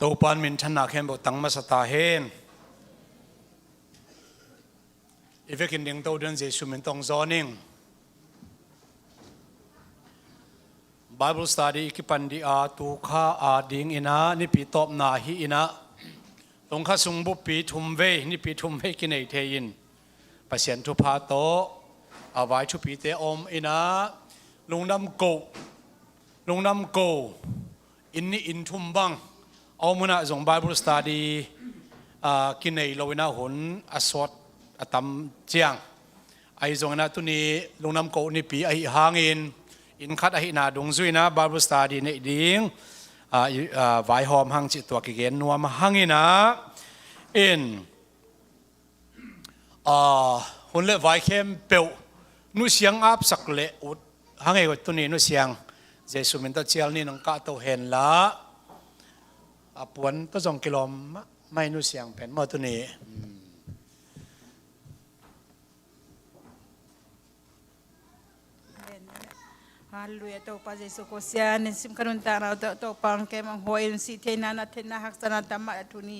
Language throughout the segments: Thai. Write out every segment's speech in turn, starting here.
ตัวปานมินชนะเข้มบุตังมาสตาเฮนอีเวกินดิ้งตัวเดินเจสุมินตองจอนิง Bible study อีกปันดีอาตุข้าอาดิ้งอินะนี่ปีตอบนาฮีอินะตรงข้าสุงบุปีทุมเวนี่ปีทุมเวกินไอเทียนปัสยันทุพาโตอาไว้ชุปีเตอมอินะลุงน้ำโกอินนี่อินทุมบังเอามุนะส่ง Bible study กินในโลวินาหุนอสวดอตัมเจียงไอส่งนะตุนี้ลุงน้ำโกนี่ปีไอหางอินคัดไอนาดงซุยนะ Bible study ในดิ้งไว้หอมหังจิตตัวกิเกนนัวมาหังอินะอินหุ่นเล่ไว้เข้มเปียวนุเสียงอับสักเละอุดหังไอตัวนี้นุเสียงเจสุมินตเจียลนี่น้องกะตัวเห็นละปวนตัว2 กิโลไม่นุเสียงเป็นมาตัวนี้ฮัลโหลเจ้าป้าเจสุโกเซียนสิมขนุนตาเราเจ้าปังแกมังหอยสิเทนานาเทนาหักสนาตมาทุนี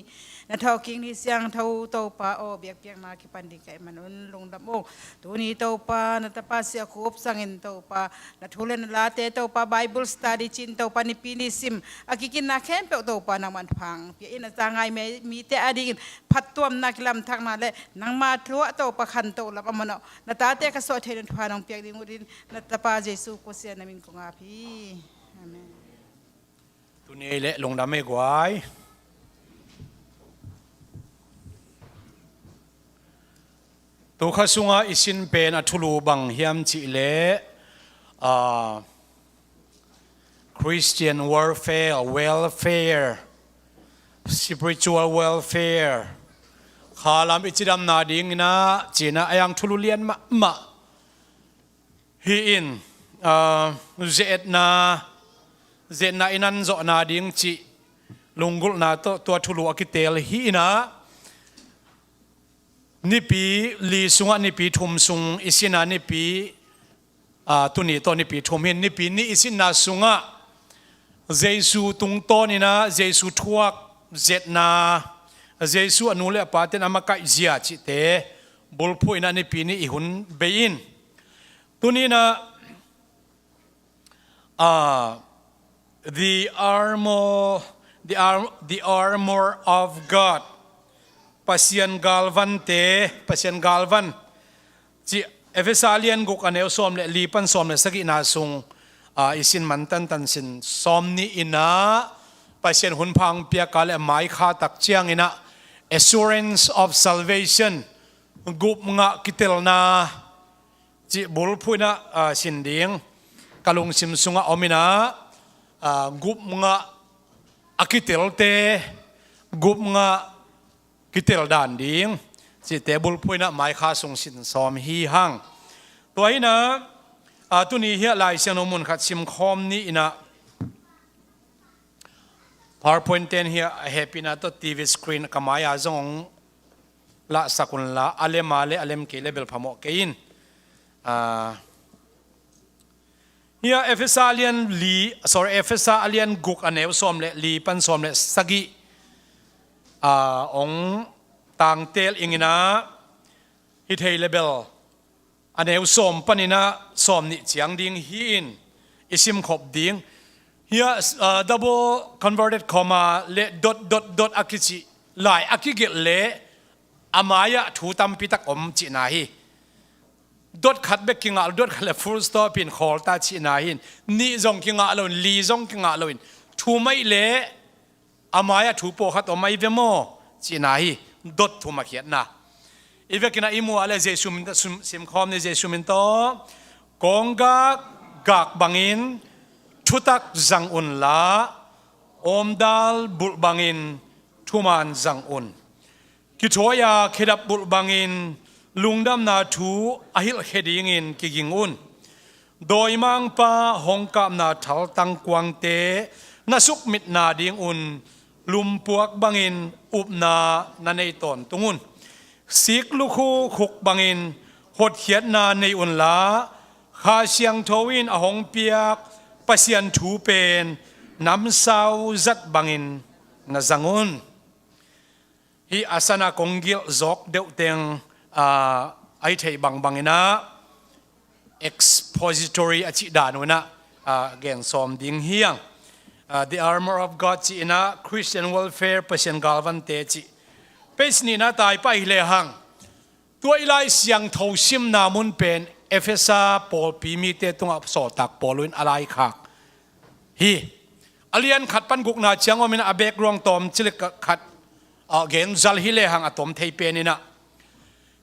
นาเท่าคิงนี่เสียงเท่าเจ้าป้าโอเบียกเปียกนาคิปันดิไกมันอุนลงดำโอทุนีเจ้าป้านาตาป้าเสียคูบสังเงินเจ้าป้านาทุเรนลาเตเจ้าป้าไบเบิลสตัดดี้จินเจ้าป้านิปินิซิมอากิกินนาเข้มเปียวเจ้าป้านังมันพังเปียอินจางไงมีแต่อดีตพัดตัวนักลำทักนาเลนังมาทัวเจ้าป้าขันเจ้าละปมันนาตาเตกสวดเทนทวานองเปียกดิมุรินนาตาป้าเจสุโกเซียนนามินกงอาตัวนี้เละลงดำไม่กวายตัวข้าสุงาอิสินเป็นอัทุลูบังเฮียมจิเละ Christian warfare welfare spiritual welfare ข้าลำอิจิดำนาดิ่งนะจีน่ายังทุลูเลียนมาฮีอินเจตนาอินันโจนาดิ่งจีลุงกุลนาตัวทุลูอกิเตลฮีนะนิปีลีสุงนิปีทุมสุงอิสินานิปีตุนีตัวนิปีทุมหินนิปีนี่อิสินาสุงเจสุตุงโตนี่นะเจสุทวกเจตนาเจสุอนุเลปาเตนอามากะเจียจิเตบุลพูอินานิปีนี่อิหุนเบยินตุนีนะthe armor of God pasien galvan ji Efesalian guk aneu som le lipan som le sagi na sung isin mantan tan sin som ni ina pasien hun phang pia kale mai kha tak chiang ina assurance of salvation gup nga kitel na ji bul phuina sin ding kalung sim sunga omina gup nga akitel te gup nga kitel dan ding si table puina mai kha sung sin som hi hang toina tuni hi lai sian mun khat sim khom ni ina PowerPoint 10 here happy na to TV screen kamaya zong la sakun la alem ke level phamo ke in here Ephesalian guk anew som le li pan som le sagi ong tang tel ingina hit hey level anew som panina som ni chiang ding hi in isim khop ding here double converted comma le dot akichi lai akigel le amaya thu tam pitak om chi na hi dot khat be kinga dot khala full stop in khol ta chi na hin ni zong kinga lon li zong kinga lon thu mai le amaya thu po khat o mai ve mo chi na hi dot thu ma khiat na ive kina imu ale jesu min sim khom ne jesu min to konga gak bangin thutak zang un la omdal bul bangin thuman zang un kithoya khedap bul bangin lungdam na thu ahil heading in kigingun doi mang pa hongkam na thal tang kwang te nasuk mit na ding un lumpuak bangin upna nanei ton tungun sik lukhu khuk bangin hot hiat na nei un la kha siang thowin ahong piak pasian thu pen nam sau zat bangin na zangun hi asana konggil zok deuh teng ai thei bangina expository achi danuna again som ding hiang the armor of God chi ina Christian welfare pasien galvan te chi pesni na tai pai le hang tua ilai siang tho sim na mun pen efesa pol pi mi te tunga so tak poluin alai khak hi alian khat pan guk na chiang omin a bek rong tom chilik khat again zal hi le hang atom thei penina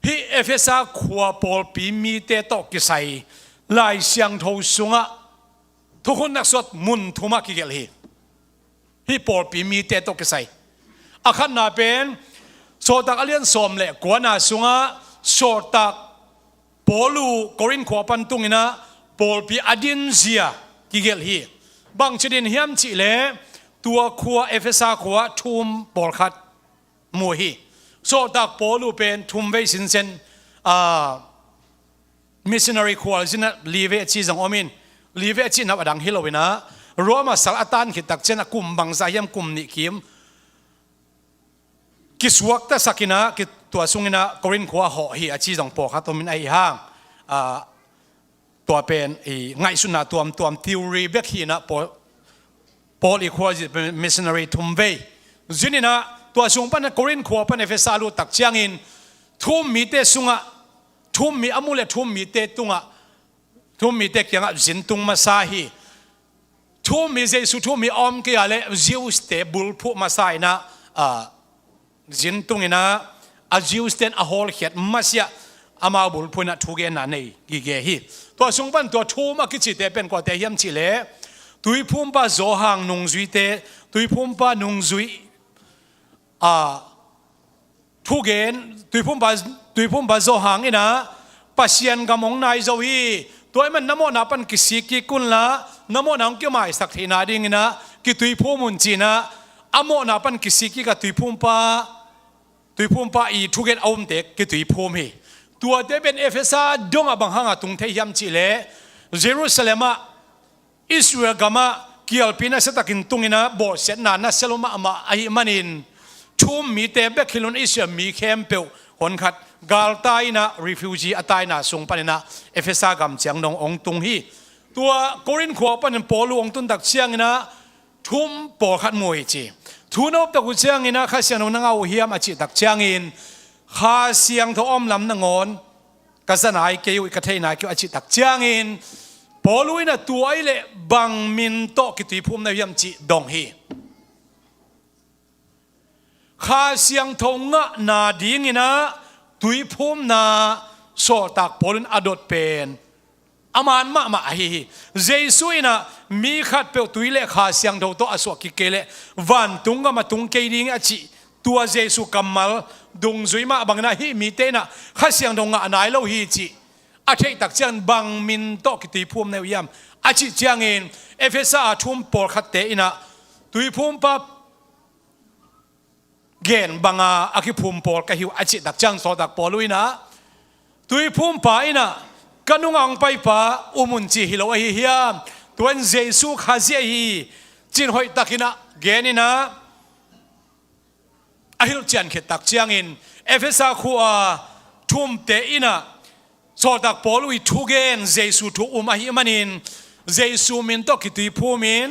hi efesa khua pol pi mi te to ki sai lai siang tho sunga thukun nak sot mun thuma ki gel hi pol pi mi te to ki sai akhan na pen so tak alian som le kwana sunga so tak polu korin khwa pan tungina pol pi adin zia ki gel hi bang chidin hiam chi le tua khua efesa khua thum pol khat mu hi so tak polu pen thum ve sin sen missionary khwal jina live chi jang omin live chi na adang hilowina roma sal atan khitak chena kum bang za yam kum ni kim kiswak ta sakina ki tua sungina korin khwa ho hi achi jang po khatomin ai hang tua pen ngai suna tuam theory bek hi na Paul equals missionary thumve zinina tua sung pan korin khwa pan efesalu tak chiangin thum mi te sunga thum mi amule thum mi te tunga thum mi te kyanga zin tung ma sa hi thum mi jesu thum mi om ke ale zeus te bul phu ma sai na zin tungina a zeus ten a hol khet masia ama bul phu na thuge na nei gi ge hi tua sung pan tua thum a ki chi te pen ko te hiam chi le tui phum pa zo hang nung zui te tui phum pa nung zui thugen tui phum pa zo hang ina pasian gamong nai zo hi toy man namo na pan kisi ki kun la namo nang kyo mai sak thina ding ina ki tui phum mun china amo na pan kisi ki ka tui phum pa i thugen aum te ki tui phum hi tua te ben efesa donga bang hanga tung the yam chi le jerusalem Israel gama kialpina sa takin tungina bo set na seloma ama ai manin thum mi te bekhilon Israel mi khempeu hon khat galtai na refugee atai na sung panina efesa gam chiang nong ong tung hi tua korin khwa pan polu ong tun tak chiang ina thum po khat moi chi thunop ta ku chiang ina kha sian na ngau hiam achi tak chiang in kha siang tho om lam na ngon ka zanai ke yu ka thei na ke achi tak chiang in poluina tuai le bang min to ki tui phum na yam chi dong hi kha siang thonga na ding ina tui phum na so tak polun adot pen aman ma hi jesu ina mi khat pe tui le kha siang tho to aso ki kele van tunga ma tung ke ding achi tua jesu kamal dung zui ma bang na hi mi te na kha siang thonga anai lo hi chi a thei tak chian bang min to ki tui phum ne yam achi chiangin efesa thum por khat te ina tui phum pa gen banga aki phum por ka hiu achi tak chang so tak poluina tui phum pa ina kanungang pai pa umun chi hilo hi hiam tuan jesu khazi hi chin hoi takina genina ahil chan khe tak chiangin efesa khuwa thum te ina so tak polui thugen jesu thu hi manin jesu min to ki tui phumin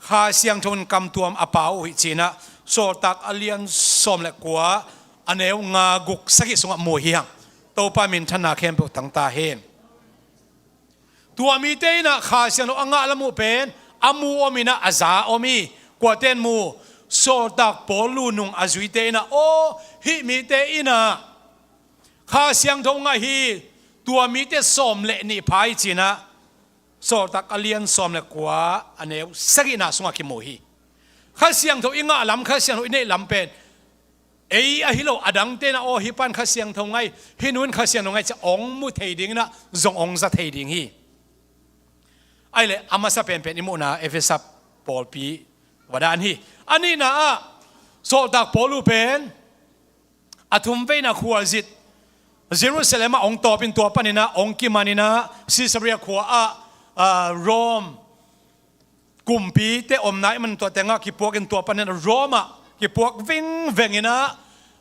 kha siang thon kam tuam apau hi china so tak alian som le kwa aneu nga guk saki sunga mo hiang to pa min thana khem pe tang ta hen tua mi te na kha siang anga lamu pen amu omina aza omi kwa ten mu so tak polu nung azui te na o hi mi te ina kha siang thonga hi tua mi te som le ni phai china so tak alian som le kwa aneu sagi na sunga ki mo hi kha siang tho inga lam kha siang nei lam pen ei a hilo adang te na o hi pan kha siang tho ngai hinun kha siang ngai cha ong mu thei ding na zong ong za thei ding hi ai le amasa pen pen imu na efesa pol pi wadan hi ani na a so tak polu pen athum ve na khual zit Jerusalem ong topin to panina ong kimanina Caesarea khwa Rome kumpi te omnai man to tenga ki pokin to panina Roma ki puak ving vengina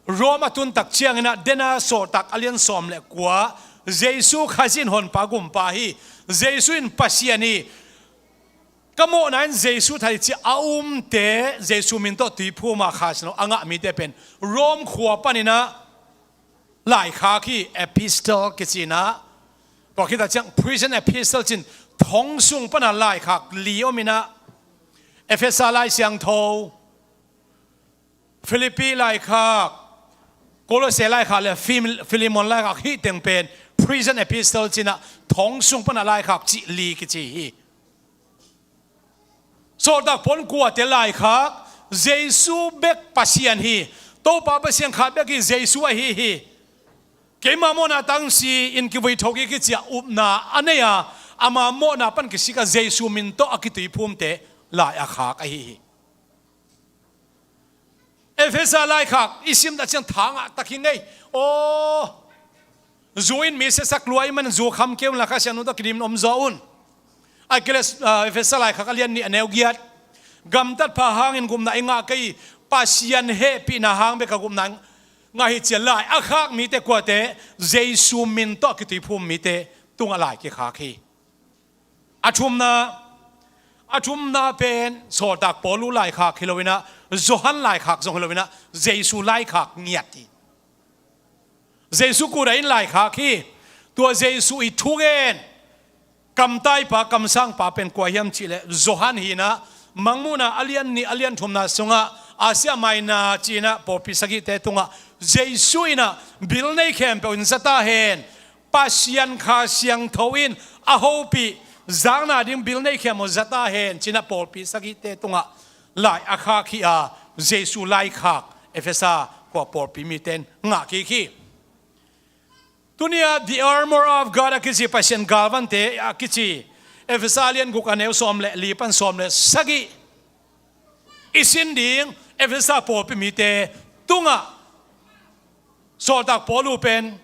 Roma tun tak chiangina dena so tak alian som le kwa Jesu khazin hon pagum pa hi Jesu in pasiani kamo nan Jesu thai chi aum te Jesu min to ti phuma khasno anga mi te pen Rom khwa panina lai kha ki epistle kichina to kita chang prison epistle chin thong sung pana lai khak liomina Ephesus lai siang tho Philippi lai khak Colossae lai khak le Philemon lai khak hi teng pen prison epistle china thong sung pana lai khak chi li kichi hi so dak pon kwa te lai khak Jesu bek pasian hi to pa pasian kha bek hi Jesu a hi keima mo na tang si in ki voi thoki ki chia up na aneya ama mo na pan ki sika Jesu min to akitui phum te lai a khak a hi Ephesus lai khak isim da chang thanga takin nei o zuin mi se sak luai man zu kham kem la kha sianu to kidim om zaun ai keles Ephesus lai khak alian ni aneu giat gam tat pha hangin gum na inga kai pasian he pi na hang be ka gum nang nga hi che lai a khak mi te kwa te Jesu min to kitui phum mi te tunga lai ki khak hi athum na pen so tak polu lai khak hilowina Johan lai khak jong hilowina Jesu lai khak ngiati Jesu ku rain lai khak hi tua Jesu I thugen kam tai pa kam sang pa pen kwa hiam chi le Johan hi na mangmuna alian thumna sunga Asia maina china popi sagi te tunga Jesu ina bil nei khem pe un zata hen pasian kha siang thoin a hopi zangna ding bil nei khem zata hen china popi sagi te tunga lai akha khi a Jesu lai khak Ephesus ko popi mi ten nga ki tunia the armor of God akichi pasien galvan te akichi Ephesian guk aneu som le lipan som le sagi isin ding Ephesus popi mi te tunga so tak polu pen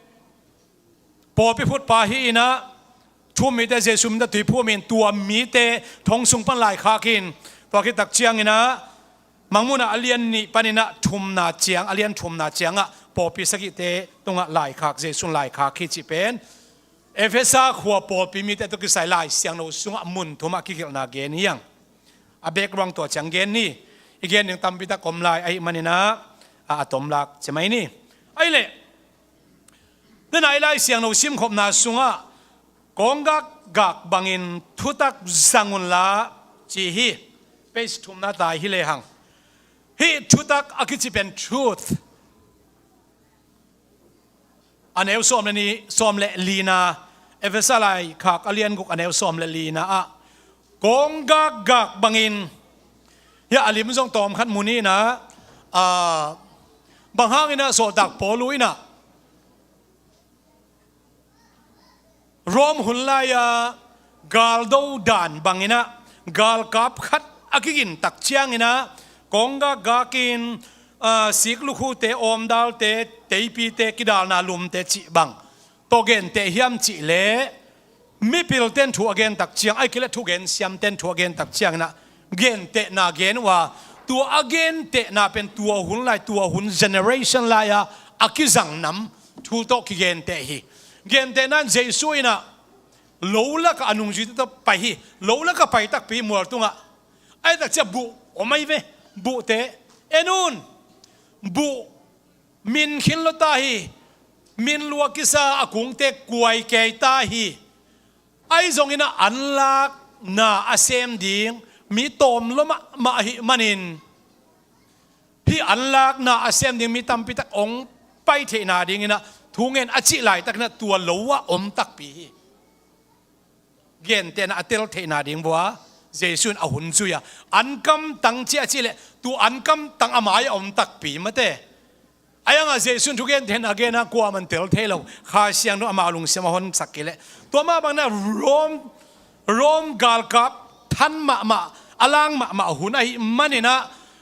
popi phut pa hi ina thum mi te Jesu mi te tui phu min tua mi te thong sung pan lai kha kin to ki tak chiang ina mangmuna alian ni panina thum na chiang alian thum na chianga popi sagi te tunga lai khak Jesu lai kha ki chi pen Ephesus khwa popi mi te to ki sai lai siang no sunga mun thuma ki gel na gen yang a background to chang gen ni igen ning tam bita kom lai ai manina atom lak chemai ni ai le den ai lai siang no sim khop na sunga kongak gak bangin thutak zangun la chi hi page thum na dai hi le hang hi thutak akichi pen truth aneu som ni som le lina Ephesus lai khak alian guk aneu som le lina a kongak gak bangin ya alim jong tom khat muni na bang hangina so dak poluina Rom hunlaya gal do dan bangina gal kap khat akigin tak chiangina konga gakin sikluku te om dal te teipi te kidal na lum te chi bang togen te hiam chi le mi pil ten thu again tak chiang ai kile thu gen siam ten thu again tak chiang na gen te na gen wa tua again te na pen tua hun lai tua hun generation la ya akizang nam thu to ki gen te hi gen te nan Jesu ina lola ka anung ji to pai hi lola ka pai tak pi mur tunga ai tak cha bu o mai ve bu te enun bu min khin lo ta hi min lua kisa akung te kuai ke ta hi ai zong ina anlak na asem ding mi tom lo ma hi manin hi anlak na asem ding mi tam pi tak ong pai the na ding ina thungen achi lai tak na tua lowa om tak pi gen ten atel the na ding bwa Jesu a hun chuya ankam tang chi achi le tu ankam tang amai om tak pi mate ayanga Jesu thugen ten again a kwa man tel thelo kha siang no amalung sema hon sakile to ma bang na rom gal kap than ma alang ma hun ai manina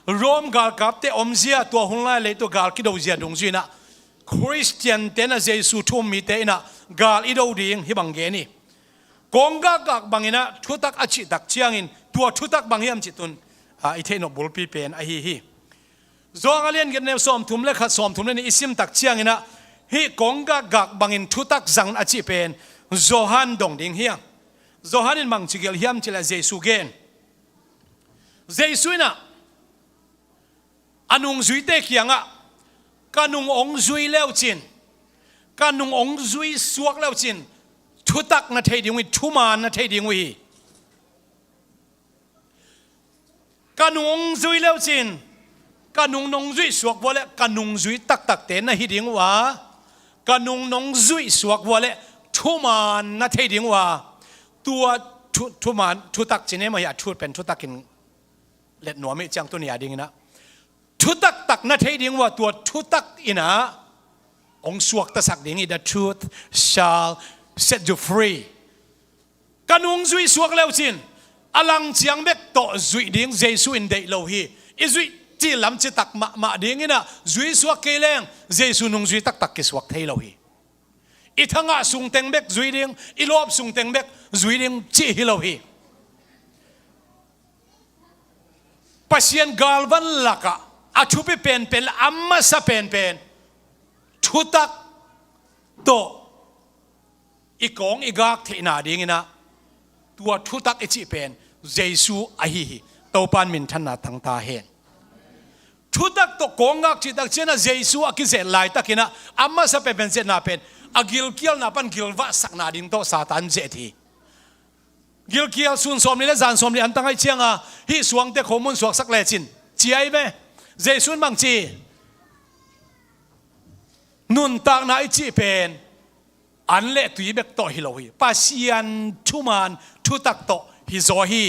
rom gal kap te omzia to hun lai le to gal ki do zia dong zina Christian ten a Jesu thum mi te ina gal i do ding hi bang ge ni kongga gak bangina thutak achi dak chiangin tua thutak bangiam chitun I the no bulpi pen a hi zong alien get ne som thum le khat som thum le ni isim tak chiang ina hi kongga gak bangin thu tak zang achi pen zohan dong ding hiang zohan in mang chigel hiam chila jesu gen jesu na anung zui te kianga kanung ong zui leo chin kanung ong zui suak leo chin thu tak na thei ding wi thu man na thei ding wi kanung ong zui leo chin kanung nong zui suak wale kanung zui tak tak te na hi ding wa kanung nong zui suak wale thu man na thei ding wa tua thu man thu tak chine ma ya thu pen thu takin let no mi chang tu ni ya ding na thu tak tak na thei ding wa tua thu tak ina ong suak ta sak ding i the truth shall set you free kanung zui suak leo chin alang chiang bek to zui ding jesu in dei lo hi i zui ti lam chi tak ma ding ina zui suak ke leng jesu nung zui tak tak ki suak thei lo hi i thanga sung teng bek zui ding i lop sung teng bek zui ding chi hi lo hi pasien galvan laka athupi pen pen amma sa pen pen thutak to ikong igak theina ding ina tua thutak ichi pen jesu ahi hi topan min thana tang ta hen thutak to kongak chi tak chena jesu akize lai takina amma sa pen pen se na pen agil kial na pan gilwa sakna ding to satan je thi gil kial sun som ni le zan som ni an tangai chianga hi suang te khomun suak sak le chin chi ai ve jesu mang chi nun tak na ichi pen an le tui bek to hi lo hi pasian thuman thu tak to hi zo hi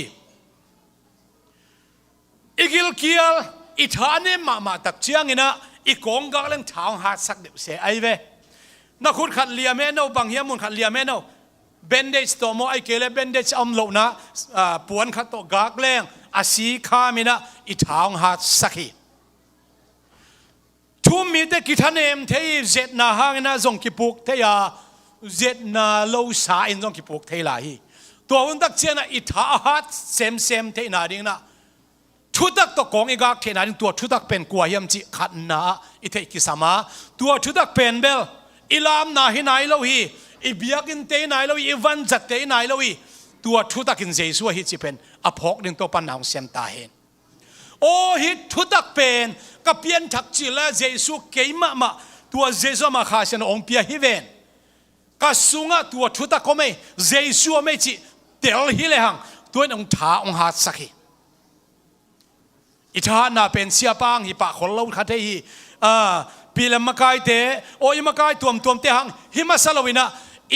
igil kial i thane ma tak chiang ina i kong ga leng thang hat sak de se ai ve na khut khat lia me no bang hiam mun khat lia me no bandage to mo ai kele bandage am lo na puan khat to gak leng asi kha mina i thang hat sakhi thum mi te kithanem thei zet na hang na zong ki puk the ya zet na lo sa in zong ki puk thei la hi to un tak chena i tha hat sem thei na ding na thu tak to kong i gak thei na ding to thu tak pen kwa yam chi khat na i thei ki sama to thu tak pen bel ilam na hi nai lo hi i biakin te nai lo i van zat te nai lo hi tua thu takin jesu hi chi pen aphok ding to pan naung sem ta hen o hi thu tak pen ka pian thak chi la jesu keima ma tua jesu ma kha sen ong pia hi ven ka sunga tua thu tak ko me jesu me chi tel hi le hang tuan ong tha ong hat sakhi i tha na pen sia pang hi pa khol lo kha te hi pilam makai te o i makai tuam te hang hima salawina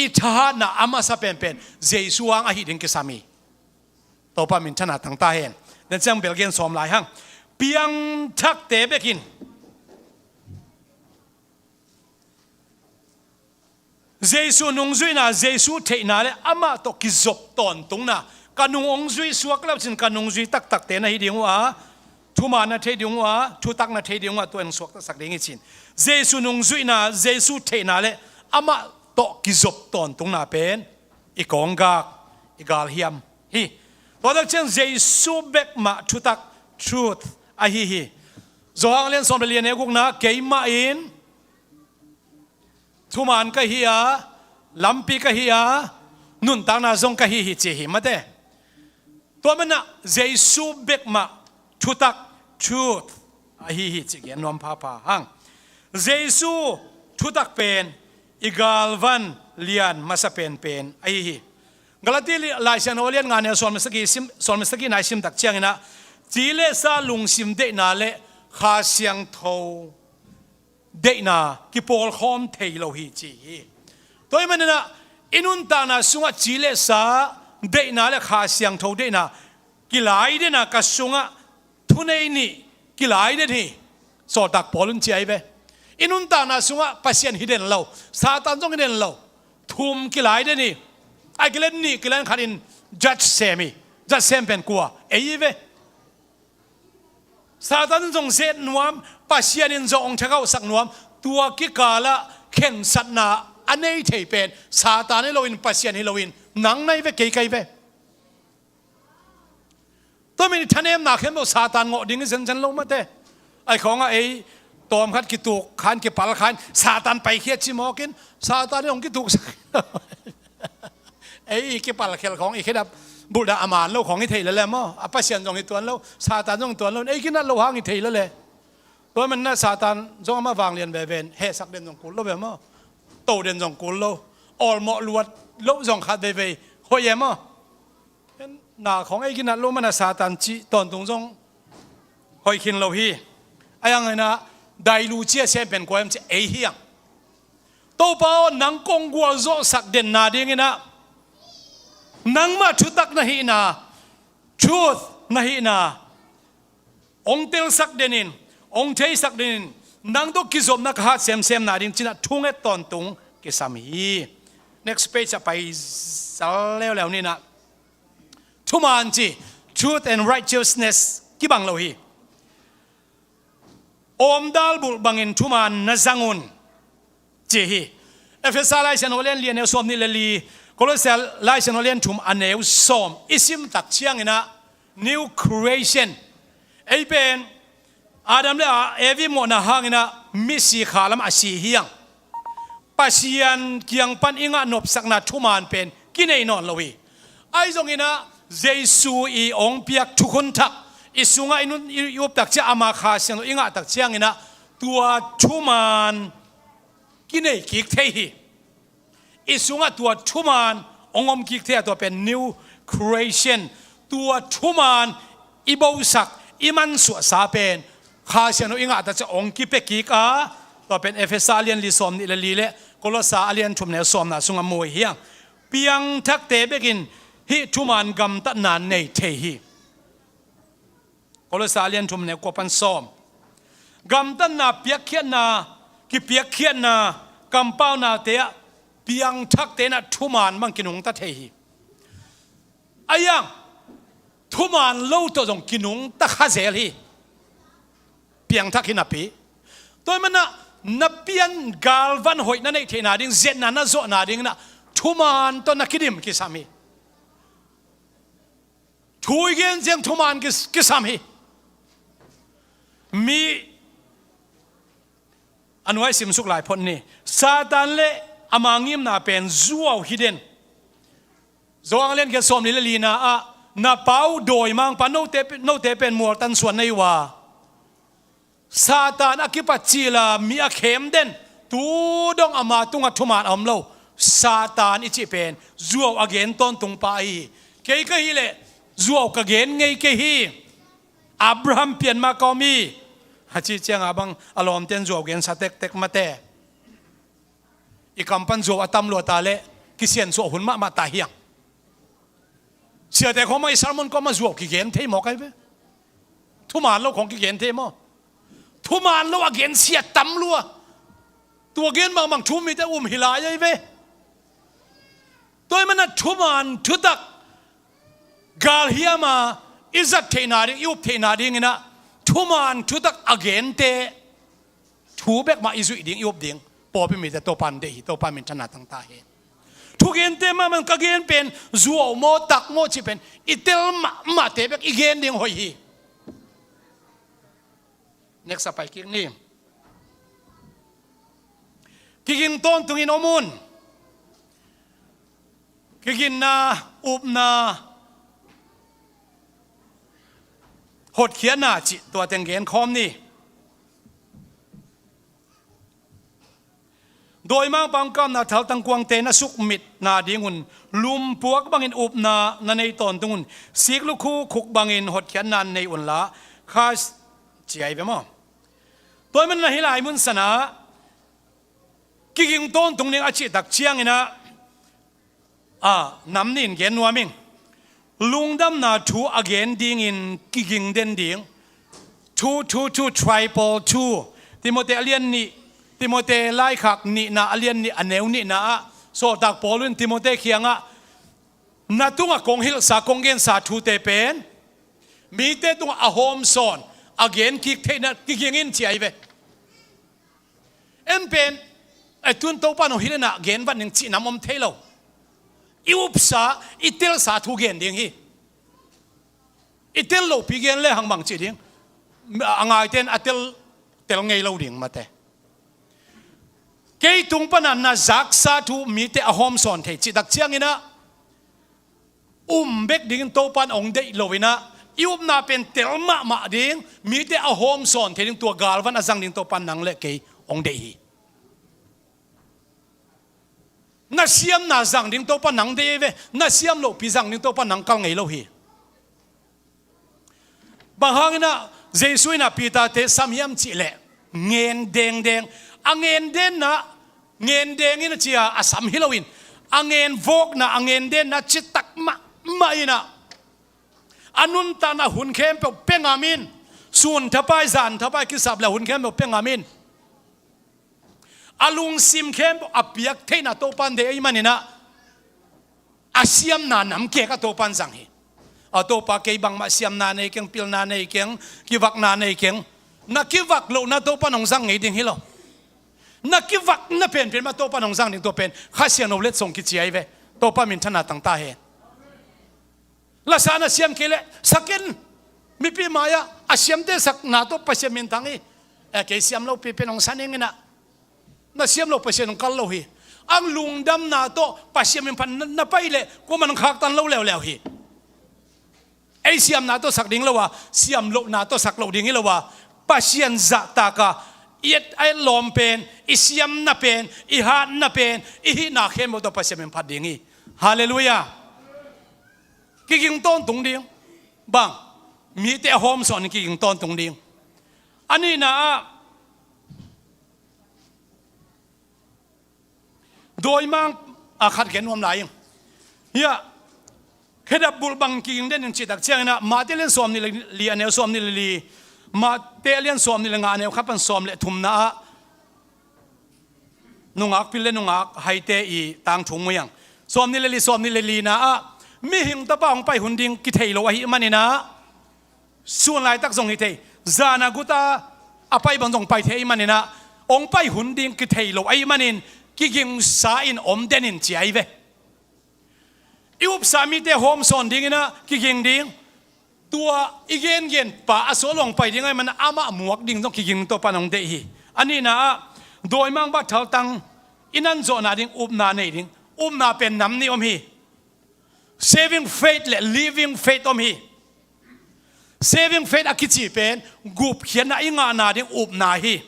i tha na ama sa pen pen jesu ang a hi ding ke sami to pa min thana tang ta hen dan chang belgen som lai hang piang thak te bekin jesu nung zui na jesu the na le ama to ki zop ton tung na kanung ong zui suak la chin kanung zui tak tak te na hi ding wa thu ma na the ding wa thu tak na the ding wa to ang suak ta sak ding i chin jesu nung zui na jesu the na le ama to ki zop ton tung na pen i kong ga i gal hiam hi to dak chen jesu bek ma thu tak truth a hi hi zo hang len som lian e guk na keima in thu man ka hi a lampi ka hi a nun tang na zong ka hi hi che hi mate to mana jesu bek ma thu tak truth a hi hi che gen nom pa pa hang jesu thu tak pen igal van lian masa pen pen ai hi galati lai san olian nga ne son mesaki nai sim tak chiang ina chile sa lung sim de na le kha siang tho de na ki pol khom thei lo hi chi toy manana inun ta na sunga chile sa de na le kha siang tho de na ki lai de na ka sunga thunei ni ki lai de ni so tak polun chi ai ve inun ta na sunga pasien hiden lo satan jong hiden lo thum ki lai de ni ai kilen ni kilen kharin judge semi judge sem pen kwa ei ve satan jong set nuam pasien in jong thakau sak nuam tua ki kala khen sat na anei thei pen satan e loin pasien hi loin nang nai ve ke kai ve to min thanem na khem bo satan ngo ding zen zen lo mate ไอ้ของไอ้ตอมขัดกิตุกขันกิปัลขันซาตานไปเคียชิมอกินซาตานของกิตุกไอ้กิปัลเขลของไอ้แค่ดับบุดาอามานโลของไอ้เทยแล้วแหละมั้งอภัสยันตรงไอ้ตัวแล้วซาตานตรงตัวแล้วไอ้กินนั่นโลหะไอ้เทยแล้วแหละตัวมันน่าซาตานจงมาวางเรียนแบบเป็นเฮสักเด่นตรงกุลแล้วแบบมั้งโตเด่นตรงกุลแล้วออลหมอลวดลบจงขัดแบบหอยมั้งหน้าของไอ้กินนั่นโลมันน่าซาตานจีตอนตรงจงหอยกินเราฮีไอ้ยังไงนะได้รู้เชี่ยเช่เป็นกว่ามันจะไอ้เหี้ยโตเปล่านังกงกัวโจสักเด่นนาดีงี้นะนังมาชุดตักนะฮีนาชุดนะฮีนาองเตลสักเดนินองเทยสักเดนินนังต้องกิจมนักฮัดเซมเซมนาดิงจินะทุ่งเอตตอนตุงกิสามี next page จะไปสัลแล้วนี่นะทุกมันจี truth and righteousness กี่บังเราฮีอมดัลบุลบังอินทุกมันนะจังอุนจีฮีเอฟเอสไลเซนโอเลนเลียนเอลสอมนิเลลีโคลอสเซลไลเซนโอเลนทุมอันเอลสอมอิสิมตักเชียงนะ new creation ไอเป็นอาดัมและเอวิโมนะฮางนะมิสิขาลามอาชีเฮียงปัสยันเกียงปันอิงะนบสักนาทุกมันเป็นกินไอนอนลวีไอตรงนี้นะเยซูอีองเปียกทุกคนทักอิสุงะอินุยุบตักเจ้าอามาคาเสียงอิงะตักเชียงนะตัวทุกมันกินไอกิกเทฮีอิสุงะตัวทุกมันองอมกิกเทตัวเป็น new creation ตัวทุกมันอิบอุสักอิมันสวสาเป็นข้าเสียงอิงะตักเจ้าองกิเปกิกาตัวเป็นเอเฟซัสเลียนลิสอมนิเลลีเลโคลอสาเลียนชุมเนสอมนะสุงมวยเฮียงเปียงทักเตเบกินฮิทุกมันกำตันนานในเทฮีโคลอสาเลียนชุมเนกปันสอมกำตันนาเปียกเขียนนากิเปียกเขียนนากำเป้านาเตะเปียงทักเตนะทุกมันมังกินุงตะเทฮีไอ้ยังทุกมันเล่าตัวจงกินุงตะข้าเซลฮีเปียงทักหินาปีตัวมันนะนับเปียนกาลวันหอยนั่นไอเทนาดิ้งเจ็ดนั่นน่ะโจนาดิ้งนะทุกมันตัวนักกิดิมกิสามีทุยเกนเจียงทุกมันกิสามีมีอันไว้สิมสุกหลายพนนี่ซาตานเละอามังยิมนาเป็นจัวฮิเดนจงเล่นกับสมนิลลีนาอะนาเป้าโดยมังปานโนเตเป็นมัวตันส่วนในว่าซาตานอากิปัจจิลามีอาเข้มเด่นตูดงอามาตุงอัทุมานอมโลซาตานอิจิเป็นจัวอเกนตอนตุงไปเกยก็ฮิเลจัวกเกนไงเกฮีอับราฮัมเปลี่ยนมาก็มีฮัจิเจียงอาบังอารมณ์เตียนจัวเกนสเต็กมาเตะอีกำปั้นจัวตำรวจตาเละกิเซียนจัวหุ่นมาตาเฮียงเสียแต่ของมาอิสลามก็มาจัวกิเกนเทมอกไอ้เว้ทุมานโลของกิเกนเทมอทุมานโลอเกนเสียตำลัวตัวเกนบางทุมมีแต่หิลายไอ้เว้ตัวมันน่ะทุมานทุตักกาลเฮียมาอิจัดเทนาดิยุบเทนาดิงินะทุมานทุตักอเกนเตทูเบกมาอิจุดิงยุบดิงปอพิมิแต่ตัวปันเดหิตัวปันมินชนะตั้งตาเฮทุกเกนเตมันก็เกนเป็นจัวโมตักโมชิเป็นอิเตลมาเตเบกอีเกนดิงหอยฮี next ไปกินนี่กินต้นตุงินอมุนกินนาอุบนาหดเขียนนาจิตัวเต็งเกนคอมนี่โดยมังปังกำนาเท้าตังกวงเตนะสุกมิดนาดิงุนลุมพวกบังอินอุบนาในตอนตุงุนสิกลุคูขุกบังอินหดเขียนนานในอุนละข้าเจียไปมั้งตัวมันน่ะฮิลายมุนสนากิงต้นตรงนี้อาชีพตักเชียงนะน้ำนินเกนนัวมิงลุงดำนาทูอเกนดิ้งอินกิงเดนดิ้งทูทริปลทูติโมเตอเลียนนี่ติโมเตไล่ขักนี่นาอเลียนนี่อันเนวนี่นะโซตักปอลุนติโมเตเขียงนาตุงกงฮิลสากงเกนสาทูเตเป็นมีเตตุงอโฮมซอนอเกนกิกเทนะกิงอินเชียไปเอ็มเป็นไอ้ตุนโตปานอฮิเลนะเกนวันหนึ่งจีน้ำอมเทโลอิวปซาอิเตลสาทูเกนดิ้งฮีอิเตลโลปีเกนเล่หังบังจีดิ้ง angai ten atel tel ngei lo ding mate ke tung panan na zak sa thu mi te a hom son the chi dak chiang ina bek ding to pan ong dei lovina iup na pen telma ma ding mi te a hom son the ding tua galvan azang ding to pan nang le ke ong dei hi na siam na zang ding to pan nang dei ve na siam lo pi zang ding to pan nang kal ngei lo hi bahangina jesuina pita te samyam chi le ngen deng deng angen den na ngen deng ina chia asam hilowin angen vok na angen den na chitak ma ina anun ta na hun khem pe pengamin sun thapai zan thapai kisap la hun khem pe pengamin alung sim khem apiak theina to pan de ai manina asiam na nam ke ka to pan sang hi ato pa ke bang ma siam na nei keng pil na nei keng kiwak na nei keng na kiwak lo na to panong sang ngei ding hilo na kiwak na pen ma to panong sang ding to pen khasian no let song ki chiai ve to pa min thana tang ta he la sana siam kele saken mi pi maya asiam te sak na to pasiam min tangi ke siam lo pi penong saneng na siam lo pasiam kal lo hi ang lungdam na to pasiam min pan na paile ko man khak tan lo lew hi ai siam na to sak ding lo wa siam lo na to sak lo ding lo wa pasian za ta ka yet ai lom pen isiam na pen I ha na pen I hi na khem to pasiam min phat ding hi hallelujah ki ging ton tung ding bang mi te hom son ki ging ton tung ding ani na doi mang khat gen nom lai ya khedap bul bang ki ging den chi tak chiang na ma te len som ni li anel som ni li ma te len som ni nga anel khapan som le thum na nungak pil le nungak haite I tang thung moyang som ni li na mi hing ta pa ong pai hunding ki thei lo hi manina suan lai tak zong hi thei zana guta apai bang zong pai thei manina ong pai hunding ki thei lo ai manin ki ging sa in om denin chi ai ve iup sami te hom son ding ina ki ging ding tua igen pa asolong pai ding ai man ama muak ding zong ki ging to panong de hi ani na doi mang ba thal tang inan zo na ding up na nei ding na pen nam ni om hi saving faith le living faith om hi saving faith akichi pen gup khian na inga na ding up na hi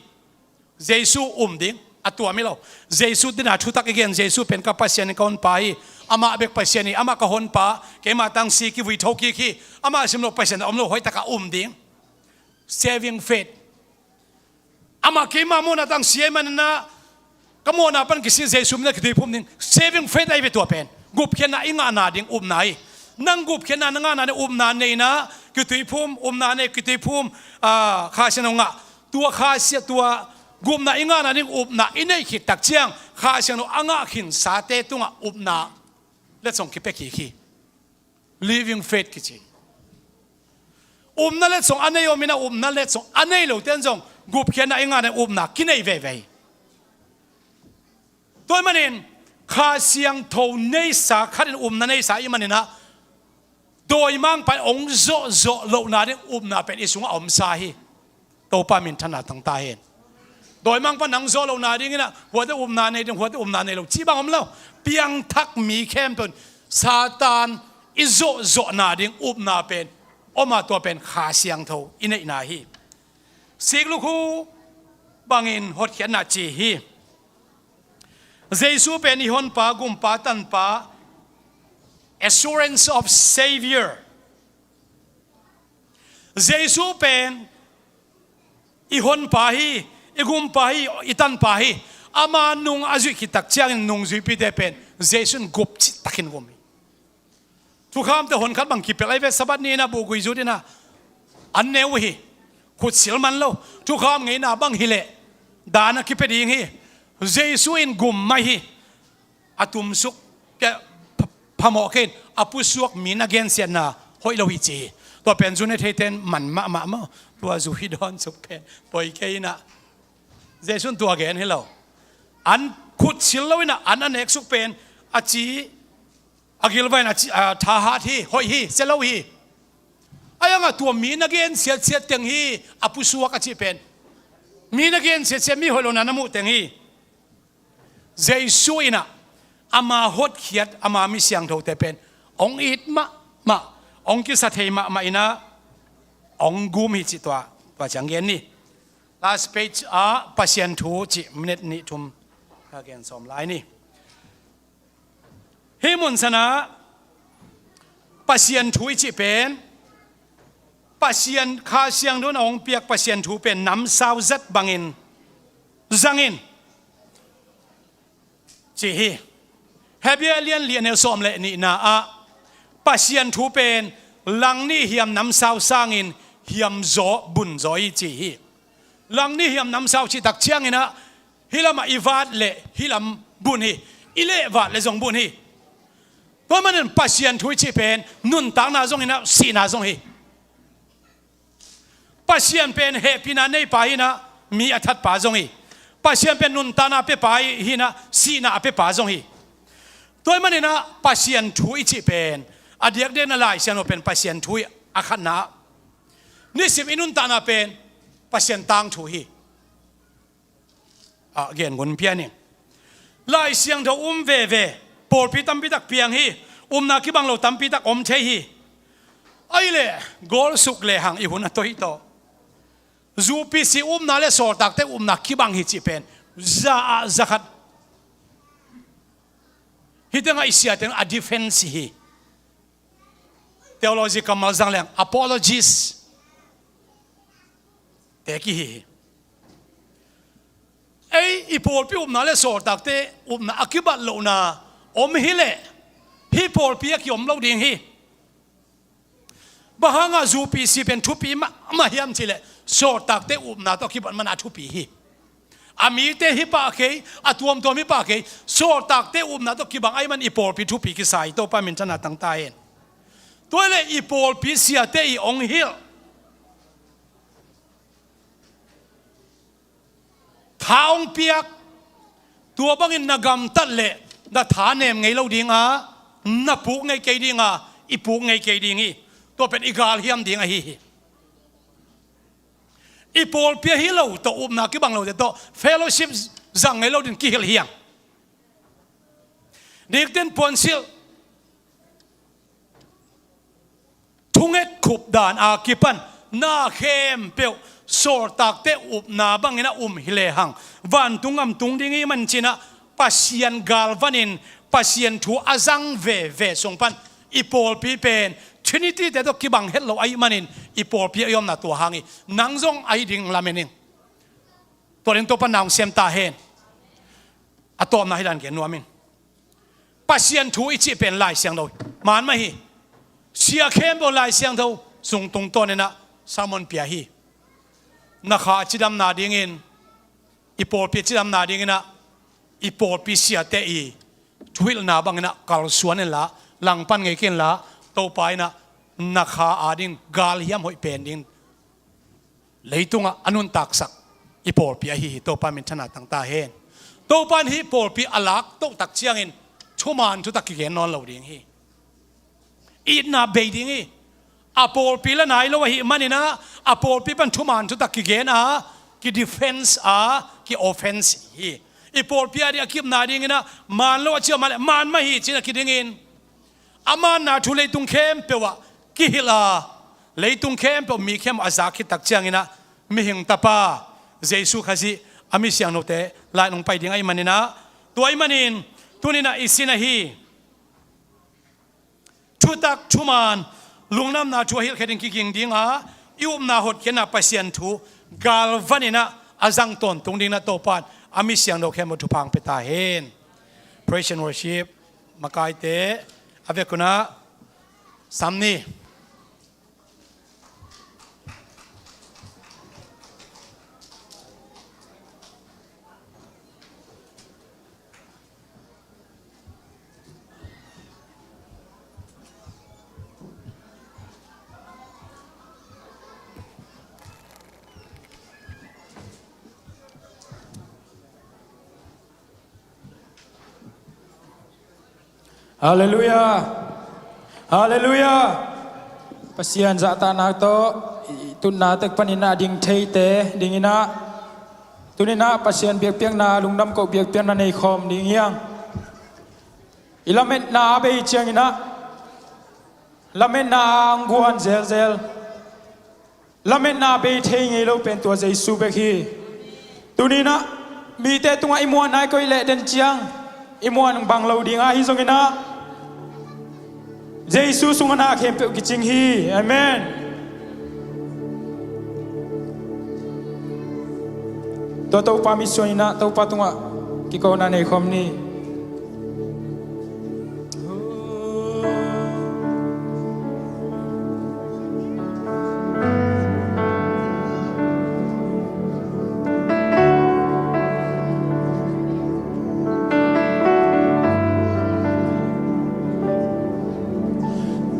jesu ding atua mi lo jesu dina thutak again jesu pen ka pasien kon pa hi ama bek pasien ni ama ka hon pa ke ma tang si ki wi thoki ki ama sim lo pasien om lo hoi taka ding saving faith ama ke ma mo na tang si man na kamo na pan kisi jesu na ki phum ding saving faith ai be to pen gup khian na inga na ding nai nang gup khian na nga na na nei na ki tui phum na nei ki tui phum kha senonga tua kha sia tua gup na inga na ding na inei khit tak chiang kha seno anga khin sa te tunga na let song ki pe ki living faith ki chi na let song anei o mina na let song anei lo ten song gup khian na inga na na kinei ve toy manin kha siang tho nei sa kharin na nei sa I manina doi mang pa ong zo lo na ding na pen isunga om sa hi to pa min thana tang ta hen doi mang pa nang zo lo na ding ina huate na nei ding huate na nei lo chi bang om lo piang thak mi khem ton satan zo na ding na pen oma to pen kha siang tho inei na hi sik lu khu bangin hot khian na chi hi jesu pen I hon pa gum pa tan pa assurance of savior jesu pen I hon pa hi igum pa hi itan pa hi ama nung azu ki tak chiang nung zui pi de pen jesu gup chi takin gum tu kham te hon khat bang ki pelai ve sabat ni na bu gui zu dina an neu hi khut sil man lo tu kham ngei na bang hi le dana ki pe ding hi jesu in gum mai hi atum suk ke phamo ken apusuak min again sian na hoi lo hi chi to pen zu ne theten man ma tua zu hi don suk pen poi ke na jesu tua gen hello an khut sil lo ina an anek suk pen achi agil vai na tha ha thi hoi hi selo hi ayang nga tua mi na gen siat siat teng hi apusua ka chi pen mi na gen siat siat mi holona namu teng hi Jesu ina ama hot khiat ama mi siang tho te pen ong it ma ong ki sa thei ma ina ong gum hi chi twa pa chang gen ni last page a pasien thu chi minute ni thum again som lai ni hi mun sana pasien thu chi pen pasien kha siang don ong piak pasien thu pen nam sao zat bangin zangin chi hi Hebelian lian el som le ni na a pasien thu pen lang ni hiam nam sao sangin hiam zo bun zoi chi hi lang ni hiam nam sao chi tak chiang ina hilama ivat le hilam bun hi ile vat le zong bun hi to manen pasien thu chi pen nun tang na zong ina si na zong hi pasien pen he pina nei pa ina mi athat pa zong hi pasien pen nun ta na pe pa hi na si na pe pa zong hi toy manina pasien thu chi pen adiak de na lai sian pen pasien thu akhan na ni sim inun ta na pen pasien tang thu hi again gun piani lai siang tho ve por pi tam pi tak piang hi na ki bang lo tam pi tak om che hi ai le gol suk le hang i hun to hi to zu pi si na le sor tak te na ki bang hi chi pen za khat hitanga isia teng a defense hi theological malzang lang apologies te ki hi ei ipol pi na le sor tak te na akibat lo na om hi le hi pol pi ki om lo ding hi bahanga zu pi si pen thu pi ma hiam chi le sor tak te na to kibat man a thu pi hi ami te hi pa ke atuam to mi pa ke sor tak te na to kibang ai man ipol pi thu pi ki sai to pa min chana tang ta en toile ipol pi sia te I ong hil thaung piak tua bangin nagam tat le da tha nem ngei lo ding a na pu ngei ke ding a ipu ngei ke ding hi to pen igal hiam ding a hi ipol pia hi lo to na ki bang lo to fellowship zang ngei lo din ki hil hiang dik ten ponsil thunget khup dan a kipan na khem pe sor tak te na bangina hile hang van tungam tung dingi man china pasien galvanin pasien thu azang ve songpan ipol pi pen Trinity te to kibang hello ai manin ipol pi yom na to hangi nangzong ai ding lamening torin to pan nang sem ta hen atom na hilan gen nuamin pasien thu ichi pen lai siang do man ma hi sia khem bo lai siang do sung tung ton na samon pia hi na kha chidam na ding in ipol pi chidam na ding na ipol pi sia te I thuil na bangina kal suan la lang pan ngai ken la to pai na na kha ading gal hiam hoi pen ding leitunga anun tak sak ipol pi hi to pa min thana tang ta hen to pan hi pol pi alak to tak chiang in thuman thu tak ki gen non lo ding hi it na be ding hi apol pi la nai lo hi manina apol pi pan thuman thu tak ki gen a ki defense a ki offense hi ipol pi ari akip na ding ina man lo chi man ma hi china ki ding in aman na thu leitung khem pewa ki hila leitung khem pe mi khem azaki tak chiang ina mi hing tapa Jesu khazi ami siang no te lai nong pai ding ai manina toy manin tunina isina hi thutak thuman lungnam na thu hil khading ki king ding a ium na hot kena pasien thu galvanina azang ton tung ding na to pan ami siang no khem thu phang pe ta hen praise and worship makai te avekuna samni Hallelujah. Hallelujah. pasian za ta na to tun na tek panina ding thei te ding ina tunina pasian biak piang na lungnam ko biak piang na nei khom ding yang ilamet na be chiang ina lamet na nguan zel zel lamet na be thei ngei lo pen tua Jesu be khi tunina mi te tunga imuan nai koi le den chiang imuan bang lo ding a hi song ina Jesu sungana khem pe ki ching hi amen to pa mi so ina to pa tunga ki ko na nei khom ni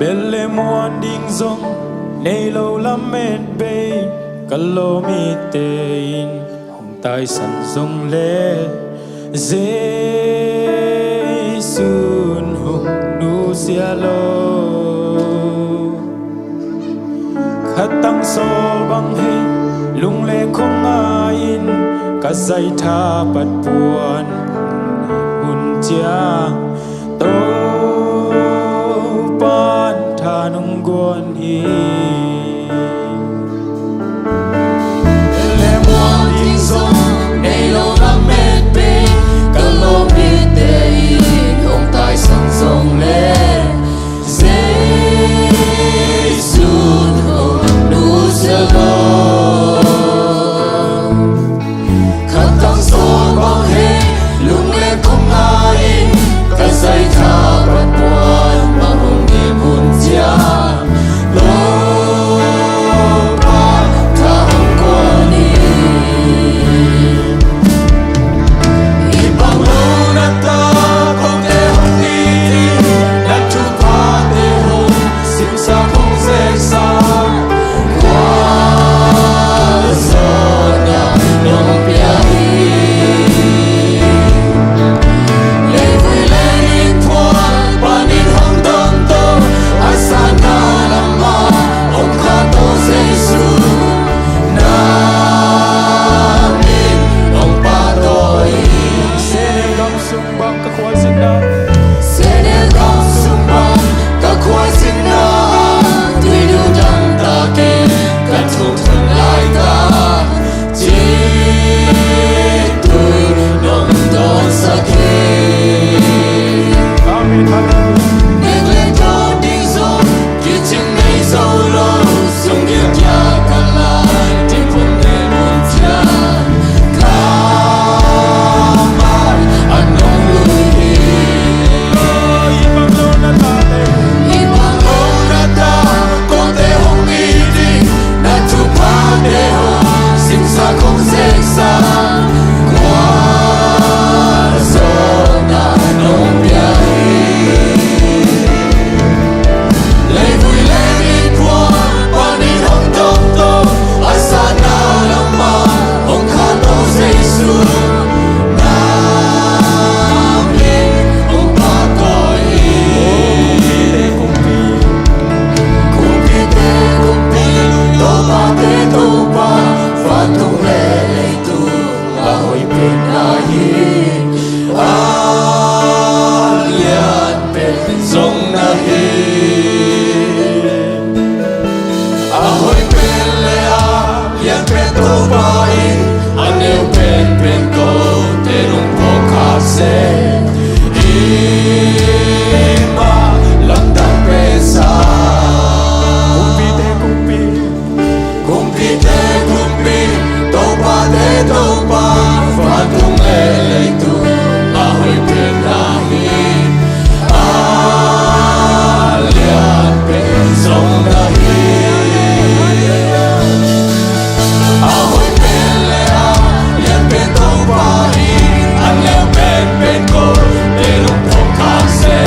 Belle muan ding zong nei lo lam met be kalo mi te in hong tai san zong le Jesun hong nu sia lo khatang sol bang he lung le khong a in ka sai tha pat puan hun chia to pan tha nong gon hi le muan ding song nei lo la met be ka lo mi te hong tai sang song le Jesun hong nu se lo khát tăng son bang he lung le khong ai ka sai tha pat puan ma hong ni mun chia lo pa tha hong ko ni i bang lo na ta kong te hong ni na tu pa te hong sim sa kong se sa kwa so na nong pia hi le vui le in thua pa ni hong dong to asana lama hong kha to Jesu na min hong pa to i se ne gam sum bang ka khwa sin na se ne gam sum bang ka khwa sin na tui du dang ta ke ka thuk thun lai ka chi tui nong don sa ke amen hallelujah le to ding so ki ching nei so lo sung ge kya ka la tin pon ne mon chia ka ma anong lu hi i bang lo na ta i bang lo na ta con te hong ni di na tu pa de ho sim sa kong se sa kwa so na nong pia hi le vui le mi kwa pa ni hong dong to asana lama hong kha to Jesu na mi hong pa to hi kumpi te kumpi to pa fa tu le tu la hoi pin na hi a lian pen song na hi a hoi pen le a lian pen to pa in a neu pen ko te rung po kha se i ma lang dang pe sa kumpi te kumpi kumpi te kumpi to pa fa tung le tu a hoi pen na hi a lian pen song na hi a hoi pen le a lian pen to pa hi an leo pen ko te rung po kha se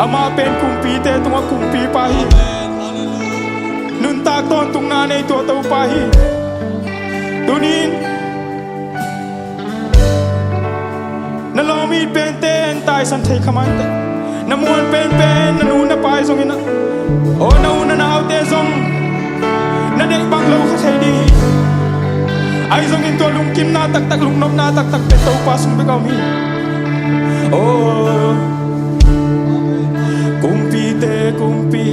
ama pen kumpi te tunga kumpi pahi nun tak ton tung na nei to tau pahi tunin na lomi pen te en tai san thei khaman te na muan pen pen na nu na pai song ina o na una na au te song na dei bang lo kha thei di ai song in to lung kim na tak tak lung nom na tak tak pe tau pa sung be kaw mi oh kumpi te kumpi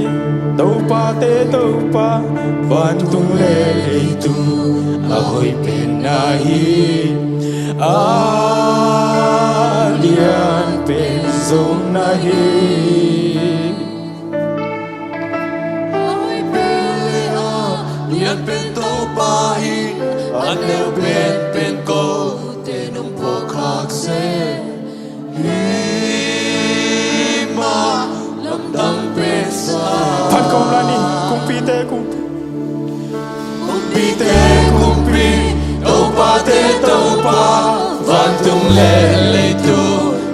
tau pa te tau pa van tung le tu ahoi pen nahi alian pen zong nahi ahoi pen alian pen tau pa hi anel pen pen ko te nung le le tu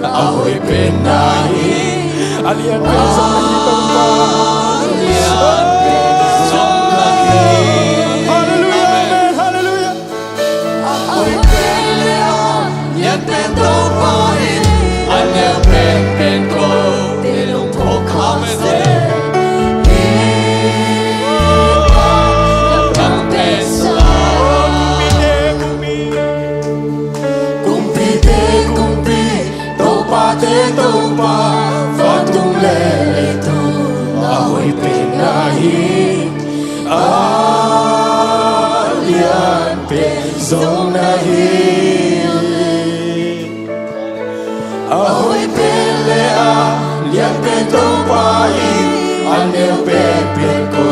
ahoy penai Alian pen song lagi tong pa. alian pen song lagi Hallelujah, amen, hallelujah. ahoy pen le alian pen to pai alian pen ko te long po kham se Topa fatung lele tu ahoy penahi alian penzong nahi ahoy pele alian pentopa anel pepe ko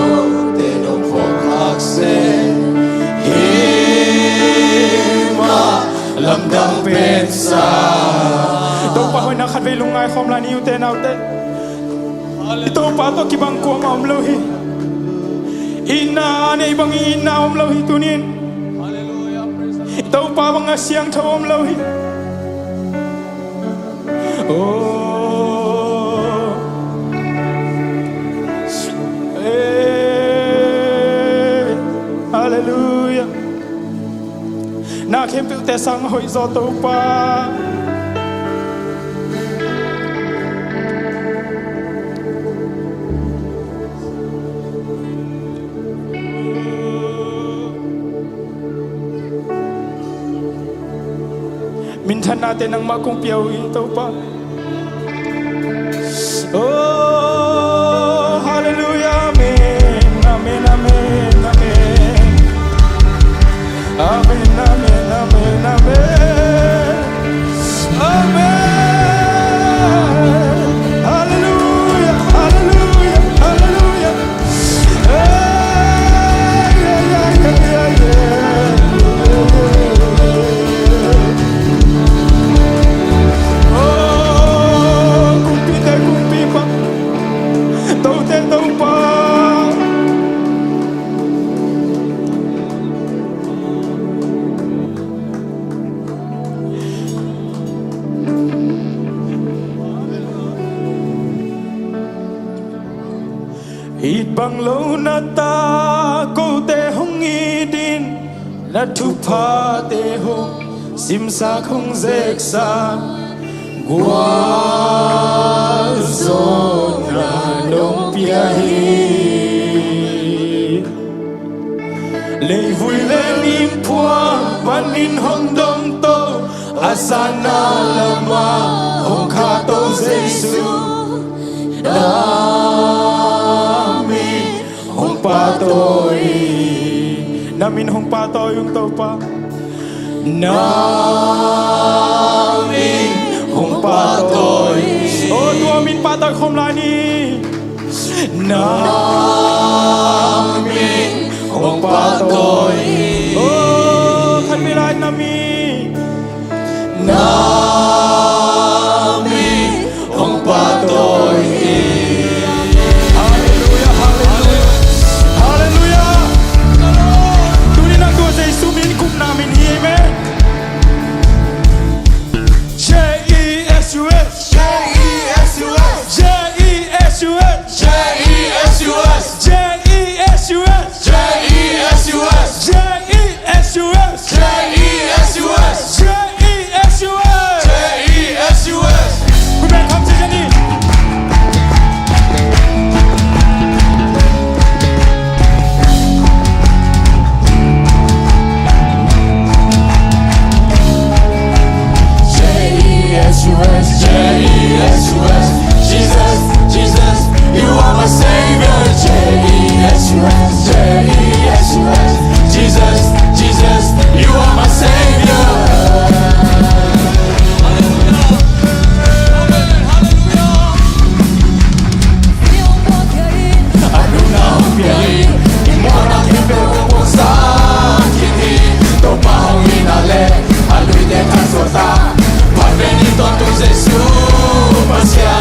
tenong fokhakse hima lamdang pensa Ito pa hoy nakadway lungay khom la ni ute na ute. Ito pa to kibang ko ma umlohi. Ina ne ibang ina umlohi tunin. Ito pa mga siyang taw umlohi. Oh. Hallelujah. Na kempe ute sang hoy zo to pa. Minsan natin ang makumpiyaw ito pa. Oh, hallelujah, amen, amen, amen, amen. Amen, amen, amen, amen. Amen. Hallelujah, hallelujah, hallelujah. Hey, yeah, yeah, yeah, yeah. Ibang lo na ta ko te hong idin na tu pa te hong sim sa khong zek sa gua zon na dong pia hi le vui le nim pua panin hong dong to asana lama hong kha to jesu patoy namin hong patoy yung topa namin hong patoy oh tuamin patoy khomlani namin hong patoy oh khanmilan nami namin hong patoy Benvenuto a tu Gesù, passiamo.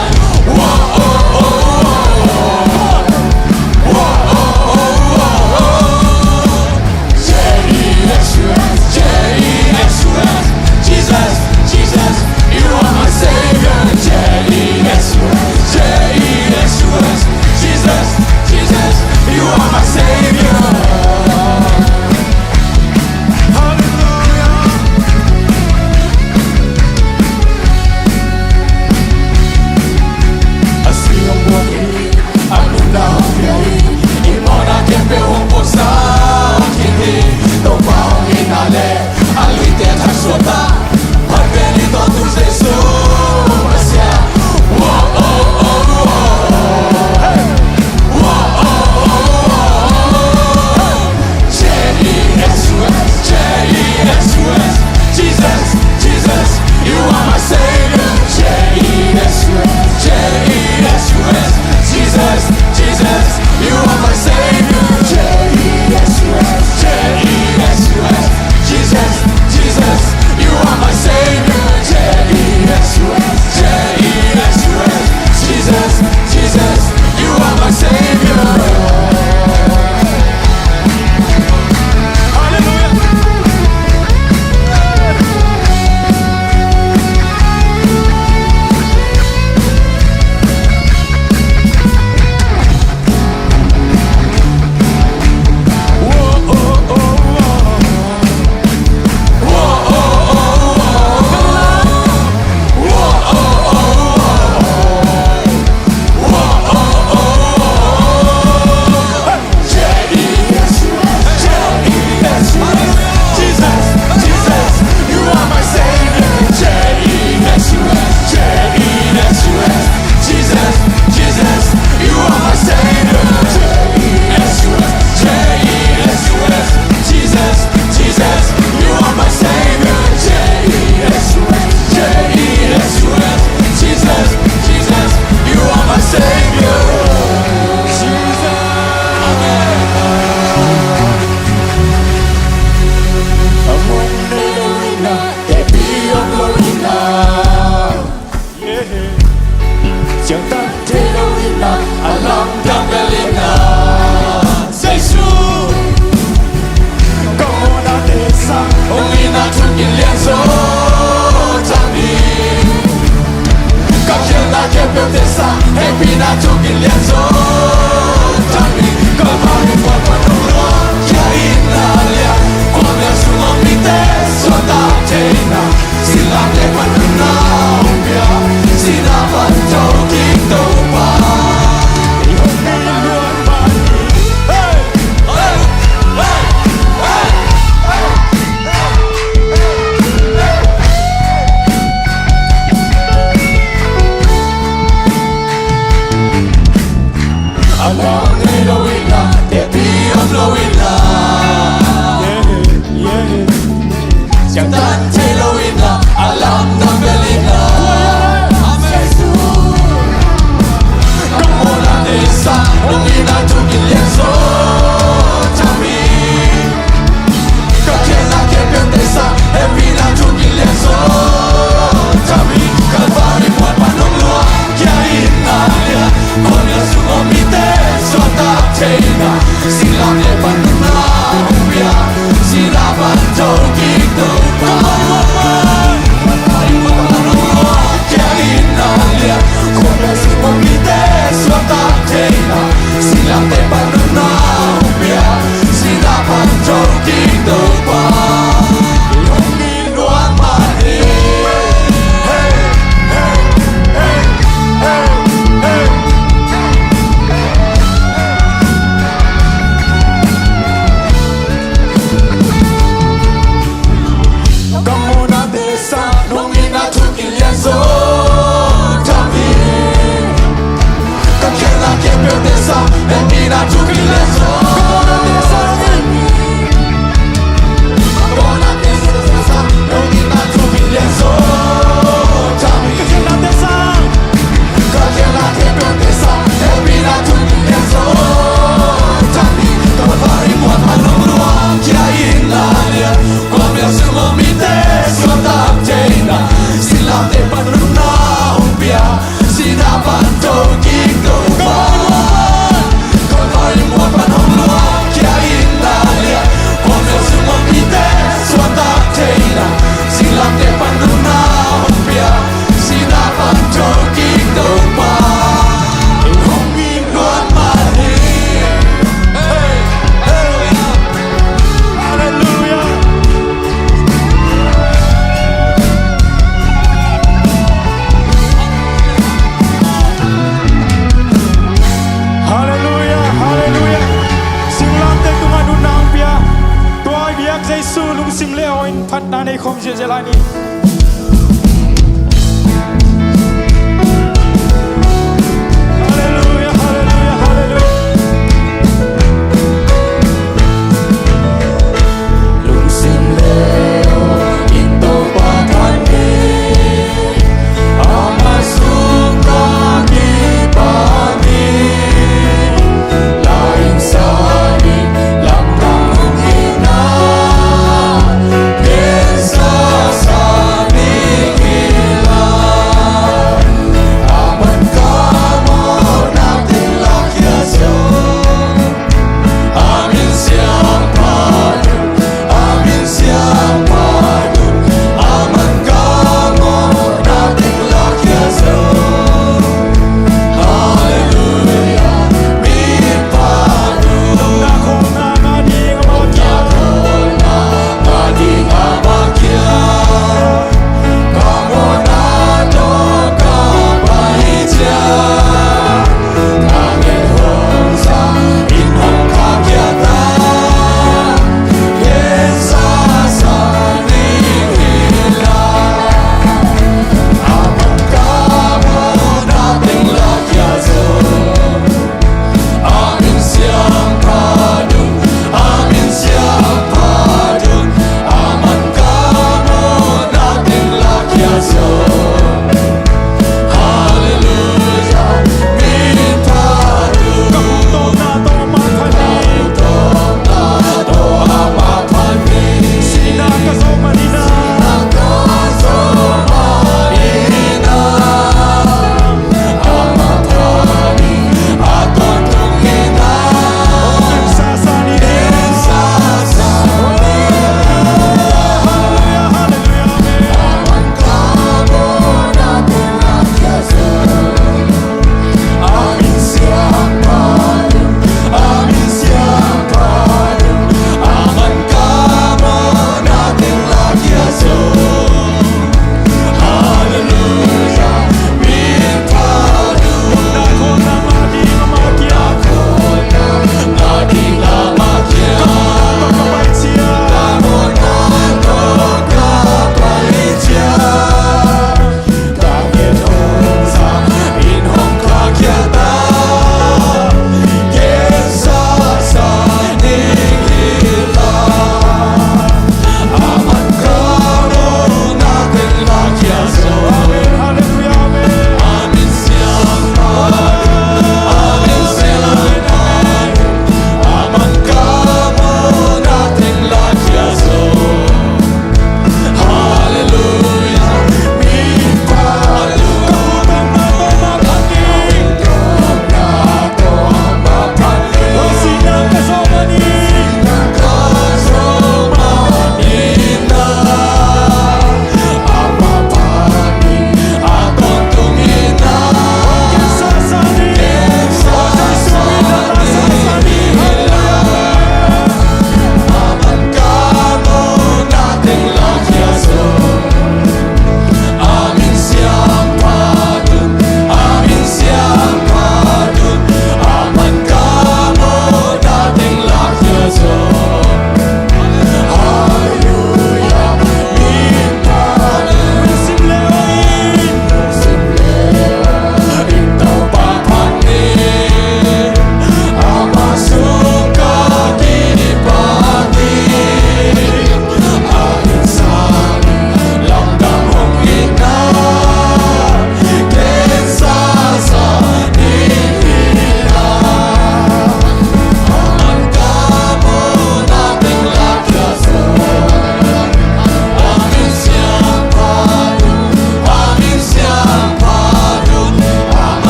Sa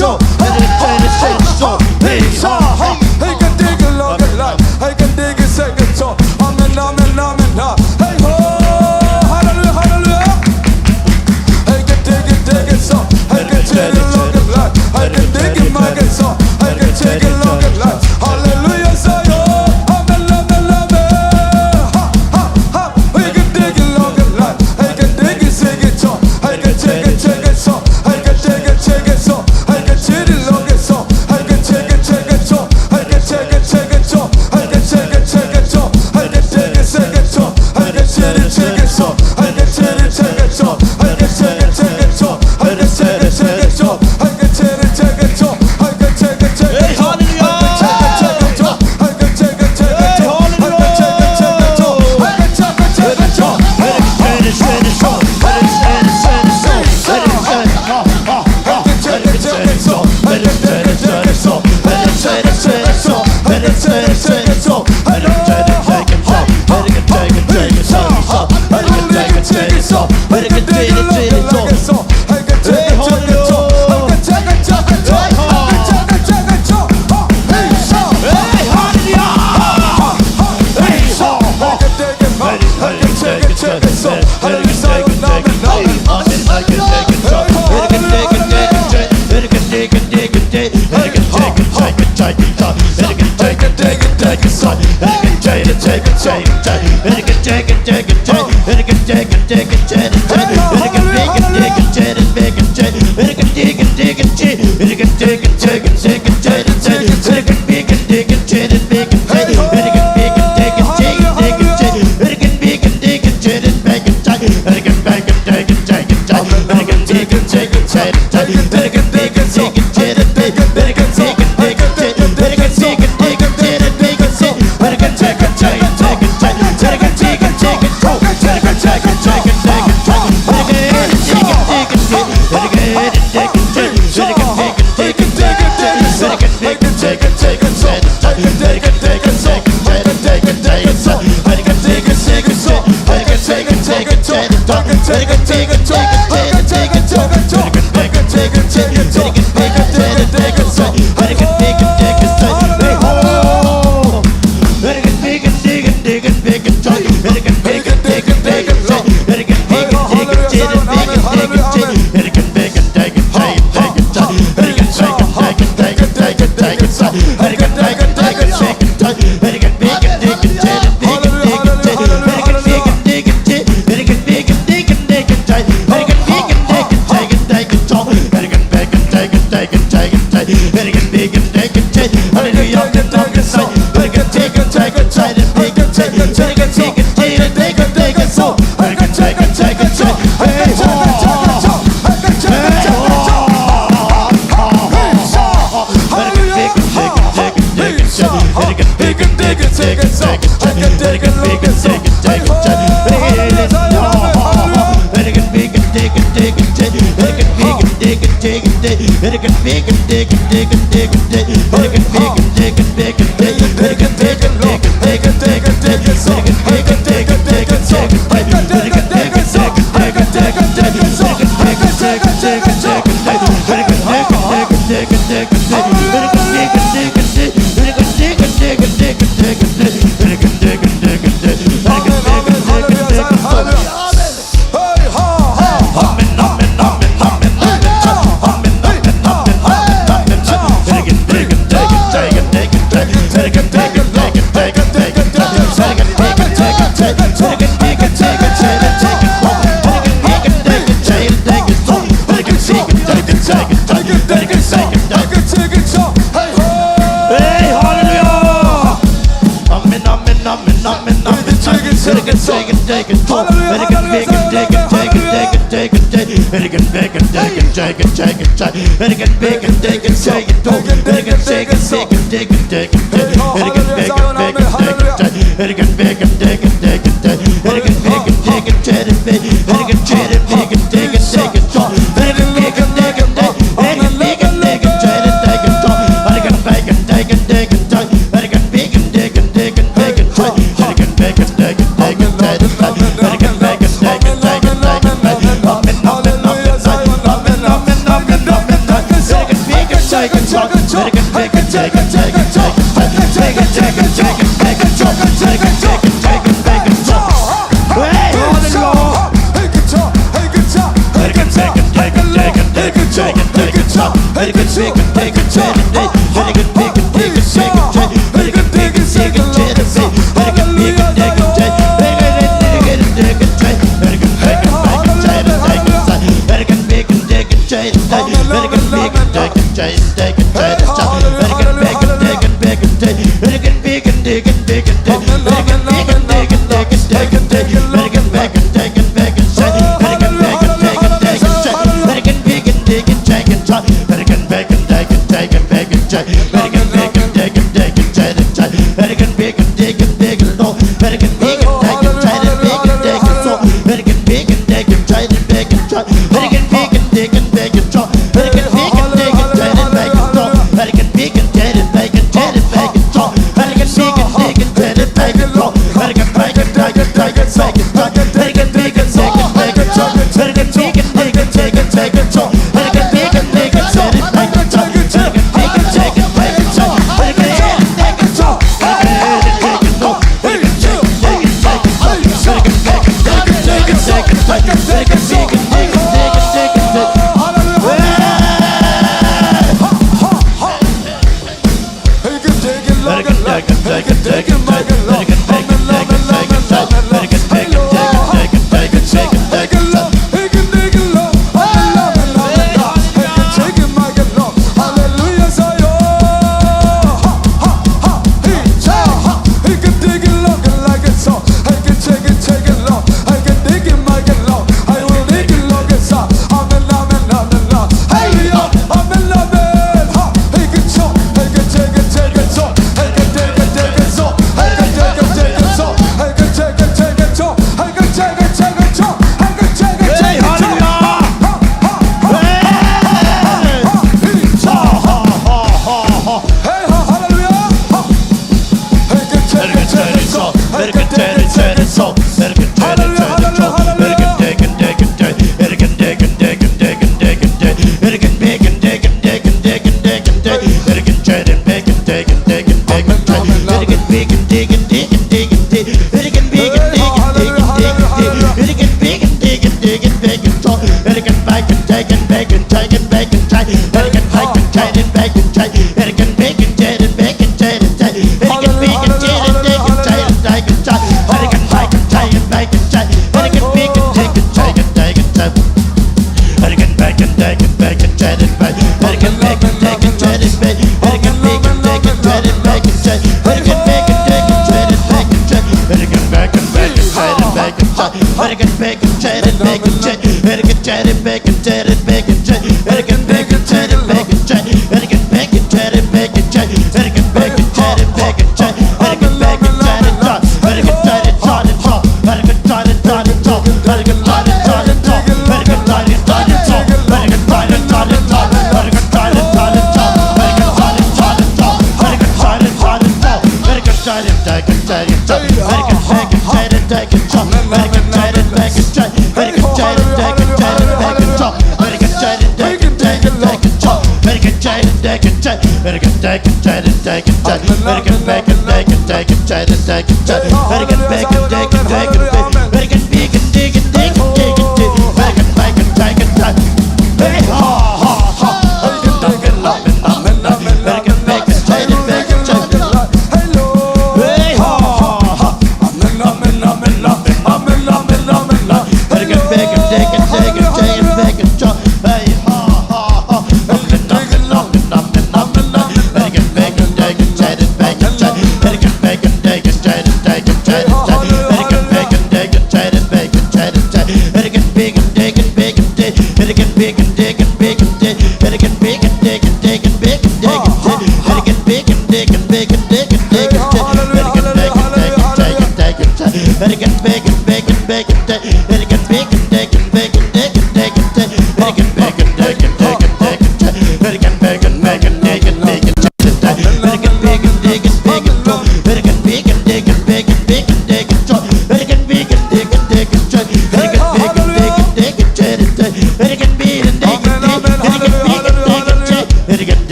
so. I can dig a long life. I can dig a second so. Amen, amen, amen. Hey ho, hallelujah, hallelujah. I can dig it so. I can take a long life. I can dig it my so. I can take a long life. Hallelujah, so yo. Amen, amen, amen. Ha, ha, ha. I can dig a long life. I can dig it, sing it so. I can take it so. I can take it so. I can take it long so. I can take it so. I can take it so. I can take it so. I can take it so. I can take it so. I can take it so. I can take it so. I can take it so. I can take it so. I can take it so. Hey, hallelujah. I can take it so. Hallelujah. Take it back.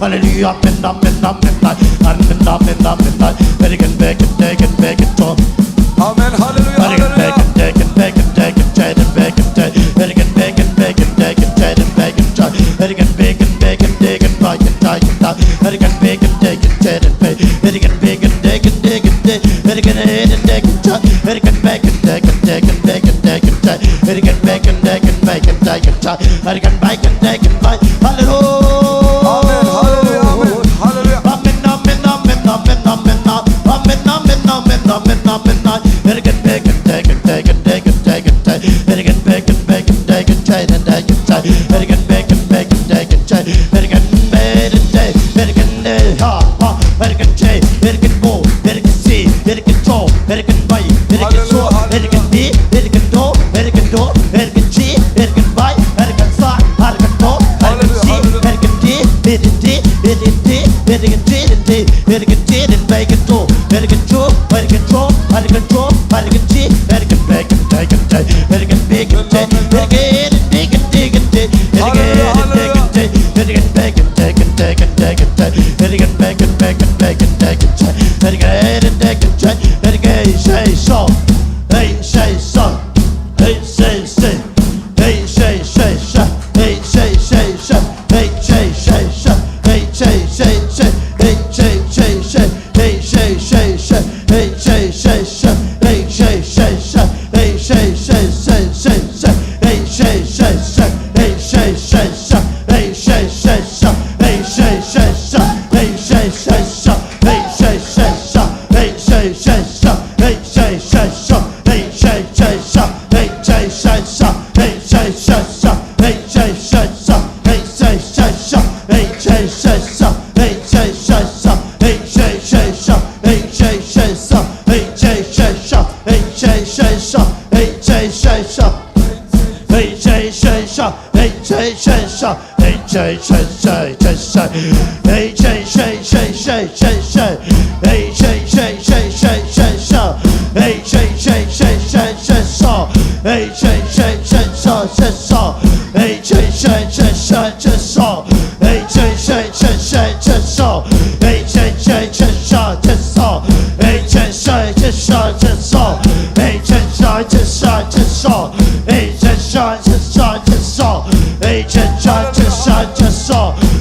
Hallelujah, amen, amen, amen, amen, amen, amen. Very good, back and take it, back and talk. Amen, hallelujah, hallelujah. Back and take it, back and take it, take it, back and take it. Very good, back and take it, take it, take it, back and talk. Very good, back and take it, take it, back and take it, talk. Very good, back and take it, take it, back. Very good, back and take it, take it, take. Very good, head and take it, talk. Very good, back and take it, take it, back and take it, take. Very good, back and take it, back and take it, talk. Very good, back and take it, back. Hallelujah.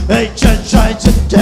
Hey,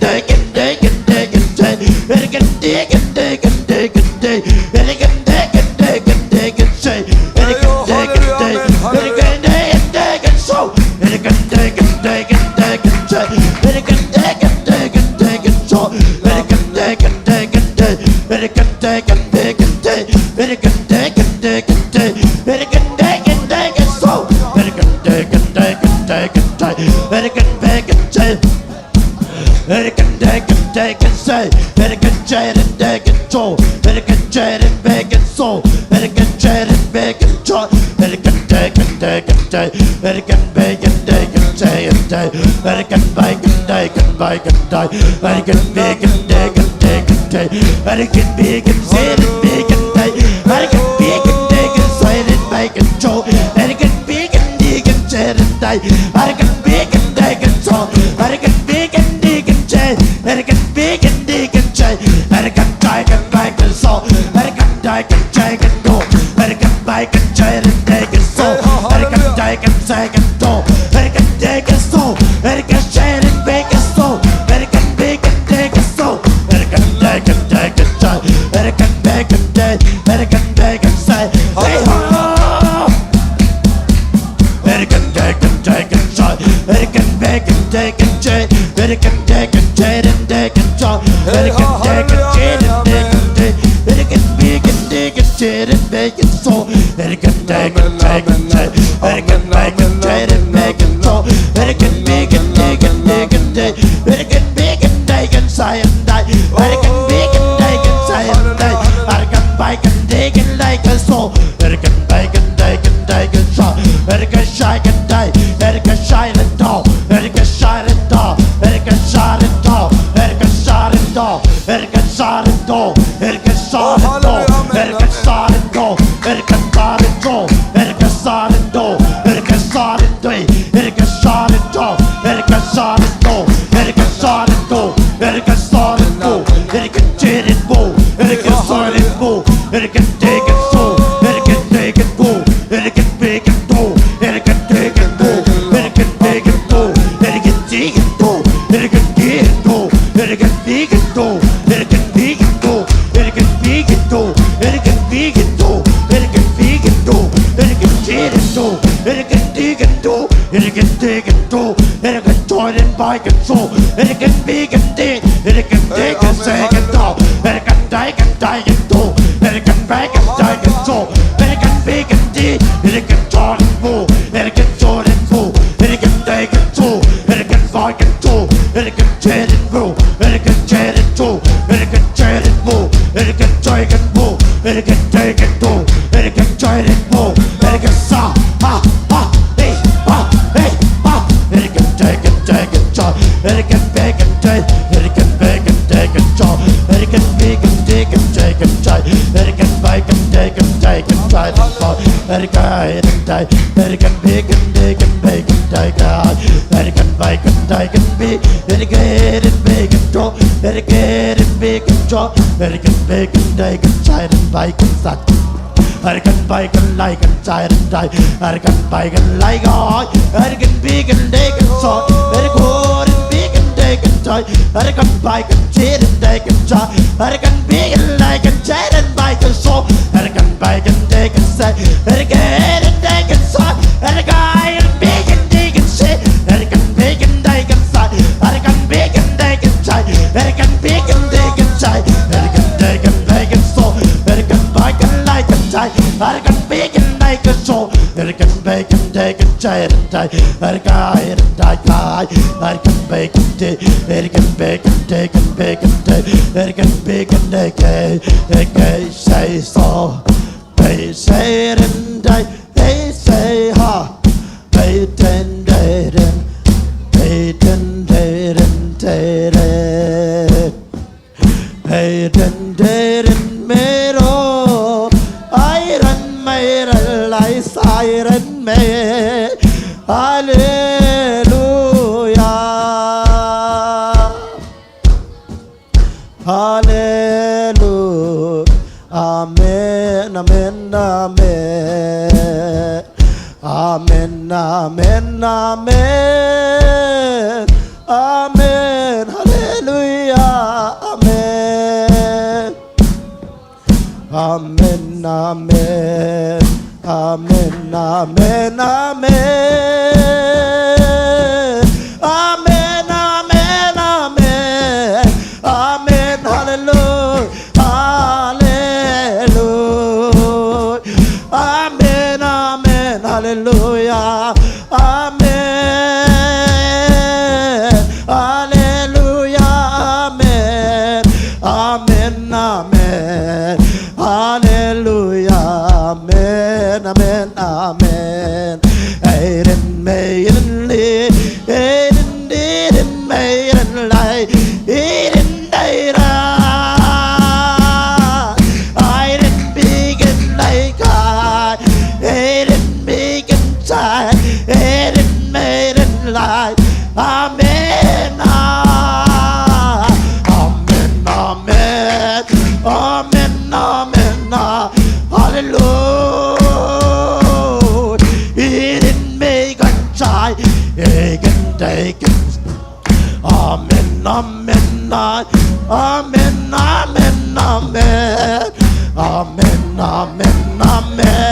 กันไปกันไล่กันใจกันใจกันไปกันไล่ก้อยกันบีกันเด็กกันสอดโคกันบีกันเด็กกันใจกันไปกันเชื่อกันเด็กกันใจกันบีกันไล่กันใจกันไปกันสอดกันไปกันเด็กกันใส่กันเด็กกันสอดกันบีกันเด็กกันเชื่อกันบีกันเด็กกันใส่กันบีกันเด็กกันใจกันบีกันเด็กกันใจกันเด็กกันไปกันสอดกันไปกันไล่กันใจกันบีกันไล่กันสอดกันไปกันเด็กกันใจกันใจกันได้กายกันไปกันเด็กกันไปกันเด็กกันไปกันเด็กกันไปกันเด็กกันใส่สอไปใส่กันได้ใส่ฮะไปเดินเดินไปเดินเดินเดินไปเดินเดินไม่รู้ไอ้รันไม่รันไหลสายรันไม่ฮาเลลูยาฮาเลลูอาเมนอาเมนอาเมนอาเมนอาเมนอาเมนอาเมนฮาเลลูยาอาเมนอาเมนอาเมนอาเมนอาเมนอาเมนอาเมนอาเมนอาเมนอาเมนฮาเลลูยาฮาเลลูยอาเมนอาเมนฮาเลลูยาอาเมนฮาเลลูยาอาเมนอาเมนอาเมนฮาเลลูยาอาเมนอาเมนอาเมนเอเดนเมเดนลีเอเดนดีเดนเมเดนไลเอเดนไดราไอเดนบีกันไลกายเอเดนบีกันใจเอเดนเมเดนไลอาเมนอาเมนอาเมนอาเมนอาเมนอาฮาเลลูยอีเดนเมกันใจเอกันเดกันอาเมนอาเมนอาเมนอาเมนอาเมนอาเมนอาเมนอาเมน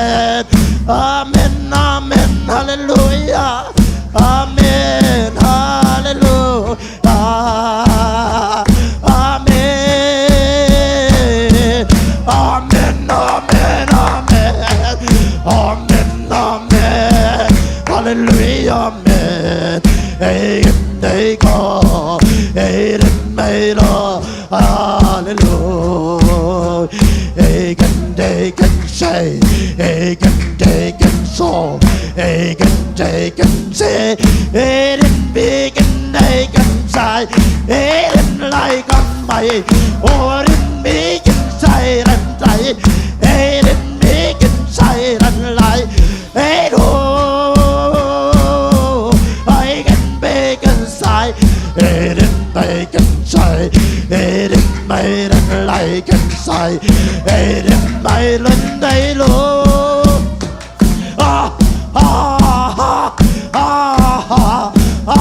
อาเมนอาเมนฮาเลลูยาอาเมนฮาเลลูยาอาเมนอาเมนอาเมนอาเมนอาเมนอาเมนฮาเลลูยาอาเมนเอ้ยเอ้ยก็เอ้ยไม่รอฮาเลลูยเอ้ยกันเด้กันใส่เอ้ยกันเด้กันโซเอ้ยกันเด้กันเซเอ้ยบีกันได้กันใส่เอ้ยไล่กันไปโอ้ยบีกันใส่รันใจเอ้ยบีกันใส่รันไล่เอ้ยโอ้ไอ้กันเบกันใส่เอ้ยไปกันใส่เอ้ยไม่รันไล่กันใส่เอ้ยไม่รันได้โลอ่าอ่าอ่าอ่าอ่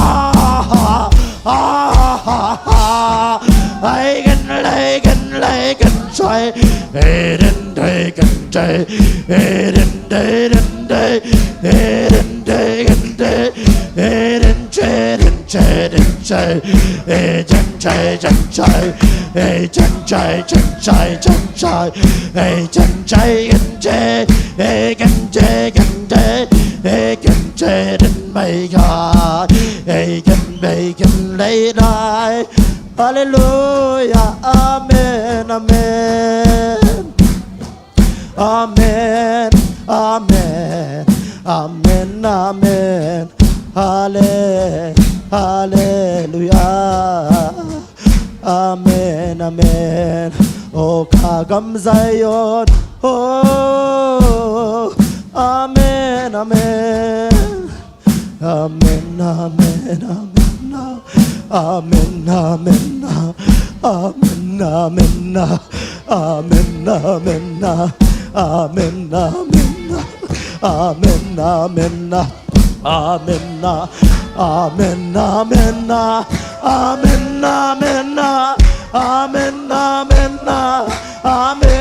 าอ่าไอ้กันไล่กันไล่กันใส่เอ้ยได้กันใจเอ้ยได้เอ้ยได้กันได้เอ้ยใจเอ้ยจันใจเอ้ยจันใจเอ้ยจันใจกันใจเอ้ยกันใจเอ้ยกันใจดันไม่ขาดเอ้ยกันไม่กันเลยได้ฮาเลลูยาอาเมนอาเมนอาเมนอาเมนอาเมนอาเมนฮาเลลูยาอาเมนอาเมนโอ้ข้ากำไซยอนโอ้อาเมนอาเมนอาเมนอาเมนอาเมนอาเมนอาเมนอาเมนอาเมนอาเมนอาเมนอาเมน Amen, amen, amen, amen, amen, amen, amen, amen, amen, amen, amen, amen,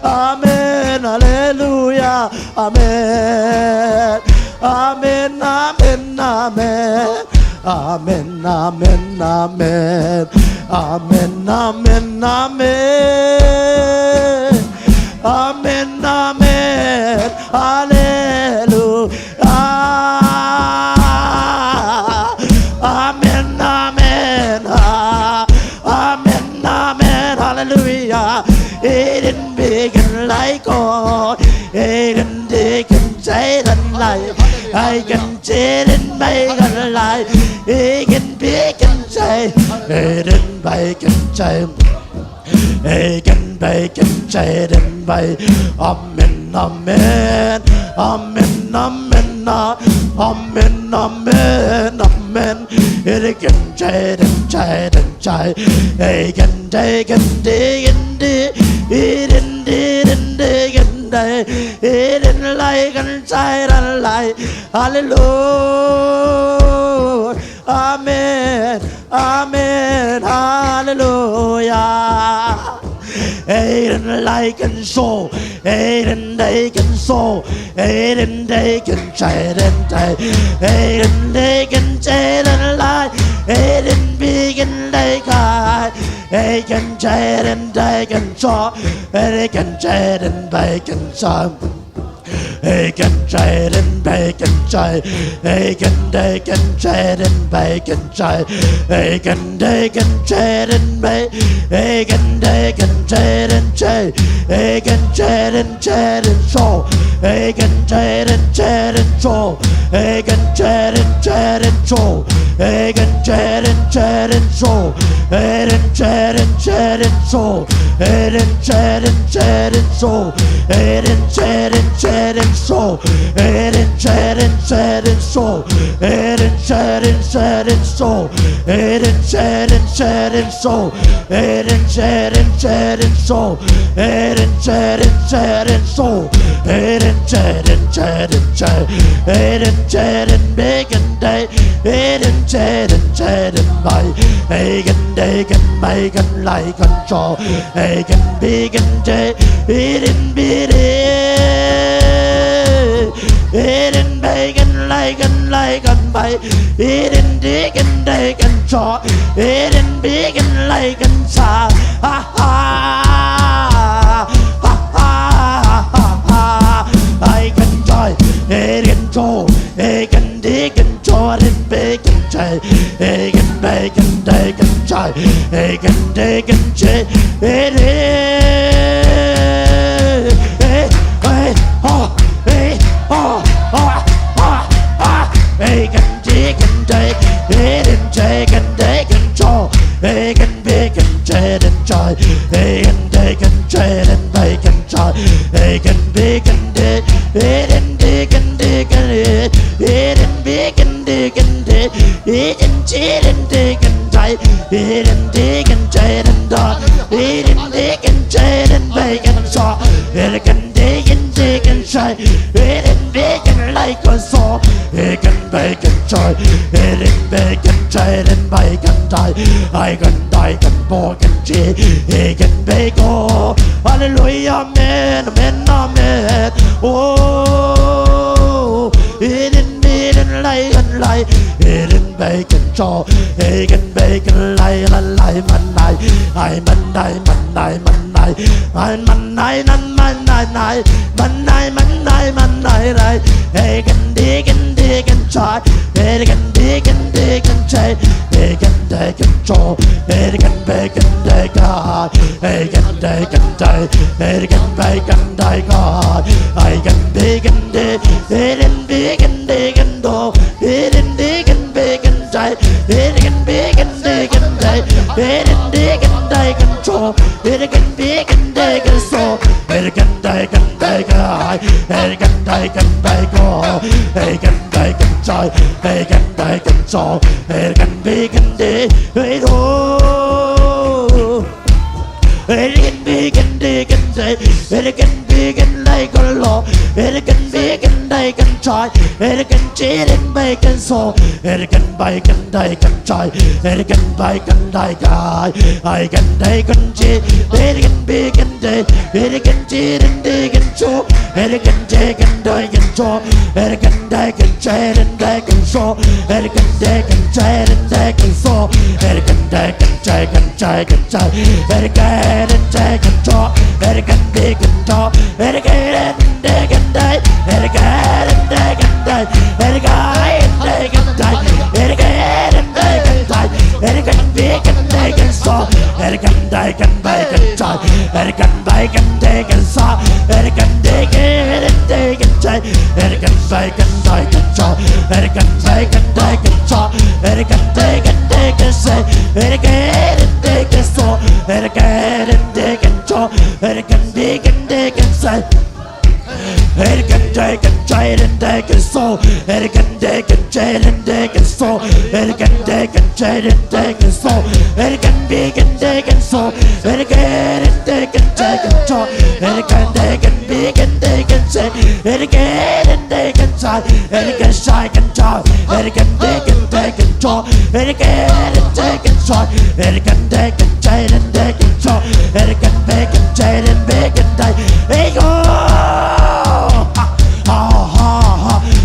amen, hallelujah, amen, amen, amen, amen, amen, amen, amen, amen, amen, amen. Amen, amen, hallelujah. Amen, amen, amen, amen, hallelujah. It didn't begin like God. It didn't begin Satan like. I can sit and make a lie. It can begin say. It didn't begin say. Egen bacon chaden by Amen, amen, amen, amen, amen, amen, amen. Egen chaden chaden chay. Egen dagen dagen di. Eden diden dagen day. Eden like and chay and like. Hallelujah. Amen, amen, hallelujah. Aiden like and so, Aiden they can so, Aiden they can chide and tie, Aiden they can chide and lie, Aiden big and they high, they can chide and they can saw, they can chide and they can saw. They can trade and bacon chai. They can trade and bacon chai. They can trade and bake. They can trade and chai. They can trade and show. They can trade and show. They can trade and show. They can trade and show. They can trade and show. They can trade and show. They can trade and so, Eden shed and so, Eden shed and so, Eden shed and so, Eden shed and so, Eden shed and so, Eden shed and Eden shed and bacon day, Eden shed and by, Eden bacon like and so, Eden bacon day, Eden beat Eden bacon like and by Eden dig and dig and chaw Eden bacon like and sa ha ha ha ha I can joy Eden chaw Eden dig and chaw Eden bacon chay Eden bacon dig and chay Eden dig and chay Eden Bacon, chicken, take it and take and take and chaw. Bacon, bacon, chat and chai. Bacon, bacon, chat and bacon chai. Bacon, bacon, dig it and dig and dig and it. It and bacon, dig and dig. It and chat and dig and chai. It and dig and chat and dog. It and dig and chat and bacon chaw. It can dig and dig and chai. It and bacon like a saw. Bacon, bacon, joy, eating bacon, trade and bacon, die. I can die, can pork and cheese, bacon, bacon. Hallelujah, amen, amen, amen. Oh, eating meat and lie and lie, eating bacon, joy, eating bacon, lie and lie, man, I man, man, man, man, man, man, man, man, man, man, they can dig and dig and try, they can dig and dig and try, they can dig and draw, they can bake and dig God, they can dig and die, they can bake and die God, I can dig and dig, they can dig and dig and do, they can dig and bake and die, they can bake and dig and die, they can dig and dig and draw, they can bake and dig and so, they can dig and dig God, they can dig and dig God, they can dig and joy, they can dig and so, they can bake and dig, they do. American bacon, bacon, say, American bacon, like a law, American bacon, they can try, American chicken, bacon, so, American bacon, they can try, American bacon, they can, I can, they can cheat, American bacon, they, American chicken, they can show, American chicken, they can show, American, they can trade and they can show, American, they can trade and they can show, American, they can trade and trade and trade, American, and take and talk, American, they can talk, American, and they can die, American, and they can die, American, and they can die, American, and they can die, American, they can take and saw, American, they can bake and try, American, bacon, they can saw, American, they can and they can take, American, bacon, they can saw, American, bacon, they can saw, American, they can say, American, and they can saw, American, and they can talk, American, bacon, they can say. American, they can trade and they can sow. American, they can trade and they can sow. American, they can trade and they can sow. American, bacon, they can sow. American, and they can take and talk. American, they can bacon, they can say. American, and they can try. American, shy can talk. American, they can take and talk. American, and they can try. American, they can trade and they can talk. American, bacon, trade and bacon, they go.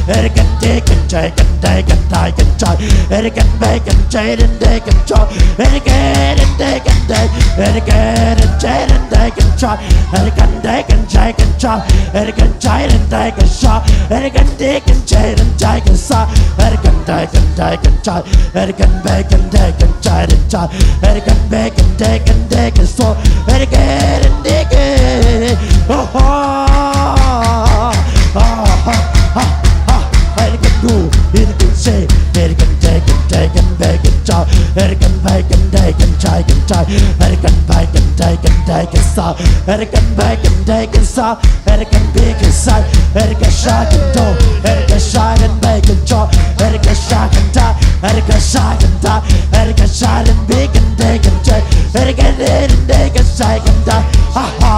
American, they can take and they can die and try. American, bacon, trade and they can talk. American, and they can take. American, and trade and they can try. American, they can take and try. American, trade and they can shop. American, they can trade and take and saw. American, they can take and try. American, bacon, they can trade and try. American, bacon, they can saw. American, and they can. American do, American say, American take and bacon chop, American bacon, they can try, American bacon, they can saw, American bacon, they can saw, American bacon side, American shark and dough, American shark and bacon chop, American shark and tie, American shark and tie, American shark and bacon, they can try, American head and they can strike and die, ha ha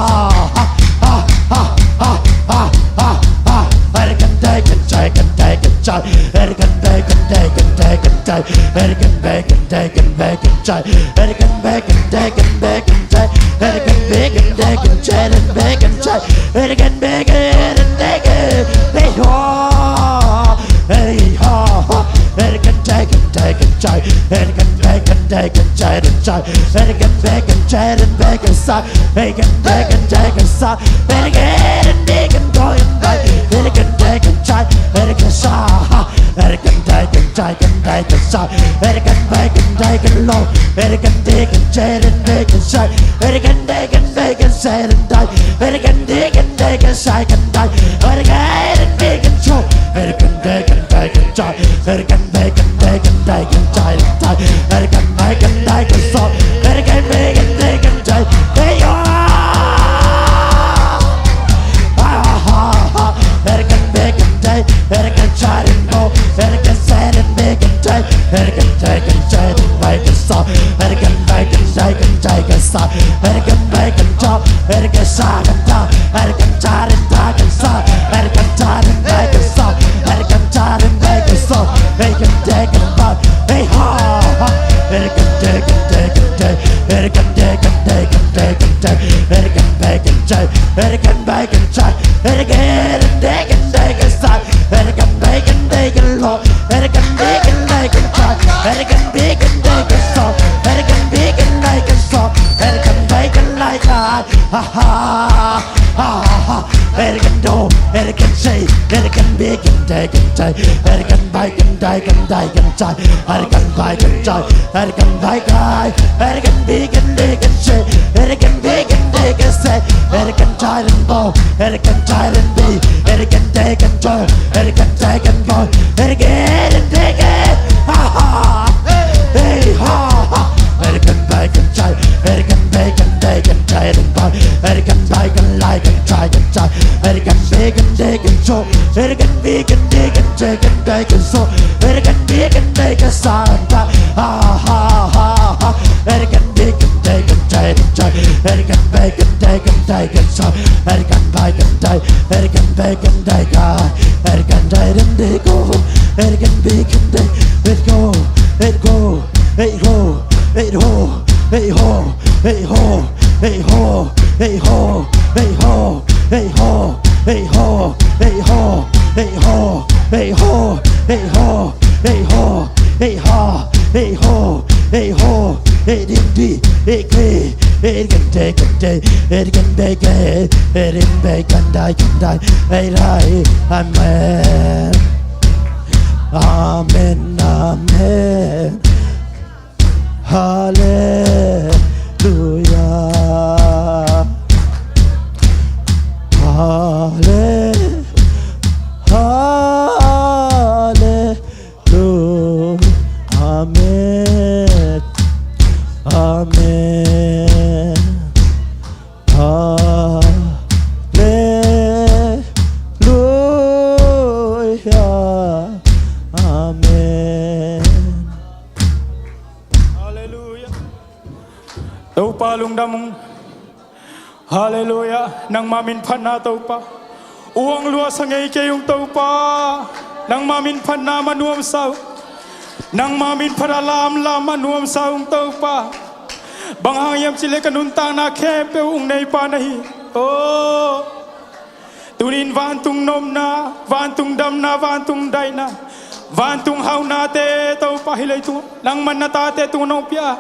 ha ha ha ha ha ha ha, American they can take and take and try, American bacon, they can take and take, American bacon, they can bacon try, American bacon, they can bacon try, American bacon, they can try and bacon try, American bacon and they can hey ho, American take and try, American bacon, they can try and try, American bacon, try and bacon side, American bacon, take and side, American and bacon go and buy, American take and try, American saw, American take and try and bacon side, American bacon, take and low, American take and try and bacon side, American take and bacon side and die, American take and take and side and die, American and bacon show, American take and try, American bacon, take and try and die, American bacon, take and saw, American bacon, take and try, hey American bacon day, American child and go, American sad and bacon day, American take and trade and bacon saw, American bacon take and saw, American bacon chop, American side and down, American child and bacon saw, American child and bacon saw, American child and bacon saw, American take and bought, hey ha, American take and take and take, American take and take and take and take, American bacon day, American bacon try, American and take a side, American bacon, take a low, American bacon, take a try, American bacon, take a saw, American bacon, like a saw, American bacon, like a ha ha ha, American dough, American say, American bacon, take and take, American bacon, take and try, American bacon try, American bacon, American bacon, take and say, American bacon, take a say, American child and bow, American child and be, American take and joy, American take and boy, American and take it, ha ha, hey ha, American bacon child, American bacon, take and child and boy, American bacon like and try and try, American bacon, take and show, American bacon, take and take and take and so, American bacon, take a sound, ha ha ha ha, American bacon, take and try and try, American bacon dagen dagen so erkan bacon day erkan bacon day guy erkan day den day go erkan bacon day it go it go it go it ho it ho it ho it ho it ho it ho it ho it ho it ho it ho it ho it ho it ho it ha it ho it ho it indi it key it can take a day it can bake it in bacon die can die hey amen amen amen hallelujah hallelujah amen amen hallelujah amen Hallelujah. Tau pa lung damong Hallelujah. Nang mamin pan na tau pa. Uang luas ang kayong tau pa. Nang mamin pan na manuam sao. Nang mamin paralam la manuam saung tau pa. Banghayam sila kanuntang na kepe ung nay panahi. Oh. Tunin vantung nom na, vantung dam na, vantung day na. Vantung haw nate tau pa hilay tu. Nang man natate tu nong pia.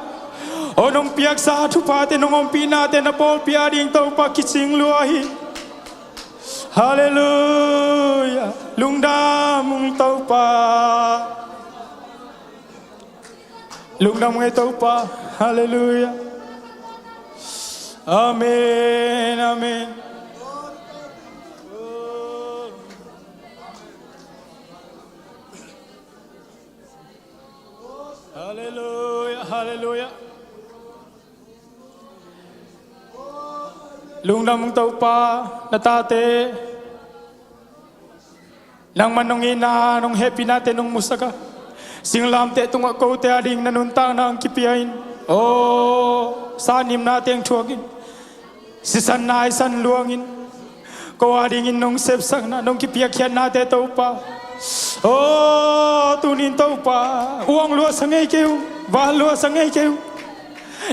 O nung piyak sa atupate nung ompi natin na Paul piyaring tau pa kising luahi. Hallelujah. Lungdam tau pa. Lungdam ngay tau pa. Hallelujah. Amen. Amen. Hallelujah. Hallelujah. Lungdam tau pa natate nang manong ina nung happy natin nung musaka singlam te tung ako te ading nanuntang na ang kipiyain sanim natin tuwagin sisan na isan luangin ko adingin nung sepsang na nung kipiyakyan natin tau pa tunin tau pa uang luas ang kayo bahal luas ang kayo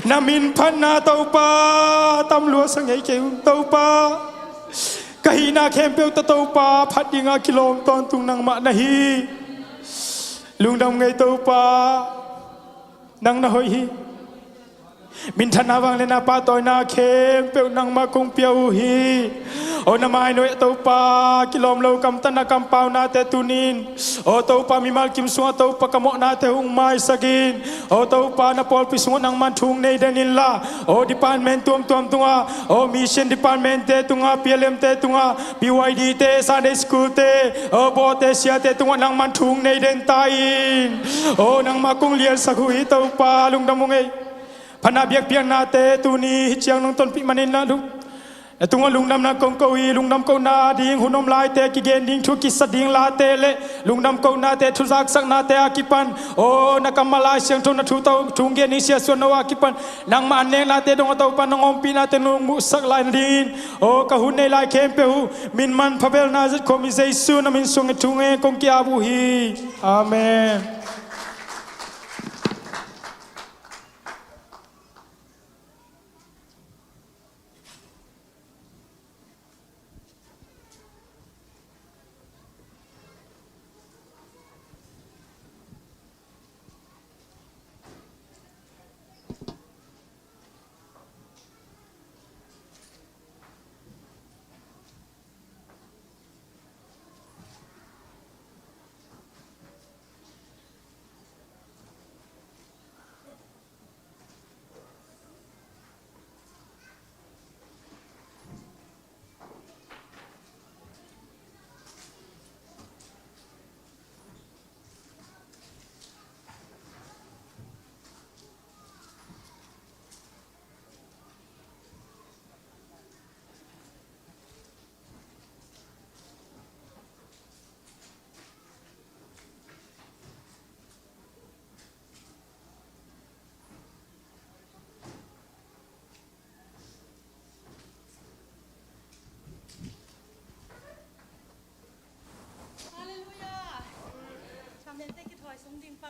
namin pan na tau pa tam luas ang kayo tau pa kahina kempel tau pa pati nga kilom tontung nang manahi lungdam ngay tau pa nang nahoy mintanawang na napatoy na kempel nang makong piauhi o namay no tau pa kilom law kam tanah kampaw nate tunin o tau pa mimal kim suwa tau pa kamo nate hung may sagin o tau pa na pol pismo nang mantung nei danila o department tuam tunga o mission department te tunga PLM te tunga BYD te Sunday school te o bote sia te tunga nang mantung nei den tain o nang makong lian sagui tau pa lungdam mongay panabiak piang nate tuni chiang nong ton pi manin na lu tunga lungnam na kong kawi lungnam ko na ding hunom lai te kigen ding thu kisading la te le lungnam ko na te thu sak sak na te akipan o nakamalai siang thon na thu tau thungge ni sia suan wa akipan nang man neng na te dong tau pan nong ompi na te nong mu sak lai din o ka hun nei lai kempe hu min man phabel na zat ko mi sei su na min sung thunge kong kia bu hi amen.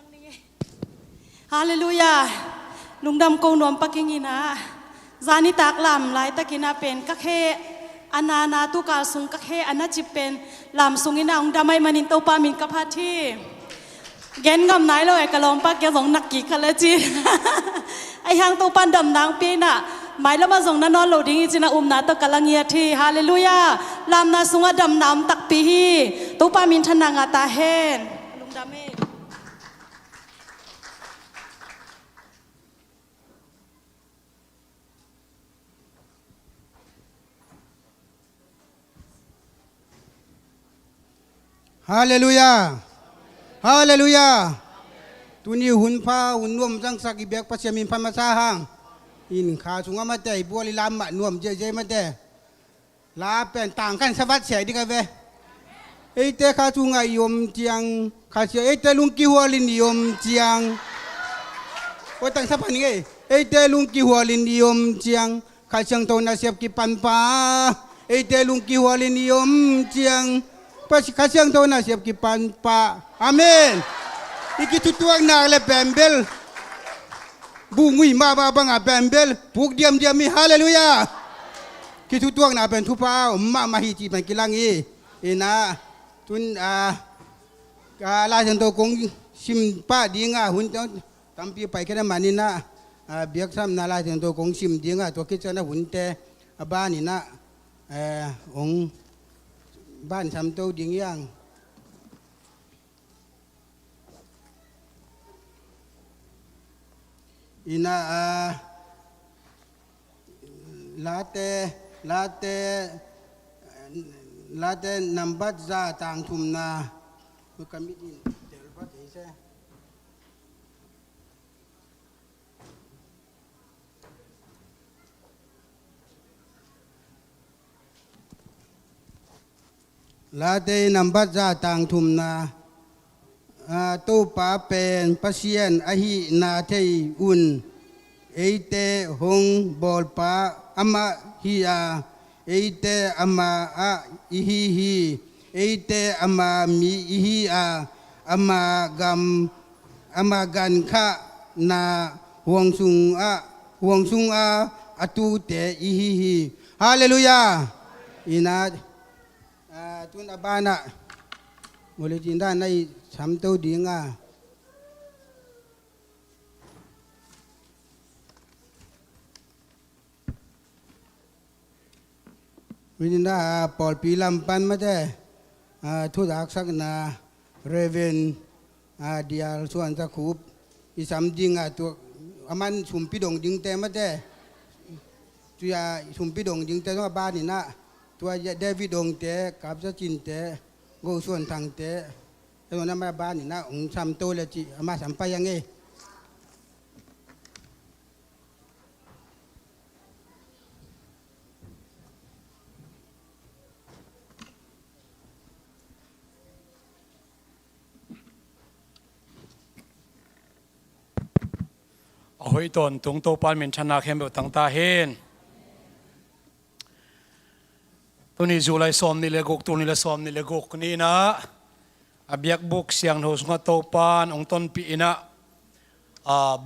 งนี่ฮาเลลูยาลุงดำโกนวมปักกิ่งนะจานิตักลำลายตะกินาเป็นกักเฮอนานาตุกาสุงกักเฮอนาจิเป็นลำสุงอินาองดำไม่มันินโตปามินกับพาที่เกณฑ์กำไหนเลยกะลองปักแกสงนักกี่กันเลยจีไอหางโตปันดำนางปีน่ะหมายแล้วมาส่งนอนโหลดิ้งจีน่านาตะกะลังเงียทีฮาเลลูยาลำนาสุงดำน้ำตักปีฮีตุปามินทนางาตาเฮนลุงดำเมฮาเลลูยาฮาเลลูยาตุนีหุ่นผ้าหุ่นนวมจังสักอีเบกปัจเจมินพันมาซาหังอินขาสุงมาแต่บัวลิลามะนวมเจเจมาแต่ลาเป็นต่างกันสวัสดิ์เสียดีกันเวเอเตขาสุงไอยมเจียงขาเสียเอเตลุงกิหัวลินยมเจียงโอ้ตั้งสะพานนี่เอเตลุงกิหัวลินยมเจียงขาเชียงโตนาเสียบกิปันปาเอเตลุงกิหัวลินยมเจียงpas kasiang tahu na siap kipan pa amin iki tutuang na le bembel bungui ma ba bang a bembel puk diam diam mi haleluya ki tutuang na ben tupa ma ma hi ji ban kilang i ina tun ka la jang to kong sim pa dinga hun tampi pai ke na manina biak sam na la jang to kong sim dinga to ki chana hun te ba ni na ongบ้านทำโต๊ะดิ่งย่างอินาลาเตนัมบัดซาต่างทุมนาบุกมิดินเดลบัดเอเซลาเตนัมบัดซาต่างทุมนาตู้ป่าเป็นปัสเซียนอหินาเทอุนเอเตหงบอลป่าอามาฮิอาเอเตอามาอะอิฮิฮิเอเตอามามีอิฮิอาอามากันคะนาห่วงสุงอาอตูเตอิฮิฮิฮาเลลูยาอินาตุนอบานะมูลจินด้านในสามตัวดิ่งวินินดาปอลปีลำปันมาได้ทุดักสักนาเรเวนเดียลส่วนตะคูบอีสามดิ่งตัวอามันชุมพิดงดิ่งแต่มาได้ตัวยาชุมพิดงดิ่งแต่ต้องบ้านนี่นะตัวเดวิดงเตะกับจะจินเตะโกส่วนทางเตะแล้วนั้นมาบ้านนี่นะองค์ซ้ำโตเลยจีมาสัมไปยังไงเอาให้ตนตรงโตปานเหม็นชนะเข้มแบบตั้งตาเห็นตัวนี้จูไลซอมนี่เลกกตัวนี้เลซอมนี่เลกกนี่นะอเบียกบุกเสียงโหสงโตปานองต้นปีนะ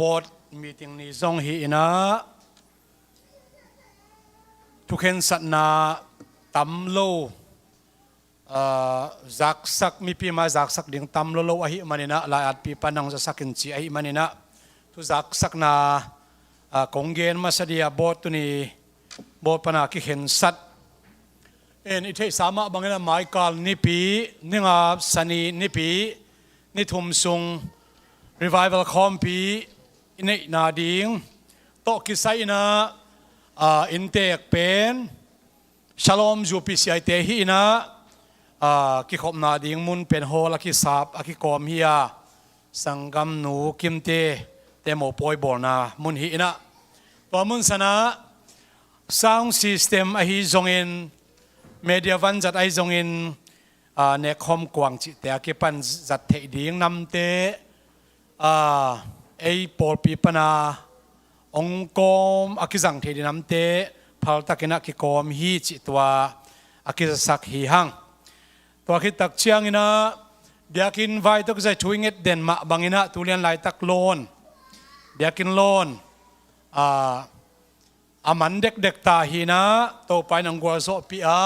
บอดมีติงนี้ซองฮีนะทุกเห็นสัตนาตำโลจักสักมีปีมาจักสักดิ่งตำโลอหิมันนะลายอัดปีปันังจะสักกินจีอหิมันนะทุจักสักนากงเกนมาเสียบอดตัวนี้บอดปนาคิเห็นสัตเอ็นอิเทสามะบางอย่างหมายการนิปีนิงาสนีนิปีนิทุมซุง revival คอมปีในนาดิงโตกิไซนะอินเตกเป็นชโลมจูปิเซียเตฮีนะกิขบนาดิงมุนเป็นโฮลักิสาบกิกอมเฮียสังกัมหนูกิมเตเตโมปอยบอนามุนฮีนะตัวมุนสนะsound system อหิจงอินเมเดียวันจัดไอจงอินเนคอมกวางจิแต่กิปันจัดเทดิ่งนำเตไอปอลปีปนาองกอมอากิจังเทดินำเตพัลตะกินักกิกอมฮีจิตัวอากิสักฮีหังตัวคิดตักเชียงอินะ biakin vai to sai thuinget den ma bangina tulian lai tak lon biakin lon aman dek ta hina to pai nang gwa so pi a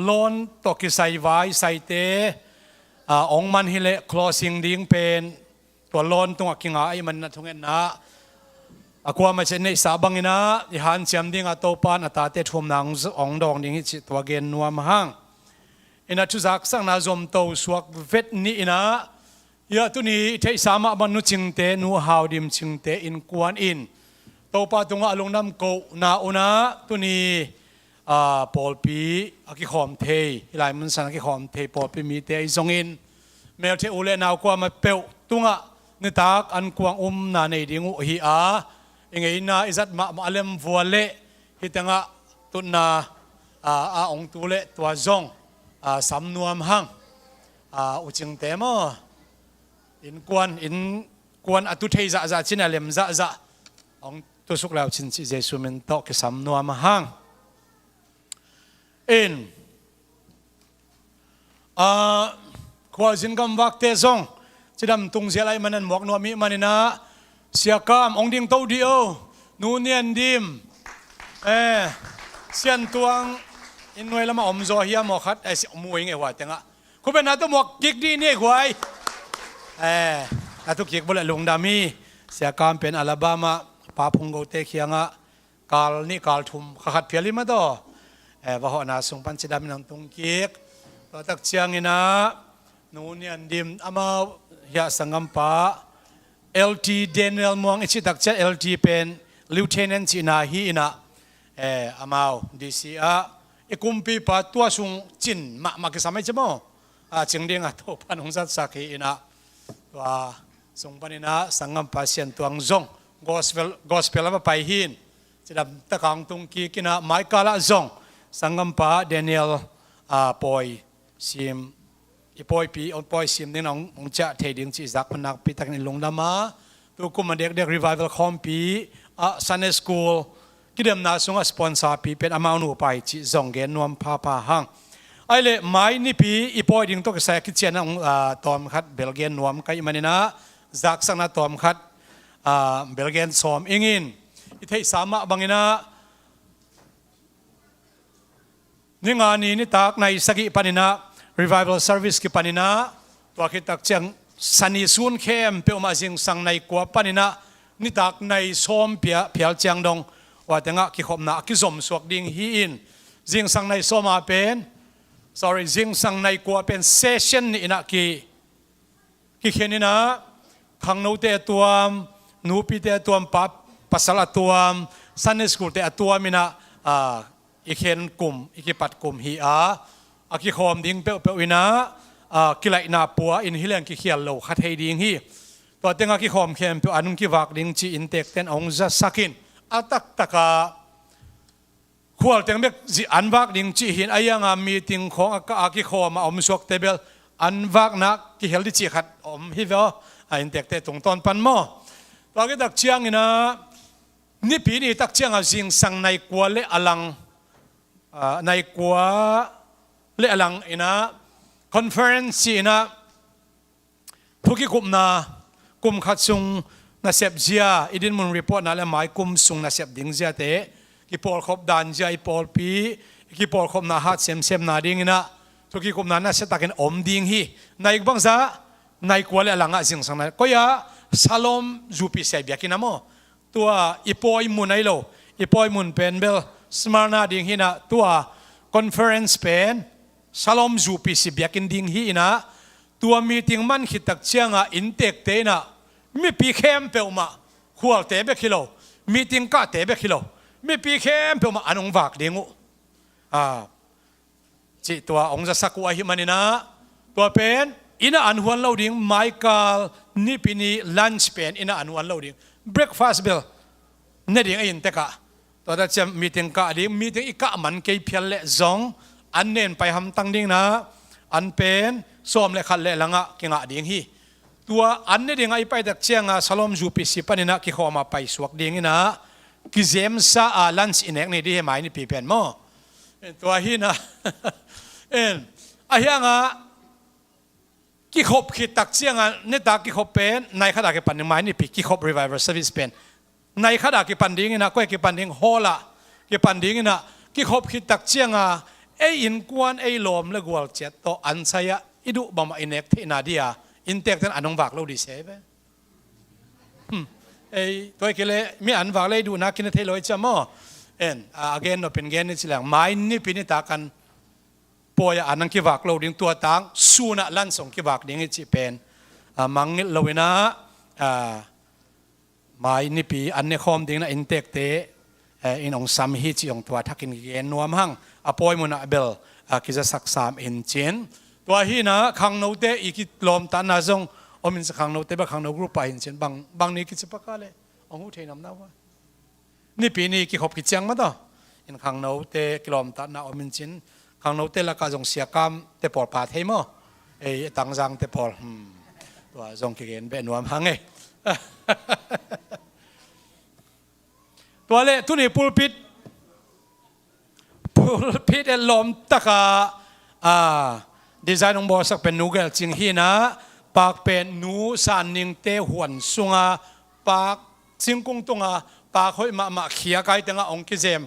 lon to ki sai vai sai te ong man hile closing ding penตัวลอนตรงกิงไอมันนะทงเงินนะกว่ามาเช่นในสาบังนะที่หันเสียมดิ้งอัตโตปานอัตตาเตทุ่มนางองดองดิ้งหิจิตัวเกนนัวมหังอินะทุจักสังนาจอมโตสวกเวทนี้นะยาตุนี้เทสามะบันนุจิงเตนูฮาวดิมจิงเตอินกวนอินโตปาตรงอลงน้ำโกนาอุนะตุนี้ปอลปีอากิขอมเทหลายมันสันอากิขอมเทปอลปีมีเตอิซงอินเมลเทอุเลนาวกว่ามาเปวตุงะนิตากอันกวางนาในดิ้งฮีอาเองไงนาอิจัดมาเลมวัวเละฮิตังะตุนาองตุเละตัวจงสำนวมหังอุจิงเตมอินกวนอตุเทจะชินาเลมจะองตุสุกแล้วชินจิเจสุมินโตกสำนวมหังอินควาจินกำวักเตซงจะดำตุงเสียไรมันนั่นหมวกนัวมีมันนี่นะเสียกามองดิ้งเต้าเดียวนูเนียนดิมเสียนตวงอินไว้แล้วมาอมโซเฮียหมอกคัดไอ้สิมวยไงวะจังอ่ะคุณเป็นนักตัวหมวกกิกดีนี่ควายนักตัวกิกบุหรี่ลุงดามีเสียกามเป็นอลาบามาปาพุงโกเตเคียงอ่ะกาลนี่กาลทุมขัดเพียริมาต่อว่าหัวนาส่งปันจิดามินังตุงกิกตัวตักเชียงนี่นะนูเนียนดิมอามายาสังกัมปะ LT Daniel มองอิชิตักเจ LT เป็น Lieutenant จีนาฮีนะอามาดีซีกุมปีปัตัวสุงจินมากิสามัยจมจิงเดียงตัวพันองซัดสักฮีนะตัวส่งปนินะสังกัมปะเสียนตัวงง Gospel มาไปหินจะดับตะกังตุงกีกินะไมค์กาลาจงสังกัมปะ Daniel ปอยซิมอีปอยปีอปอยซิมนี่น้องจะเทดิ้งจีจักมันนักปีตักในลงดามาตัวกุมมันเด็ก revival คอมปีSunday school กิเดมนาสุงสปอนเซอร์ปีเป็นอามาหนูไปจีจงเกนนวมพาหังไอเล่ไม่นี่ปีอีปอยดิ้งตัวกษัตริย์คิดเช่นนั้นตอมขัดเบลเกียนนวมใครมันนี่นะจักสังนาตอมขัดเบลเกียนซ้อมอิงินอีเทสามะบังอินะนี่งานนี้นี่ตักในสกิปานินะRevival Service ki panina tua ki tak chang sani sun khem pe ma jing sang nai kwa panina ni tak nai som pia phial chang dong wa tenga ki khom na ki zom suak ding hi in jing sang nai soma pen jing sang nai kwa pen session ni ina ki khenina khang no te tuam nu pi te tuam pa pasal tuam Sunday school te tuam ina ikhen kum ikipat kum hiอากิคอมดิ้งเปลวินะกิไลนาปัวอินฮิเลนกิเขียลโลขัดให้ดิ้งฮีตัวเต็งอากิคอมเข้มเปลอันนุกิวักดิ้งจีอินเตกเต็นองจะสักินอาตักตะกาขวลเต็งเบกจีอันวักดิ้งจีหินอายังมีติ้งของอากิคอมอมสวกเตเบลอันวักนักกิเฮลดิจีขัดอมฮิเวลอินเตกเตตรงตอนปันโมตัวกิตักเชียงนี่นะนี่ปีนี้ตักเชียงจิงสังในกัวเลอลังในกัวเล่อลังอินะคอนเฟอเรนซ์อินะทุกกุมนากุมขัดซุงนาเซบเจียอิดินมุนรีพอร์ตนั่นแหละหมายกุมซุงนาเซบดิ้งเจียเตะกิปอลขบดันเจียปอลปีกิปอลขบนาฮัดเซมนาดิ้งอินะทุกกุมนานาเซตักินอมดิ้งฮีในบังซะในกว่าเล่อลังอ่ะจิงสังนั้นก็ยาซาลอมจูปิเซบียกินะโมตัวอีปอยมุนไอโลอีปอยมุนเป็นเบลสมาร์นาดิ้งฮีนะตัวคอนเฟอเรนซ์เป็นSalom zupi si biakin ding hi ina tua meeting man khitak chianga intek te na mi pi khem peuma khwal te be khilo meeting ka te be khilo mi pi khem peuma anong wak dingu chi tua ong za sakwa hi manina tua pen ina anhuan loading Michael ni pini lunch pen ina anhuan loading breakfast bell ne ding in te ka to da chem meeting ka ding meeting ika man ke phial le zongอันเน้นไปทำตั้งดิ้งนะอันเป็นส้มและขัดและลังอ่ะกิงอ่ะดิ้งฮีตัวอันนี้ดิ้งไอไปตักเชียงอ่ะสลอมจูปิสิปันนี่นะกิขอมาไปสวกดิ้งนะกิเจมซาลันส์อินเอกนี่ดีให้หมายนี่ปีเป็นมั้งตัวฮีนะไอ้ยังอ่ะ กิขบขีดตักเชียงนี่ตากิขบเป็นในขณะกิปันดิ้งไม้นี่ปีกิขบ revival service เป็นในขณะกิปันดิ้งนะก็กิปันดิ้งโฮละกิปันดิ้งนะกิขบขีดตักเชียงอินกวนลมและกวลเจ็ดโตอันใส่อิดุบามาอินเอกที่นาเดียอินเตกท่านอันงวักเราดิเสบตัวเกล้มีอันวักเลยดูนักกินเทลอยจะมั่วagain noเป็นเกณฑ์นี่สิแหละไม้นี่ปีนี้ตากันปอยอันนั้นกิวักเราดิ้งตัวต่างสูนัลันส่งกิวักดิ้งจิเป็นมังงิลเราเนะไม้นี่ปีอันนี้คอมดิ้งนะอินเตกเตอินองซัมฮิจิองตัวทักกินเกณฑ์นัวมั่งอปอยมุนเบลกิจะสักสามอินเจนตัวฮีนะขังโนเตอีกิลมตันนาจงอมินสักขังโนเตบะขังโนกรุ๊ปไปอินเจนบางนี้กิจะปะกาเลยองหูเทนำนะว่านี่ปีนี้กิขบกิจังมาต่ออินขังโนเตกิลมตันนาอมินเจนขังโนเตละกาจงเสียกรรมเตปอลปาเทมอตังจังเตปอลตัวจงกิเกนเป็นนัวมังเอตัวเล่ทุนี่ปูลปิดลมตะกาดีไซน์ของบอสักเป็นนูเกลจริงฮีนะปากเป็นนูสานนิงเตหวนสุงาปากซิงกุงตุงาปากหอยมาเขียไกตังองกิเจม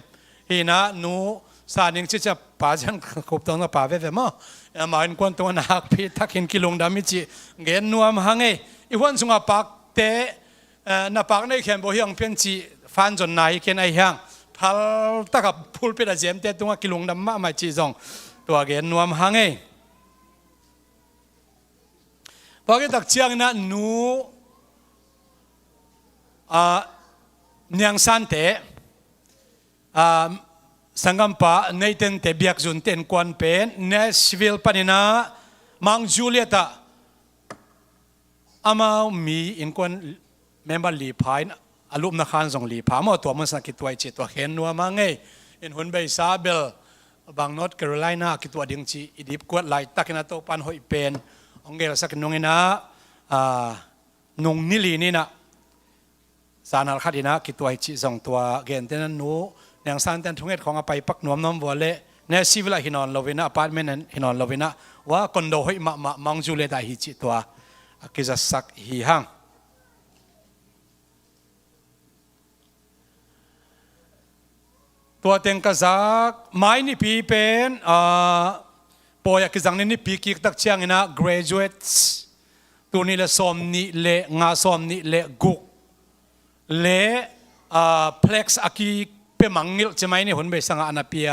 ฮีนะนูสานนิงจะป่าจังขบตองป่าเวเวมอมาอินควนตัวนักพิทักหินกิลงดามิจิเงินนัวมหังเออีวันสุงาปากเตนับปากในเขียนบ่เฮียงเพียงจีฟันจนไหนเขียนไอเฮียงพัลตะกับพูดไปแต่เจมเตตัวกิลงดำมาไม่จีจงตัวเกณฑ์นวมหังเอพอกิตักเชียงนะนูเนียงสันเตสังกัมปะในเต็นเตเบียกจุนเต็นควันเป็นเนสวิลปานินามังจูเลียตาอามามีอินควันเมมเบอร์ลีพายอารมณ์นักขันส่งลีพามอตัวมันสักกิตัวจิตตัวเห็นนัวมังเออินหุ่นเบย์ซาเบลบางนอตแคโรไลนากิตัวดิ่งจีอิดิบกวดไหลตักนัตโตปันหอยเป็นองเกลสักนงนะนงนิลีนี่นะสารขัดินะกิตัวจิส่งตัวเกนเตนันนูอย่างสารเตนทุ่งเอ็ดของอภัยปักนวมน้ำวัวเล่เนสิวิลาหินอนโลวินะอพาร์ตเมนต์หินอนโลวินะว่าคอนโดหอยมังจูเลตาฮิจิตัวกิจะสักฮิฮังตัวเต็งกษักไม้นี่ปีเป็นปอยกิจังนี่ปีกิกตักเชียงนะ graduates ตัวนี้ละสอมนี่เละงาสอมนี่เละกุกเละ plex อากีเปมังงิลใช่ไหมนี่หุ่นเบสังอานาเปีย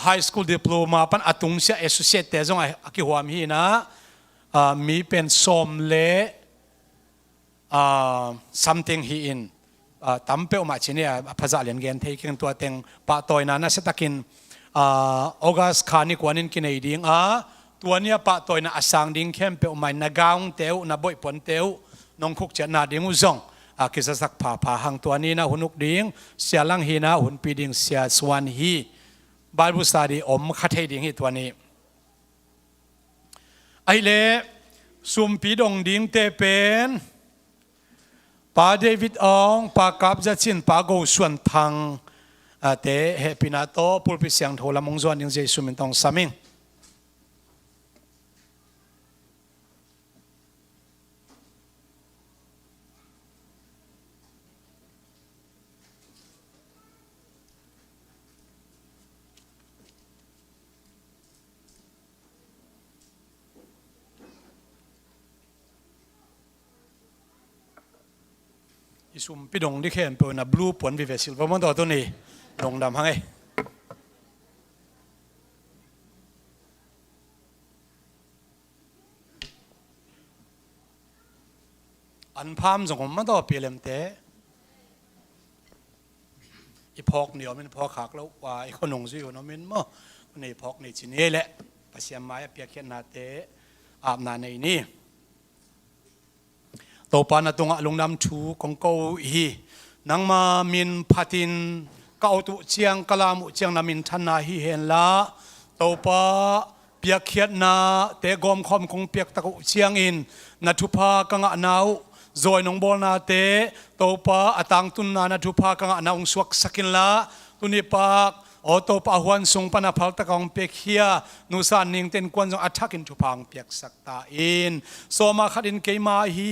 high school diploma ปันอตุงเสีย associate แต่จงอากีหัวมีนะมีเป็นสอมเละ something he inตั้มเป้ามาชิเนี่ยภาษาเลียนเกนเทคิงตัวเต็งปะตอยนั้นเสตักินออกัสคานิกวานินกินไอดิ้งตัวเนี้ยปะตอยน่ะอาสังดิ้งเข้มเป้าไม่นักกาวเตวนับบ่อยปนเตวน้องคุกเจนาดิ้งอุซงกิจสักผ่าหังตัวนี้นะหุนุกดิ้งเสียลังฮีนะหุนปีดิ้งเสียสวนฮีบาลบุษาดีอมขัดให้ดิ้งฮีตัวนี้ไอเล่สุมปีดงดิ้งเตเป็นป้าเดวิดองป้ากับจัดสินป้าโกส่วนทางเตะเฮปินาโตพูดไปเสียงโทรละมงจวนยังเจสุมินตองสามิงอิสุมปิดงที่เข้มเป็นบลูปวนวิเวสิลว่ามันตัวนี้ลงดำฮังไงอันพามส่งมันตัวเปลี่ยนเตะอีพอกเหนียวมันพอกหักแล้วว่าอีคนงซิวน้องมินมั้งนี่พอกนี่ชิ้นนี้แหละภาษาไม้เปียกเขียนนาเตะอาบนาในนี่ตัวปานาตงะลงน้ำชูของเกาฮีนังมามินพัดินเกาตุเชียงกลามุเชียงนามินทันนาฮีเห็นละตัวปาเปียกเขียนนาเตะกอมคอมคงเปียกตะกุเชียงอินนัทุพากังะนาวจอยนงบอลนาเตตัวปาอตังตุนนานัทุพากังะนาวสวกสกินละตุนิปาก โอโตปะหวนสงปนาพัลตะกองเปียกเฮียนุสานนิงเต็นกวนจงอัทักอินทุพังเปียกสักตาอินโซมาขัดอินเกมาฮี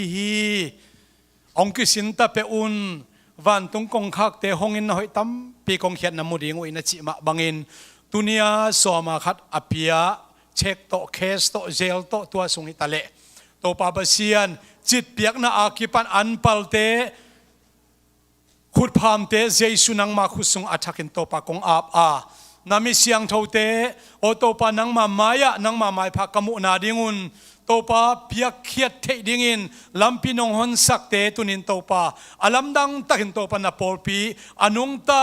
องกิสินตะเปอุนวันตุงกงคักเตหงอินหอยตั้มปีกงเขียนนมุดิงอุยนจิมาบังอินตุเนียโซมาขัดอภิยาเช็คโตเคสโตเจลโตตัวสงอิตาเลโตปาบเซียนจิตเปียกนาอากิปันอันปัลเตขุดพามเตเจสุนังมาขุดสงอัทักอินโตปากงอาบนามิเสียงเท่าเตโอโตปานังมามายะนังมาไมพักกมุนาดิงุนโตปาเปียกเขียดเทดิงินลำพินงหนสักเตตุนินโตปาอลัมดังตักินโตปานาโปลปีอนุงตา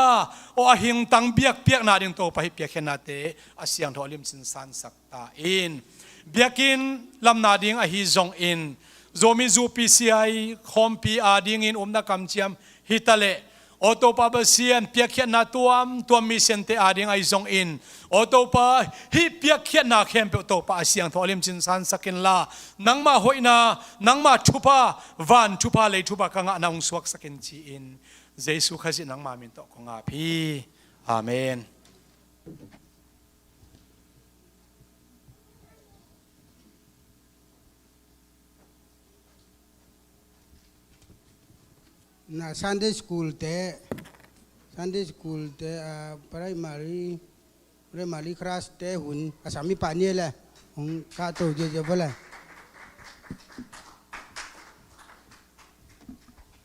โออหิงตังเบียกเปียกนาดิงโตปาฮิเปียกเขนาเตอาเสียงทอลิมสินสันสักตาอินเบียกินลำนาดิงอหิจงอินโซมิจูปีซีไอคอมปีอาดิงอินนักำเจียมฮิตาเลโอโตปาเบเซียนเปียกเขียนนาตัวมิเซนเตอาดิงไอซงอินโอโตปาฮิเปียกเขียนนาเข้มเปโตปาเสียงทอลิมจินสันสักินลานังมาหอยนานังมาชุปาวันชุปาเลยชุปากังอานาองสวกสักินจีอินเยซูขจินังมามินโตกงอาพีอาเมนนะ Sunday school เตะ Sunday school เตะprimary class เตะหุ่นอาสามีป่านี่แหละของข้าโตเยอะๆไปเลย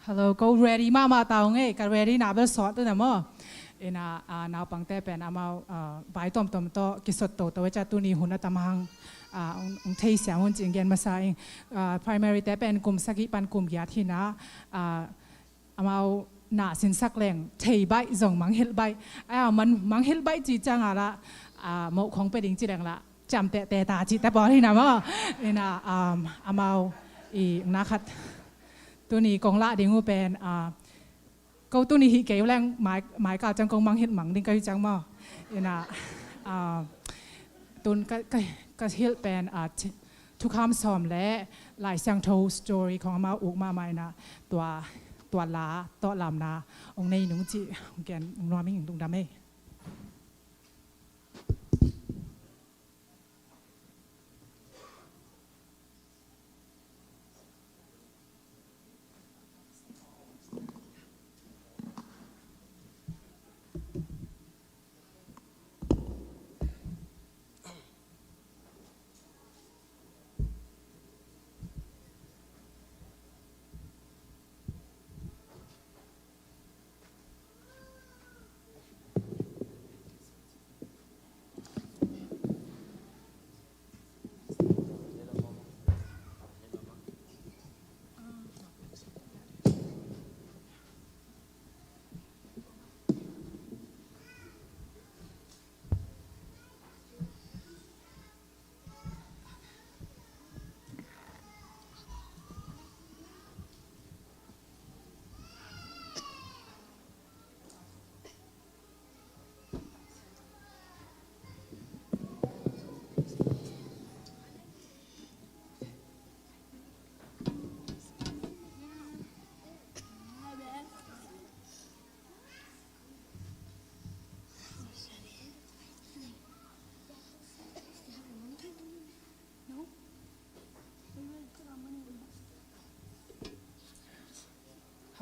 Hello, go ready, mama tao ngay, ka ready na bel sort na mo. Ina na pang te pen ama bai tom to kisot to cha tu ni hun tamang ong thei siang hun jing gen ma sa ing primary te pen kum sagi pan kum ya thi na amao na sin sak leng thei bai zong mang hil bai man mang hil bai ji chang ala mo khong pe ding ji dang la cham te ta ji ta bo thi na mo ina amao I na khatตัวนี้กองละดิ่งหูเป็นก็ตัวนี้หิเกลแรงหมายกาจังกองมังเห็ดหมังดิ่งก็จังมาเนี่ยตุนก็เห็ดเป็นทุกคำสอมและหลายเสียงโทรสตอรี่ของมาอุกมาใหม่นะตัวล้าตัวลำนะองในหนุ่งจีองแกนองนวลไม่หญิงตุงดำเอ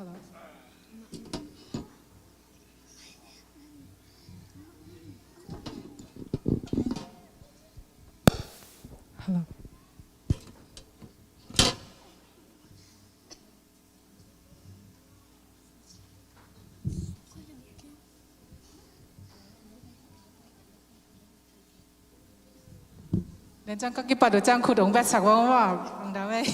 Hello. Hello. Dan jangan kaki pada jangan kudung besak wang damai.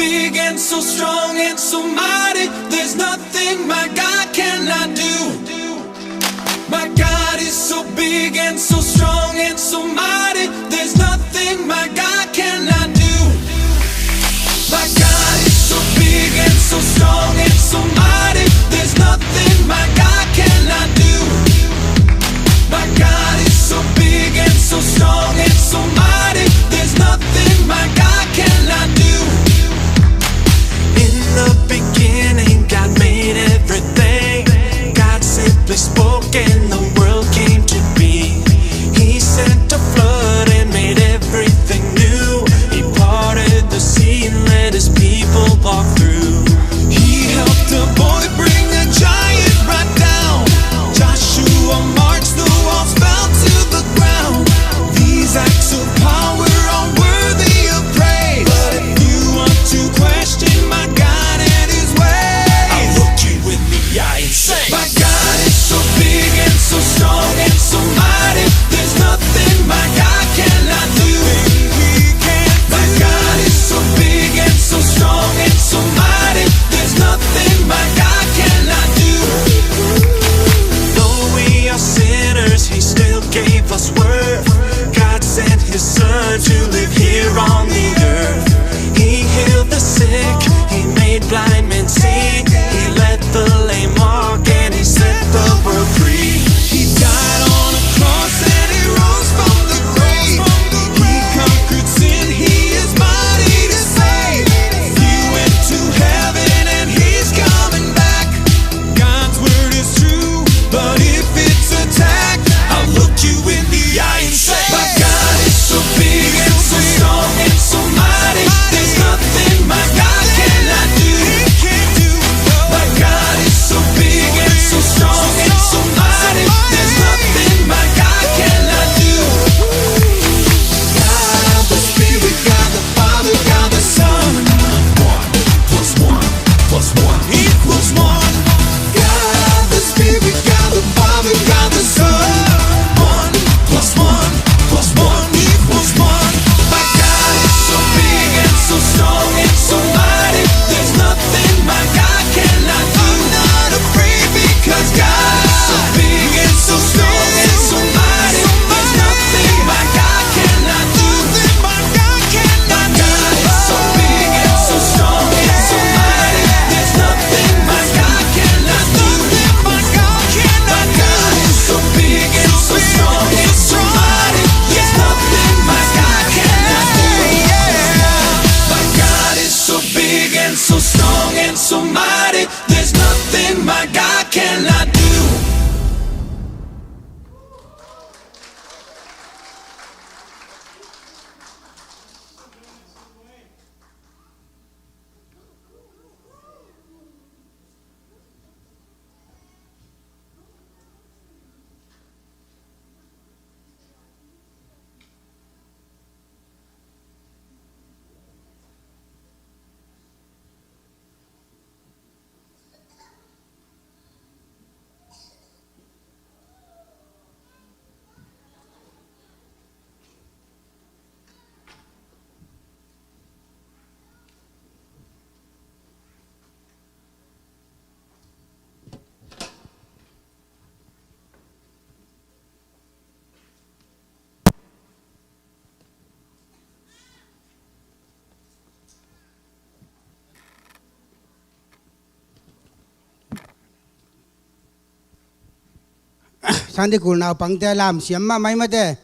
big and so strong and so mighty. There's nothing my God cannot do. My God is so big and so strong and so mighty. There's nothing my God cannot do. My God is so big and so strong and so mighty. There's nothing my God cannot do. My God is so big and so strong and so mighty. There's nothing my God cannot do. In the beginning, God made everything. God simply spoke and the world came to be. He sent a flood and made everything new. He parted the sea and let his people walk through. He helped a boy bring a giant right down. Joshua marched, the walls fell to the ground. These acts of power are worthy of praise. But if you want to question my God and his ways, I'll look you in the eye and say, my God is so big and so strong and so mighty. There's nothing my God cannot do. My God is so big and so strong and so mighty. There's nothing my God cannot do. Though we are sinners, he still gave us worth. God sent his son to live here on the earth. He healed the sick, he made blind men see. He let the lame walk and he set the world free. He died on a cross and he rose from the grave. He conquered sin, he is mighty to save. He went to heaven and he's coming back. God's word is true, but if it's attacked, I'll look you in the eye and say, my God is so big and so strong and so mighty. There's nothing my God cannot do. My God is so big and so strong and so mighty. There's nothing my God cannot do. God the Spirit, God the Father, God the Son. 1+1+1=1. God the Spirit, God the Father, God the Son. 1+1+1=1. My God is so big and so strong and so mighty. There's nothing my God cannot do. I'm not afraid because God is so big and so strong and so mighty. There's nothing my God cannot do. My God is so big and so strong and so mighty. There's nothing my God cannot do. My God is so big and so strong and so mighty. There's nothing my God cannot do. My God is so big and so strong and so mighty. There's nothing my God cannot do. Santi kul nào bằng te làm xiêm mà mấy mà te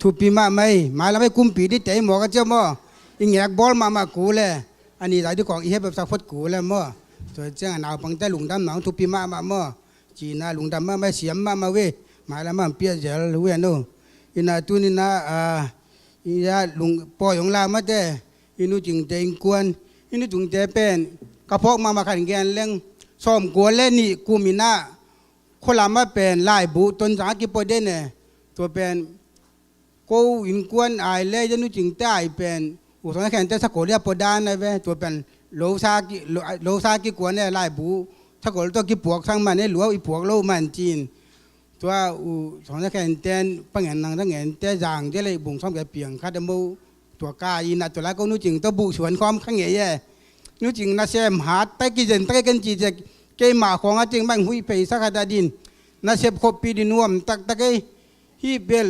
thu pi mà mấy mà làm mấy cung pi đi te mò cái chưa mò in nhạc ball mà cú le anh đi lại đi còn iheแบบสักฟดกูle mò rồi chứ nào bằng te lùng đâm nào thu pi mà mò chỉ na lùng đâm mà xiêm mà về mà làm mà bia giờ lu vậy no ina tu ni na ina lùng po yong la mà te inu ching te quan inu chung te pen กระเพาะมาขันแกนเรื่องซ้อมกัวเล่นนี่กูมีหน้าคนละมาเป็นลายบุตนสากิปเดนเนี่ยตัวเป็นกูอินกวนไอเล่ยันนุจิงใต้เป็นอุตสาหกรรมแต่สกุลเรียบปดานนะเว้ตัวเป็นโลซากิกวนเนี่ยลายบุสกุลตัวกิปวกทั้งมันเนี่ยหลวงอีปวกโลมันจีนตัวอุตสาหกรรมเต้นปังเงินนางทั้งเงินเต้จางเจ้าเลยบุงซ้อมแกเปียงคาดมูตัวกายินตัวละก็นุจิงตัวบุสวนความขังเงี้ย nu jing na sem hat ta ki jen ta kan chi je ke ma khong a jing bang hui pe sa kha da din na sep khop pi di nuam tak ta ke hi bel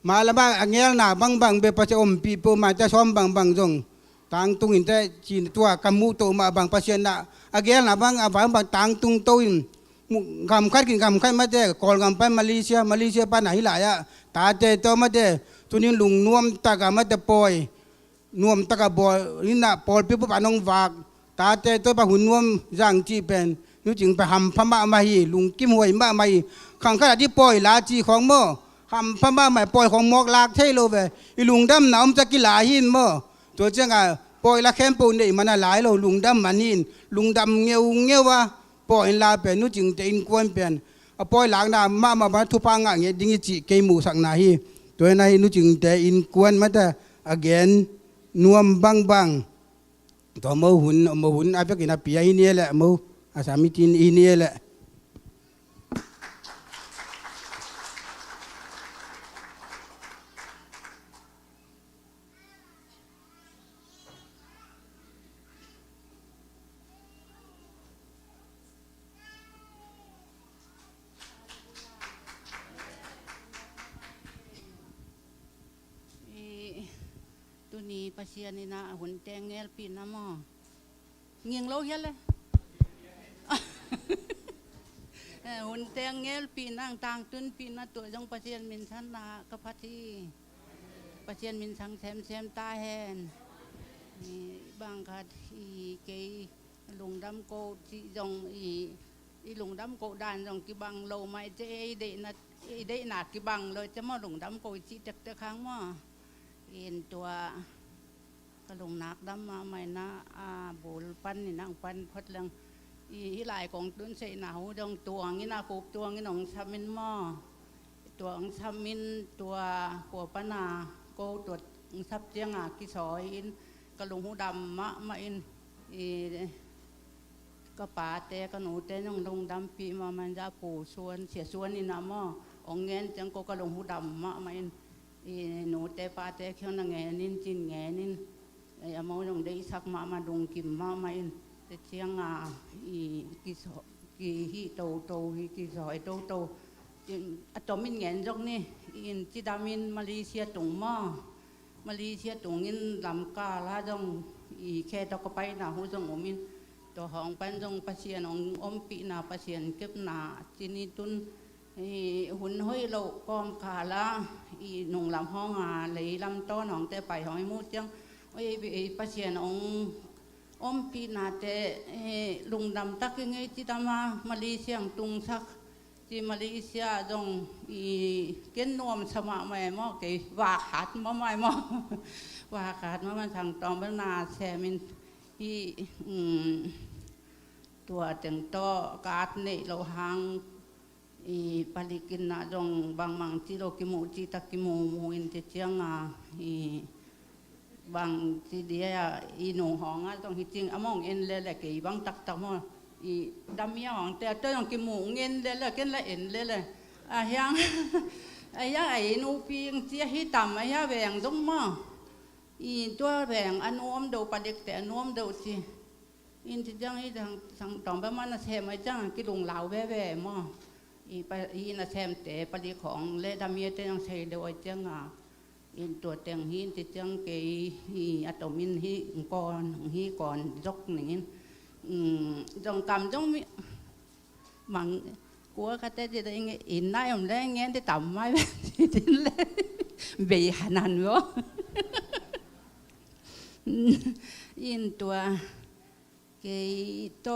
ma la ba angel na bang bang be pa che om pi po ma cha som bang bang jong tang tung in te chi tua kamu to ma bang pasien na angel na bang abang bang tang tung to in gam khat kin gam khat ma te kol gam pa Malaysia pa na hi la ya ta te to ma te tunin lung nuam ta ga ma te poi nuam ta ga boy ni na pol pi pa nong wak ta te to pa hun nuam jang chi pen nu jing pa ham pha ma ma hi lung kim hoi ma ma hi khang kha di poi la chiของmo ham pha ma ma poiของmok lak thei lo ve i lung dam naจะกีฬาหินmoตัวจังอ่ะปอยละแคมปูนี่มันหลายโลลุงดำมันหินลุงดำเงี้ยวว่าปอยลาเป็นนู้จึงจะอินกวนเป็นปอยหลังน่ะมาทุพังอ่ะเงี้ยดิ้งจีเกมูสักนาฮีตัวนั้นนู้จึงจะอินกวนมาแต่ again นวมบังตัวมือหุ่นอาเปกินอาเปียอินเอแหละมืออาสามิตินอินเอแหละตัวนี้ปัสเซียนี่นะหุ่นแตงเงลปีน้ำมอเงียงโลเฮียเลยหุ่นแตงเงลปีนั่งต่างตุนปีนะตัวจงปัสเซียนมินชันนากระพัดที่ปัสเซียนมินสังแซมตาแหนบางคัดอีเกยลุงดำโกจีจงอีลุงดำโกดานจงกีบังโลไม่เจเดนัดกีบังเลยจะมาลุงดำโกจีจักตะค้างมอเอ็นตัวกระลงนักดำมาใหม่นะบุลปันนี่นางปันพัดเรื่องอีหลายของตุนเสนาหูดงตัวงี้นะปูตัวงี้หนองชามินหม้อตัวองชามินตัวหัวปนาโกตัวซับเจียงกิสอยอินกระลงหูดำมาอินกระป๋าเตะกระหนูเตะน้องลงดำปีมามันจะปูส่วนเสียส่วนนี่นะหม้อองเงินจังโกกระลงหูดำมาอินหนูเตะปลาเตะเขียวนังแงนินจินแงนินเอามาลงได้สักมาดงกิมมาอินแต่เชียงกี่ฮีโตฮีกี่สอยโตอะตอมินแงนจงนี่อินจิดามินมาเลเซียตุงมาเลเซียตุงอินลำกาลาจงแค่ตะกไปนะหูจงอมินตัวห้องปันจงปัสเซียนองอมปีนาปัสเซียนเก็บนาจินิตุนหุ่นห้อยโลกอมขาละหนุ่งลำห้องเลยลำต้นของแต่ไปห้องมูจังปัสเซียนองอมปีนาแต่ลุงดำตักยังไงจิตามาเลเซียงตุงสักที่มาเลเซียจงเก็นนวมสมาแม่หม้อเกยว่าขาดมาไม่หม้อว่าขาดมามันทางตอมบนาแซมินที่ตัวแต่งต่อกาดเนเราหางปาลิกินนะจงบางมังที่เรากิมูจีตะกิมูมูอินเตจียงบางที่เดียหนูห้องจงจริงมองเอ็นเลยแหละกี่บางตักมั่งดำเมียห้องแต่ตัวจงกิมูเงินเลยแหละกันละเอ็นเลยเลยยังนูปีงเจียฮิต่ำแหวงจงมั่งตัวแหวงอนุมดูปาลิกแต่อนุมดูสิอินที่จังทางต่อมประมาณนั้นแทมไอ้จังกิลุงเหลาแว่มั่งน่ะแซมแต่ปลีของเลดามีเตยังใช้โดยเจ้าอินตัวเตียงหินที่เจ้าเกยอะตอมินหิก่อนยกนี่จงกำจงมีมังกลัวก็แต่จะได้เงี้ยอินได้ผมได้เงี้ยที่ต่ำไม่ที่เลยเบียหันันวะอินตัวเกยโต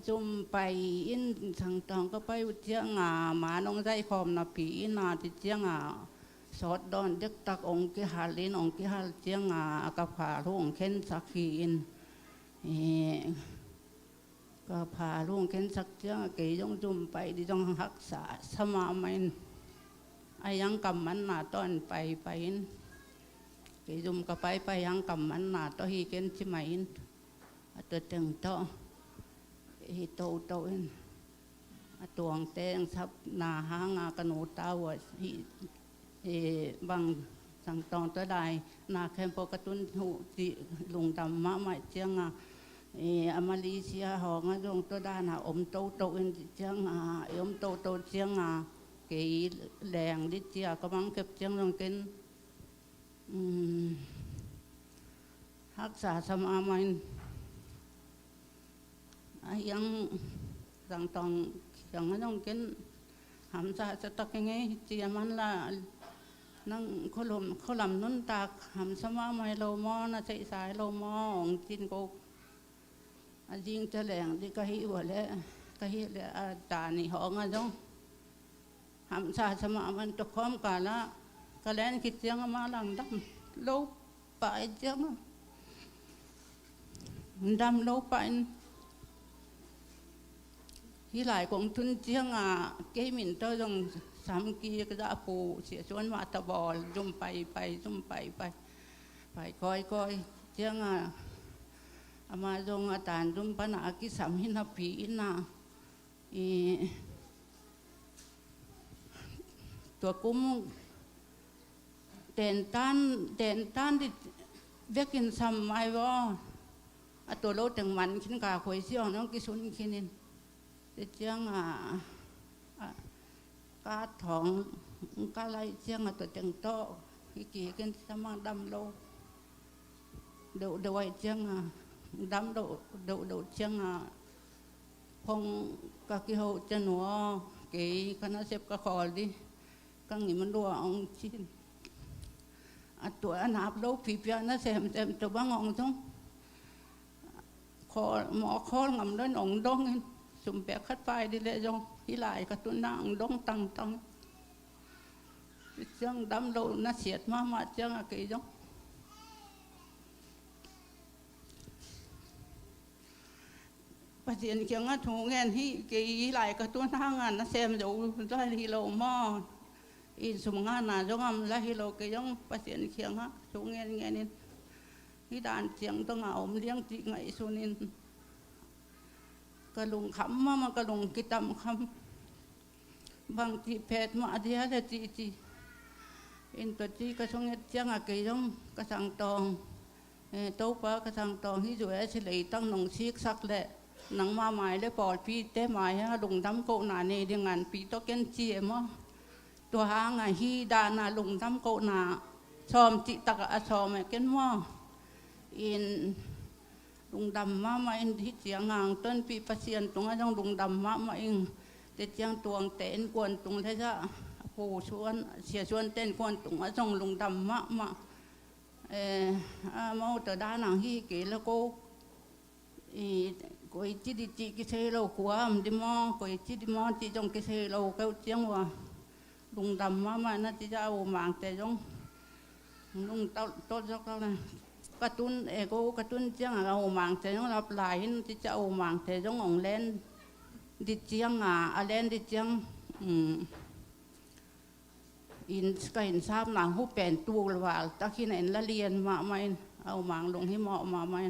จุ่มไปอินทางตองก็ไปเจียงหมาน้องใจคอมนาปีนาที่เจียงสอดดอนเด็กตักองค์กิฮาลินองค์กิฮาลเจียงกับผาลุงเข็นสักขีอินกับผาลุงเข็นสักเจียงเกยจงจุ่มไปดิจงรักษาสมามินไอยังกำมันนาตอนไปอินเกยจุ่มก็ไปยังกำมันนาต่อฮีเข็นชิมาอินตัวตึงโตโตอินตัวงเตงซับนาหางกระหนูตาวบางสังตองตัวใดนาแคมโปกระตุนหูจีลุงดำมะใหม่เจียง ở Malaysia họ ngay trong tôi đa là tô tô in tiếng tô tiếng cái làng đi chia có bằng kẹp tiếng trong kinh hát giả sama main yang rằng tòng yang trong kinh hàm giả sẽ tắc cái nghe chia man là năng khó làm nón tạc hàm sama mai lô mò na chạy sải lô mò ông tin cô riêng cho làng đi cái hiểu lẽ cái hiểu lẽ tà này họ ngay trong hàm sa sama man to khom cả là cái lén kít tiếng mà lằng đâm lâu phải tiếng đâm lâu phải khi lại cũng tuân tiếng cái mình tôi dùng sắm kia cái đã phụ sẽ chuẩn mà tập bò dùng phải coi tiếng mà dùng tàn dùng bắn cái sắm hin hấp phíตัวกุ้มเด่นต้านที่เวียกินซ้ำไม่ว่าตัวโลถึงมันขึ้นกาคุยเสียงน้องกิสุนขึ้นนินจะเจียงกาทองกาไรเจียงตัวจังโตกี่กี่กันสมังดำโลเดี๋ยวไว้เจียงดำโดเจียงพงกะกิโหจะหนัวกี่คณะเสพกะคอดิกังนี่มันรัวองชินตัวนับโลผีเปียนะเสมตัวบ้างองทุ่งคอหมอคองำด้วยองดงสุ่มแปะคัดไฟดิเลยจงที่ไหลกระตุ้นนางดงตังจังดำโลน่าเสียดมากจังอะไรจงประเดี๋ยวนี้ยังถูกเงินที่กี่ไหลกระตุ้นทางงานน่าเสมอยู่ได้ที่โลมออินสมงานน่ะจงละฮิโลกยังประเสียนเคียงฮะชงเงี้ยนี่ที่ด่านเสียงต้องเอาเลี้ยงจีไงสุนินกระลุงขำมันกระลุงกิตำคำบางทีแพทย์มาเดียดจีอินตัวจีกระชงเงี้ยเจียงอะไรจงกระสังตองโต๊ะปะกระสังตองที่อยู่เฉลยตั้งหนองซีกสักแหละหนังมาหมายเลยปอดพี่เต้หมายฮะลุงดำโกหนาเนเดียงงานปีโตเกนเจียมตัวหางฮีดานาลุงทำโกนาชอมจิตกะชอมเกันว่าอินลุงดำมาอินที่เสียงางต้นปีประเสียนตรงนั้นลุงดำมาอิงแต่เจียงตวงเต้นกวนตรงที่จะผู้ชวนเสียชวนเต้นกวนตรงนั้นลุงดำมาเมาแต่ด้านหนังฮีเกแล้วก็ก็จิตจิกิเซโลกัวมดิมอก็จิตมอจิจงกิเซโลก็เจียงว่าลุงดำมาน่าจะเอาหมางแต่จงลุงต้นจกแล้วกระตุ้นก็กระตุ้นเจียงเอาหมางแต่จงรับหลายที่จะเอาหมางแต่จงองเล่นดิเจียงเล่นดิเจียงอินก็เห็นทราบหนังหูแปลนตัวหรือว่าตะกี้ไหนละเรียนมาไม่เอาหมางลงให้เหมาะมาไม่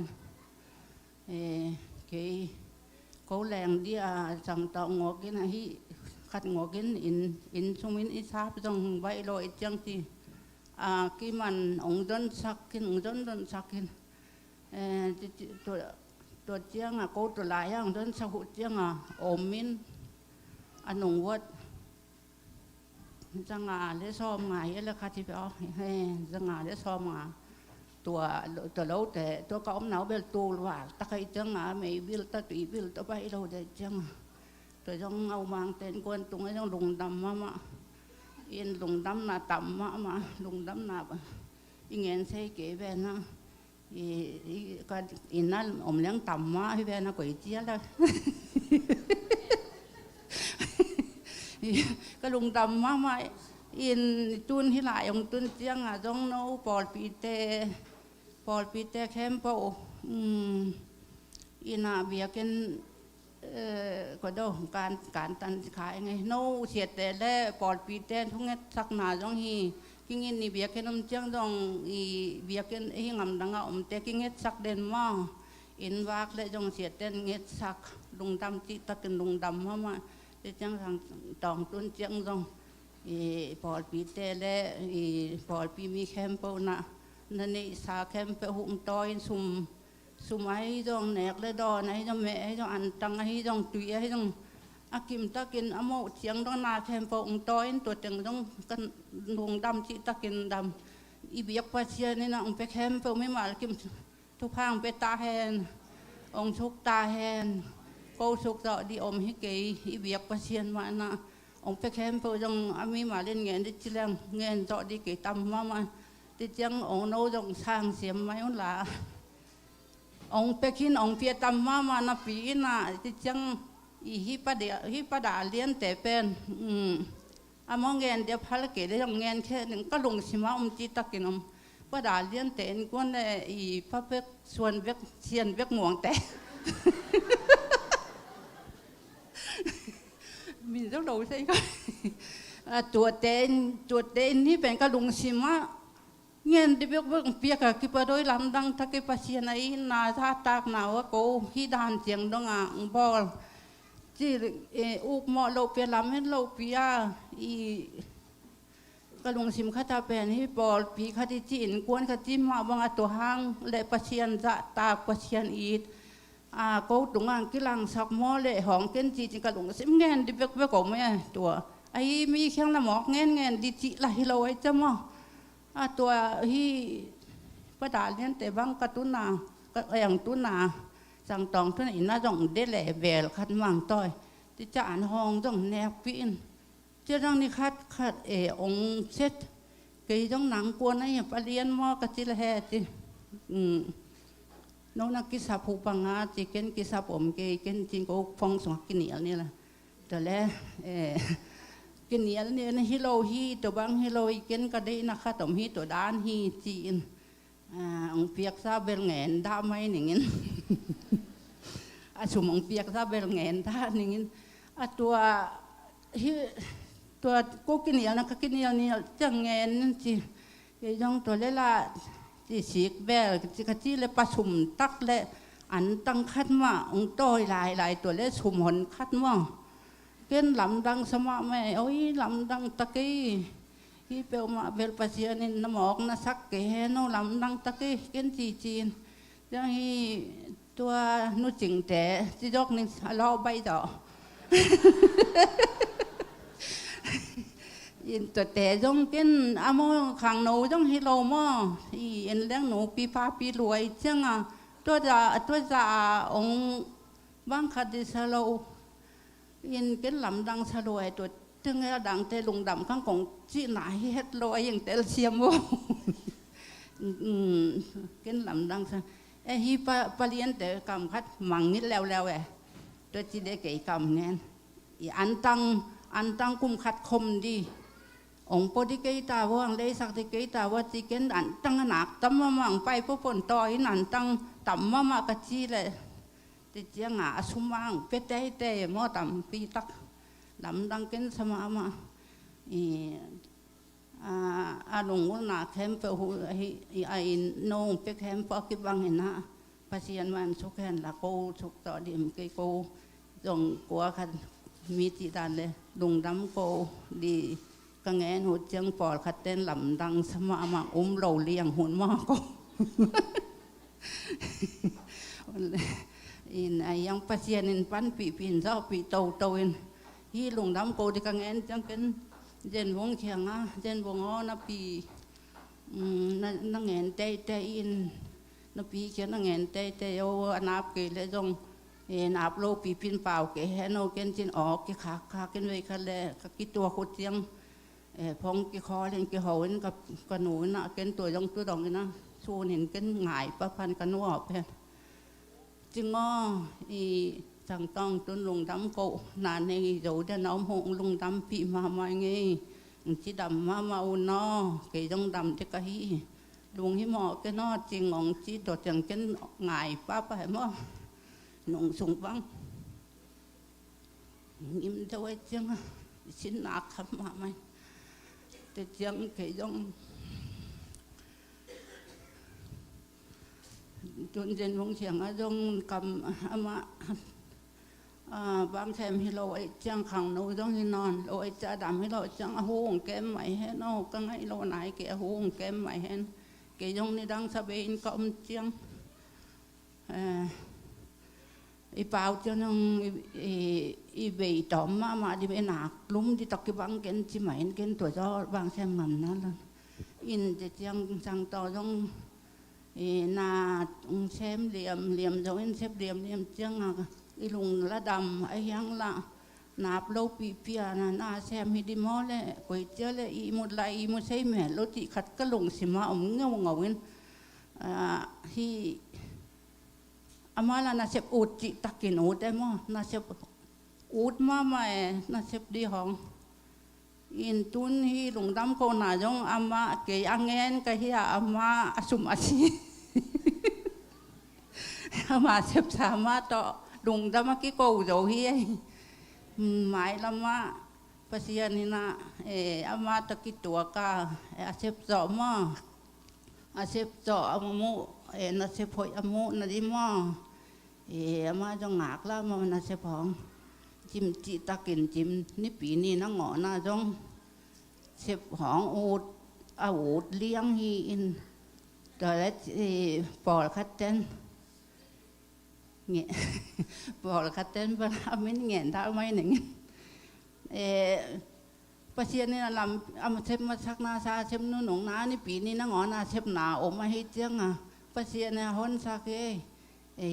เขาแรงเดียจังตองงอกินให้ขัดงอกินอินสมินอิทราบจงใบลอยจังที่กี่มันองดนสักกินองดนสักกินตัวเจียงกูตัวลายองดนสักหุ่เจียงอมมินอันหนุ่งวัดจังเลซ้อมไงแล้วค่ะที่ไปอ๋อจังเลซ้อมตัวเราแต่ตัวก็อมหนาวเบลตูว่าตะไคร้จังไม่บิลตะตุยบิลตะใบเราได้จังตัวจงเอามางเต้นกวนตรงนี้จงลุงดำมาอินลุงดำน่ะต่ำมาลุงดำน่ะอีเงี้ยใส่เก๋แบนนะก็อินนั่นอมเลี้ยงต่ำมาให้แบนนะก๋วยเจี๊ยบเลยก็ลุงดำมาอินตุนที่หลายองตุนเจียงจงโนปอดปีเตแคมโปอินาเบียกันก็ดูการตันขายไงโน้เสียแต่แล่ปอดปีเต้นทุกเงี้ยสักหนาจงฮีกิเงี้ยนี่เบียกันน้ำเจียงจงเบียกันหิงำดังเอาแต่กิเงี้ยสักเด่นมาอินวากและจงเสียเต้นเงี้ยสักลุงดำจิตตะกันลุงดำมาแต่จังทางตองตุนเจียงจงปอดปีเต้และปอดปีมีแคมเปนะนั่นนี่สาแคมเปหุ่มตอย สุมาให้จงแหนกและดอนให้จงแม่ให้จงอันตังให้จงตุยให้จงอากิมตะกินอโมเสียงต้องนาแคมปองต้อยตัวเต็งต้องกันดวงดำจิตะกินดำอีเบียกปัสเซียนี่นะองไปแคมเปไม่มากิมทุกพังไปตาแหนองชุกตาแหนโกชุกเจาะดีอมให้เกยอีเบียกปัสเซียนมานะองไปแคมเปจงอามีมาเล่นเงินดิจิเลงเงินเจาะดีเกยตำมาดิจังองโนจงสร้างเสียมไม้อุ่นละองไปกินองเปียตำมานะปีน่ะดิจังอีฮิปะดาเลี้ยนแต่เป็นอามองเงินเดียวพัลเกได้ยังเงินแค่หนึ่งก็ลงสิมาจิตตะกินปะดาเลี้ยนแต่กวนได้อีพระเพิกส่วนเวกเชียนเวกหมวงแต่มีเจ้าดูใช่ไหมตัวเต้นนี่เป็นก็ลงสิมาเงินที่เวกเปียกกิปะโดยลำดังทักกิปะเชียนไอ้นาท่าตากหนาวก็ฮิดานเจียงดงบอลที่อุกหมอโลเปียลำให้โลเปียอีกระลงสิมคาตาเป็นให้ปอลปีคดีจีนกวนคดีมาบางตัวห้างและปะเชียนจะตากปะเชียนอีดก็ตรงกิลังสักหม้อเละหองเกินจีนกระลงสิมเงินดิเบกก็ไม่ตัวไอ้มีแค่ละหมอกเงินดิจิไหลเราไอ้เจ้าหม้อตัวที่ประดาเลี้ยนแต่บางกระตุนาอย่างตุนาสังตองทุนอินน่าจงเดลเวลคัดมังต้อยที่จะอ่านห้องจงแนบปีนเจ้าต้องนี่คัดองเซ็ตกี่ต้องหนังกวนนี่ปเรียนมอกระจิละแห่จีน้องนักกิสาผูปังอาจีเกนกิสาผมเกนจิงก็ฟองสงกินเหนียวนี่แหละแต่แล้วกินเหนียวนี่ฮิโลฮีตัวบางฮิโลอีเกนก็ได้นะคะตัวฮีตัวด้านฮีจีนองเปียกซาเบลเงินได้ไหมอย่างงี้สมองเปียกซาเบลเงินได้อย่างงี้ตัวกูกินเหนียวนะก็กินเหนียวนี่จังเงินจียังตัวเล่ละจีสีกแบลจีกจีเลยประชุมตักเลยอันตั้งคัดมาองต้อยหลายตัวเล่ชุมหนคัดมาเกินลำดังสมาแม่โอ้ยลำดังตะกี้ที่เปลมาเบลปัสเซียนินน้ำหมอกน่ะสักเกฮโนลำดังตะกี้เกินจีนยังฮีตัวนู้จิงแต่ที่ยกนี่ล้อใบต่อยินตัวแต่จงเกินอามอขังหนูจงฮิโลมออีเอ็นเลี้ยงหนูปีฟ้าปีรวยจังตัวจะองบางคดีสโลยินเกินลำดังสรวยตัวถึงไอ้ดังเตลุงดำข้างของจีน่าเฮ็ดลอยอย่างเตลเซียมโวเกินลำดังซะไอ้ฮีปเลียนแต่กำคัดมังนิดแล้วตัวจีได้เกี่ยกำเงี้ยอันตังกุมคัดคมดีองค์ปฏิกิตาว่างเลยสักติกิตาว่าจีเกินอันตังหนักตั้มมามังไปพวกฝนต่อยนันตังต่ำมากระจีเลยติเจียงสุมังเป็ดเตะหม้อต่ำปีตักลำดังเกินสมามาหลวงว่านาแคมเปหูไอ้น้องไปแคมปอกิบังเห็นนะภาษีอันวันสุขแห่งละโกสุขต่อดิมเกยโกจงกัวคันมีจิตานเลยลุงดำโกดีกังเงินหัวเจียงปอดขัดเต้นลำดังสมามาเราเลี้ยงหุ่นมากก็ไอ้ยังภาษีนินปันปีปินเจ้าปีโตอินที่ลุงดำโกที่กังเงินจังกันเจนวงเขียงเจนวงนับปีนั่งเงินเตอินนับปีเขียนนั่งเงินเตโอนับเกลเลยจงนับโลปีพินเปล่าเกแฮโนเกนจินออกเกขาเกนไว้คันเลยกิตัวขุดเจียงพองเกคอเล่นเกหัวนี่กับหนูน่ะเกนตัวยังตัวดองนี่นะชูเห็นเกนหงายประพันกันนัวเพื่อนจึงง้อจังต้องตุนลุงดำโกนานในโจเดน้องหงลุงดำปีมาไม่ไงจีดำมาอุนอเกยต้องดำจะกะฮีลุงฮิมอเกนอจริงองจีโดดจังเกนหงายป้าไปมั้งหนุ่งสูงบังยิ้มจะไว้จังชิ้นหนักขับมาไหมแต่จังเกยต้องจนเจนวงเฉียงจงกำมาบางแคมให้เราไอ้จังขังนู้ต้องให้นอนเราไอ้จะดำให้เราจังหูงแก้มใหม่ให้นอกก็ให้เราไหนแกหูงแก้มใหม่ให้แกยงในดังสะเบนก็เจียง อีเปล่าเจ้าน้องอีเบยตอมมาดิเบหนักลุ้มที่ตอกกีบังเกินจิ๋มเห็นเกินตัวเจ้าบางแซมมันนั่นละอินจะจังจังต่อต้องนาแซมเหลี่ยมเจ้าอินแซมเหลี่ยมจังอีลุงละดำไอ้ยังละนาบโลปีเปียนาแซมฮิดิมอเลยก๋วยเตี๋ยวเลยอีมุดไหลอีมุดใช้แม่รถที่ขัดก็ลงสิมาเงาเงินที่อามาละนาเซบอูดจิตักกินอูดได้มั้งนาเซบอูดมาใหม่นาเซบดีห้องอินตุนฮีหลงดำโกนาจงอามาเกยอังเงินก็เฮียอามาอสุมอาชีอามาเซบสามารถต่อหลงดำกิโกโจเฮียหมายละมาภาษานี่นะอามาตะกิตัวกาอาเซบจอมาอาเซบจออามุนาเซบหอยอามุนาดิมาอามาจงหงากละมานาเซบของจิมจิตะกินจิมนี่ปีนี้นังหงอนาจงเซบของอูดอูดเลี้ยงฮีอินแต่ละปอลคัดเต้นเงี้ยปอลคัดเต้นเวลาไม่เงี้ยได้ไหมหนึ่งประเทศนี้ลำเอาเชฟมาชักนาซาเชฟนุ่นหนองน้านี่ปีนี้นังหงอนาเชฟหนาอมมาให้เจ้าประเทศนี้ฮอนสัก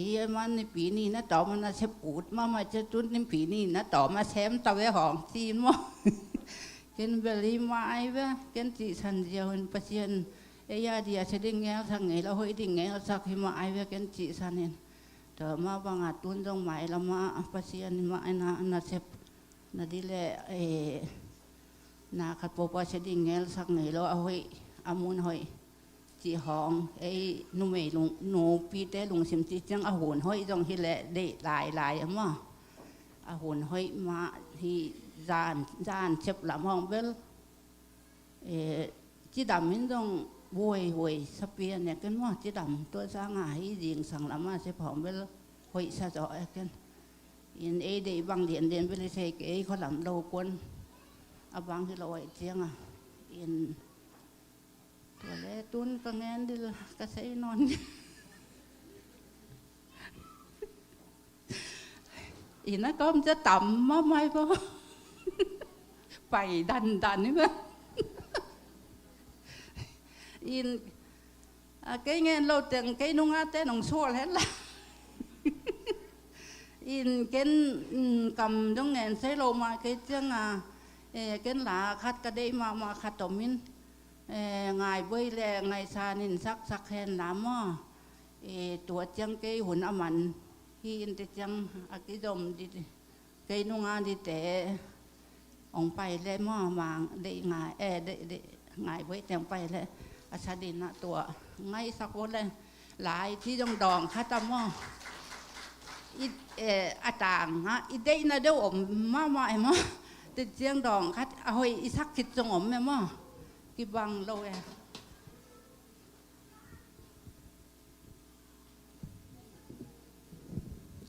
เฮียมันในปีนี้นะต่อมันนะเชฟอูดมาจะจุดในปีนี้นะต่อมาแซมตะเวหองจีนมั้งกินเบลีมาไอ้เว้ยกินจีสันเดียวประเทศยาเดียเสด็จเงี้ยทางไงเราเฮ้ยดิ่งไงเราสักที่มาไอ้เว้ยกินจีสันเนี่ยแต่มาบางอาตุนต้องหมายเรามาประเทศมาไอ้นะเชฟนาดีแหละนาขัดโปปเสด็จเงี้ยสักไงเราเอาเฮ้ยอามุนเฮ้ยจีห้องนุ่มลุงหนูปีเตลุงสิมจีจังอาหุ่นห้อยจงที่แหละได้หลายมั้งอาหุ่นห้อยมาที่จานเช็บหลังห้องเบลจีดำมินจงวยสเปียเนี่ยกันว่าจีดำตัวสร้างหายยิงสั่งละมาเช็บห้องเบลห้อยซาจ่อกันอินเดบางเดียนไปเลยเสกเขาหลังโลกวนอาบางที่เราไอ้เจียงอินตัวเล็กตุนก็แงนดิลก็ใช้นอนอีน่ะก็มันจะต่ำมาไม่พอไปดันนี่มั้ยอินcái nghe lâu từng cái nung á té nung xua hết là in cái cầm trong nghẹn xây lô mà cái chương cái là khát cái đây mà khát tổ min ngày bơi lẹ ngày xa nên sắc hèn lắm màตัวจังcáiหุ่นอมันที่อินเตจังcái dòng đi cái nung á đi té ông bay lên mà mang để ngày để ngày bơi chẳng bay lênอาชาดินนะตัวไงสักวันเลยหลายที่ต้องดองข้าตามว่าอาจารย์ฮะอีเดน่ะเดี๋ยวผมมาไอ้มั้งติดเสียงดองข้าเอาไว้อีสักคิดจงผมแม่มั้งกี่บังโลเอ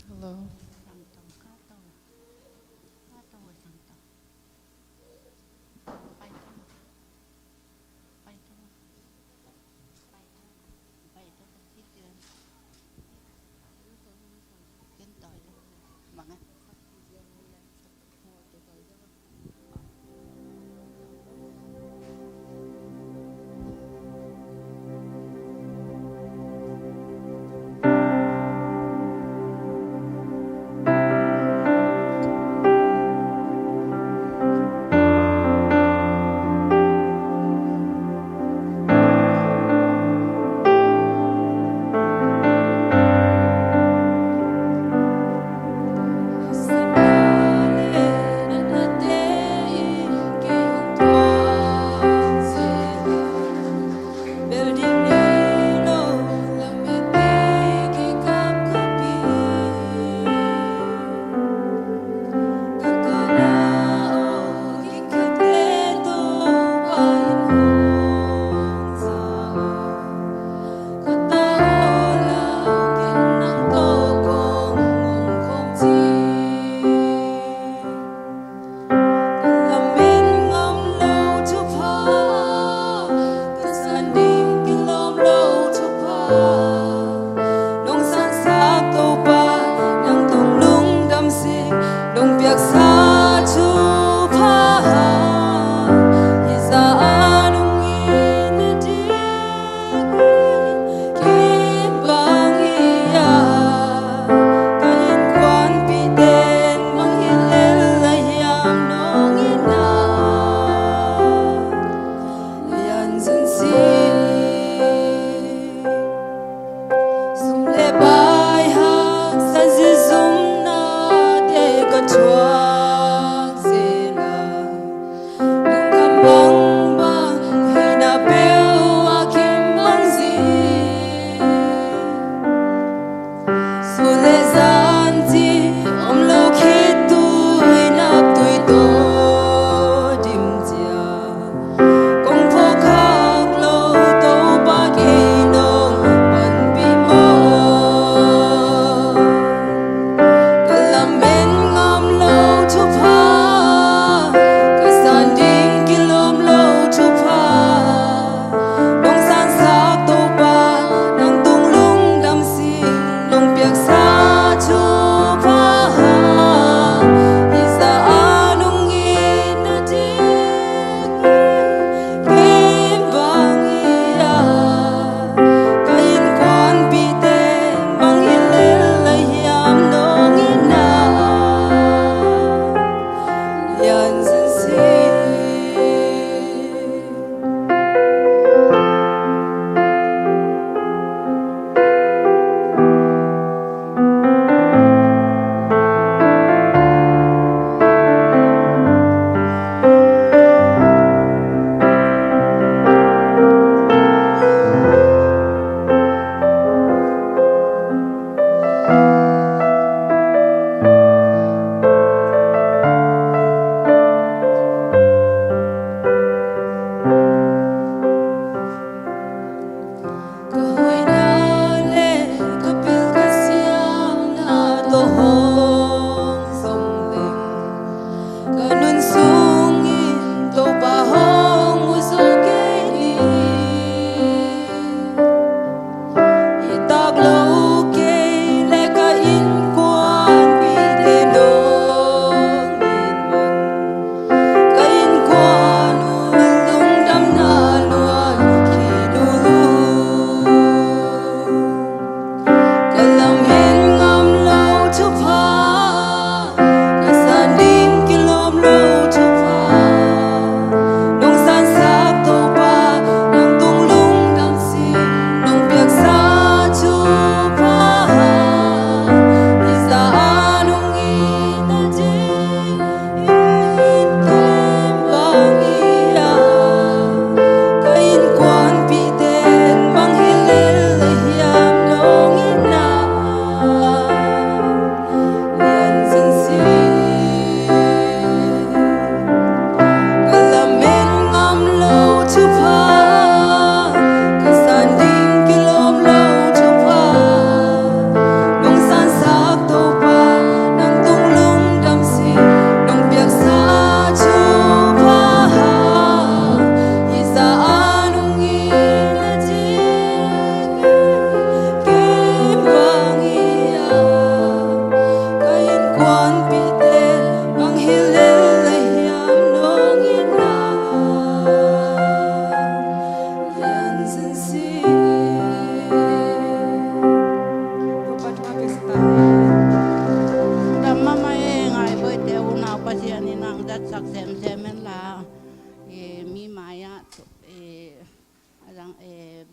Hello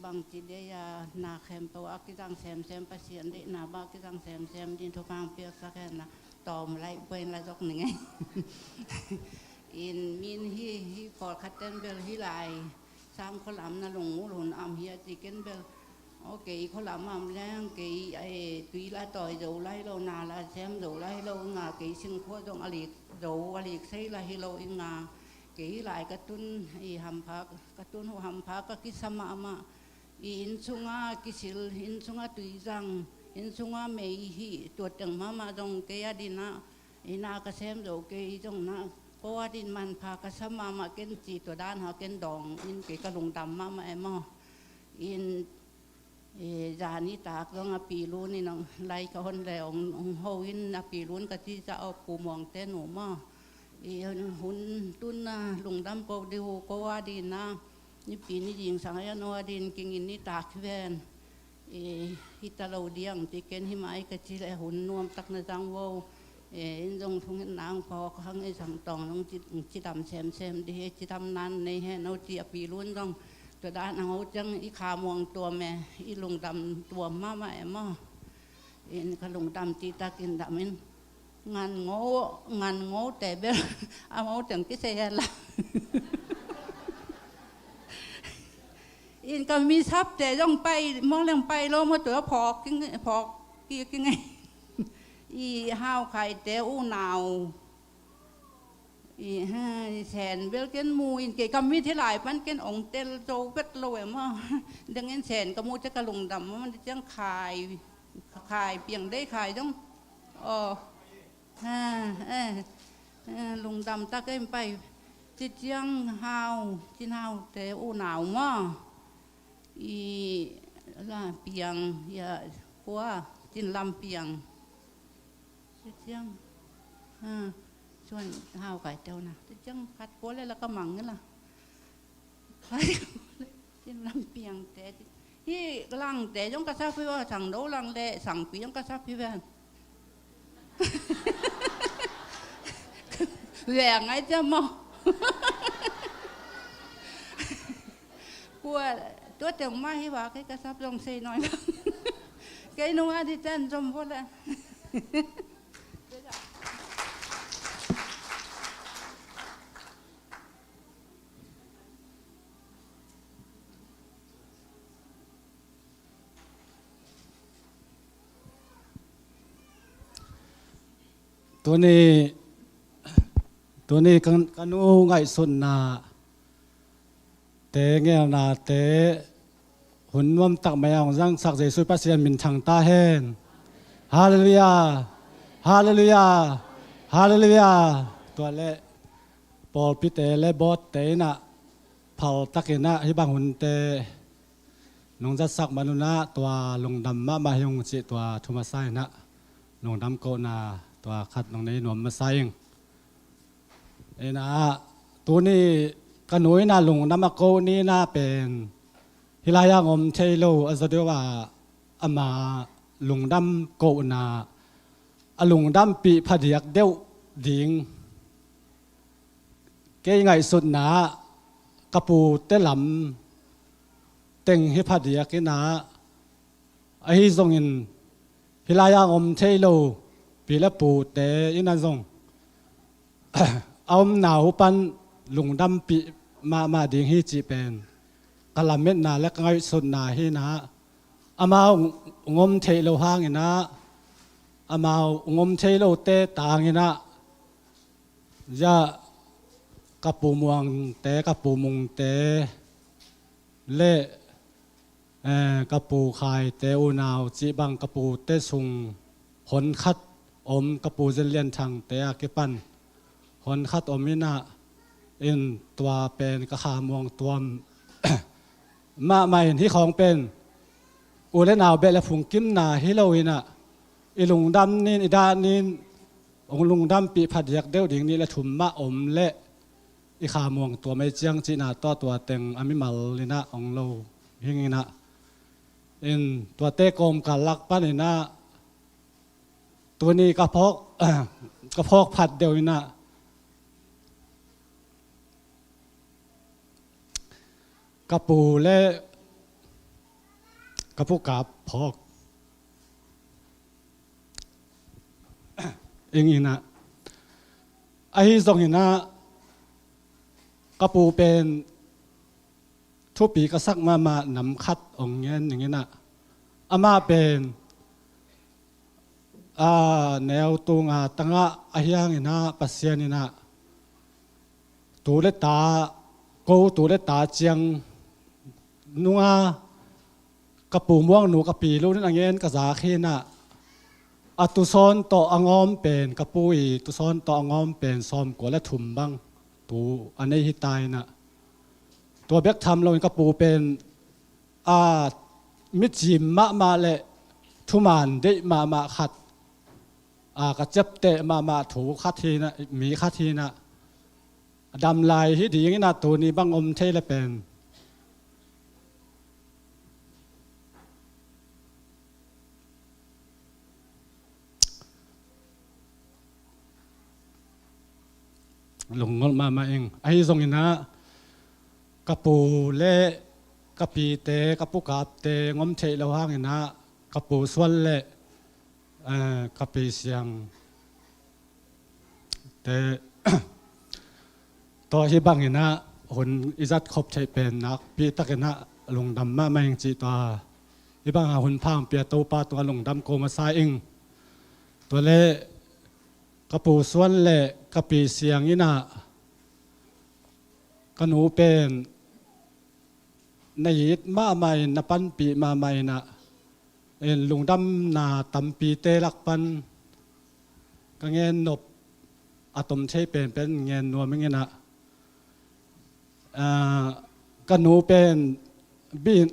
bang ti de ya na khem to akitang sem sem pasien de na ba kitang sem sem din to kang pia sa ken na tom lai pen la jok ninge in min hi for khaten bel hi lai sang kholam na lung lun am hi ti ken bel ok kholam am lang ke ai tui la toy dầu lai lo na la sem dầu lai lo nga ke sing kho dong ali dầu ali sei la hi lo in nga ke lại cái tuần hàm phá cái tuần hồ hàm phá cái sama mà in sunga kisil in sunga tùy rằng in sunga mấy hi tuột từng mà dòng cái adina ina cái xem rồi cái dòng na có adin man phá cái sama mà cái chỉ tuột đan họ cái đòn in cái lồng đầm mà em mà in già ni tạc dòng pi luôn ni nong lai cái hôn lệ ông hồ in pi luôn cái chỉ cho cụ mong tên nụ mà hun tun lung dam ko de ho ko adin na ni pi ni jing sang ya no adin king in ni tak ven hitalo diang ti ken hi mai ka chi le hun nuam tak na jang wo in jong thung nang ko khang e sang tong long chi dam sem sem de chi dam nan nei he no ti pi lun jong to da na ho chang i kha mong tua me i lung dam tua ma ma em ma in ka lung dam ti ta kin dam in ngàn ngố tệ bé ngố chẳng cái xe là อินก็มีทรัพย์แต่ต้องไปมองเรื่องไปโลมาตัวพอกกินไงอีห้าวไข่แต่อู้หนาวอีแสนเบลเกนมูอินเกก็มีที่หลายมันเกนองเตลโจเวตโลเอมดังนั้นแสนก็มูจะกระลงดำมันจะจังขายเปียงได้ขายต้องลุงดำตาเก้มไปจิตยังหาวจินหาวแต่อู้หนาวมั้งอีล่าเปียงอย่าปัวจินลำเปียงจิตยังส่วนหาวไก่เจ้านะจิตยังพัดปัวเลยแล้วก็หมั่งนั่นล่ะจินลำเปียงแต่ที่ลังแต่ยงกระซับพี่ว่าสั่งโดลังเละสั่งปียงกระซับพี่ว่าแหวงไงจะมองกลัวตัวเต็มไม้ว่าcáiกระซับลงเซน้อยcáiนู้นที่เต้นจมพอแล้วตัวนี้กันนูไงสุนนาเตเงนาเตหุ่นว่มตักไม่เอาจังสักเจสุปัสยามินทางตาเฮนฮาเลลูยาฮาเลลูยาฮาเลลูยาตัวเล่ปอลพิเตเล่บอสเตนะเผาตักนะที่บางหุ่นเตนงจัดสักมนุนะตัวลงดำมาหยงจิตัวทุมาไซนะลงดำโกนาตัวขัดลงในหนวมมาไซงนะตัวนี้กันหนุ่ยน่าลงน้ำมะโกนี่น่าเป็นฮิลายางอมเทโลอันแสดงว่าอามาลงดำโกนาลงดำปีผาเดียกเดียวดิ่งเกยไงสุดหนากระปูเตลำเต็งฮิผาเดียกนะไอ้ทรงอินฮิลายางอมเทโลปีละปูเตอินันทรงเอาหนาวปันลุงดำปีมาดิ่งฮีจีเป็นกะละเม็ดนาและไงสุดนาฮีนะอามางมเทโลหางนะอามางมเทโลเตตางนะจะกระปูมวงเตกระปูมุงเตเล่กระปูไข่เตอุนาวจีบังกระปูเตสุงหนคัดอมกระปูเจริญทางเตะเกปันหนคัดอมมินะอินตัวเป็นกระขามวงตัวมาใหม่ที่ของเป็นอุเลนาวเบลฟุงกิมนาฮิโลวินะอีลุงดำนี่อีดานี่องลุงดำปีผัดยักเดียวดิ่งนี่และถุมมาอมเละอีขามวงตัวไม่เจียงจีนาตัวเต็งอามิมัลลินะองโลหิงนะอินตัวเตกมกัลลักปันนะตัวนี้กระเพาะผัดเดียวนะกระปูและกระปูกาบพอกเองนะไอ้ทรงเห็นนะกระปูเป็นทุบปีกระซักมานำคัดองเงี้ยอย่างนี้นะอามาเป็นแนวตุงตั้งอาเฮียงนะปัสเซียนนะตัวเล็ตาโกตัวเล็ตาเจียงนัวกระปูม่วงหนูกระปีลูกนั่นอย่างเงี้ยกระสาเขนะตุซอนต่อองอมเป็นกระปุยตุซอนต่อองอมเป็นซอมกัวและถุมบ้างตัวอันนี้ที่ตายนะตัวเบกทำเรากระปูเป็นมิจิมมาเลยทุมานได้มาขัดกระเจ็บเตะมาถูคัดทีนะมีคัดทีนะดำลายที่ดีอย่างนี้นะตัวนี้บ้างอมเทเลเป็นหลงมาเองไอ้ทรงนี้นะกระปูเละกระปีเตะกระปูกาบเตะงมเทเลห้างนะกระปูส่วนเละกระปีเสียงแต่ต่อที่บางนะหุ่นอิจัดครบใช้เป็นนักปีตะกันนะ ลงดำมาไม่ยังจีตัวที่บางหุ่นพางเปียตัวปลาตัวลงดำโกมาซาเองตัวเล่กระปูส่วนเล่กระปีเสียงนี่นะกหนูเป็นในยิดมาใหม่นปันปีมาใหม่นะลุงดำนาตำปีเตลักปันก็เงินนบอะตอมใช้เป็นเงินนัวไม่เงินนะก็หนูเป็นบิน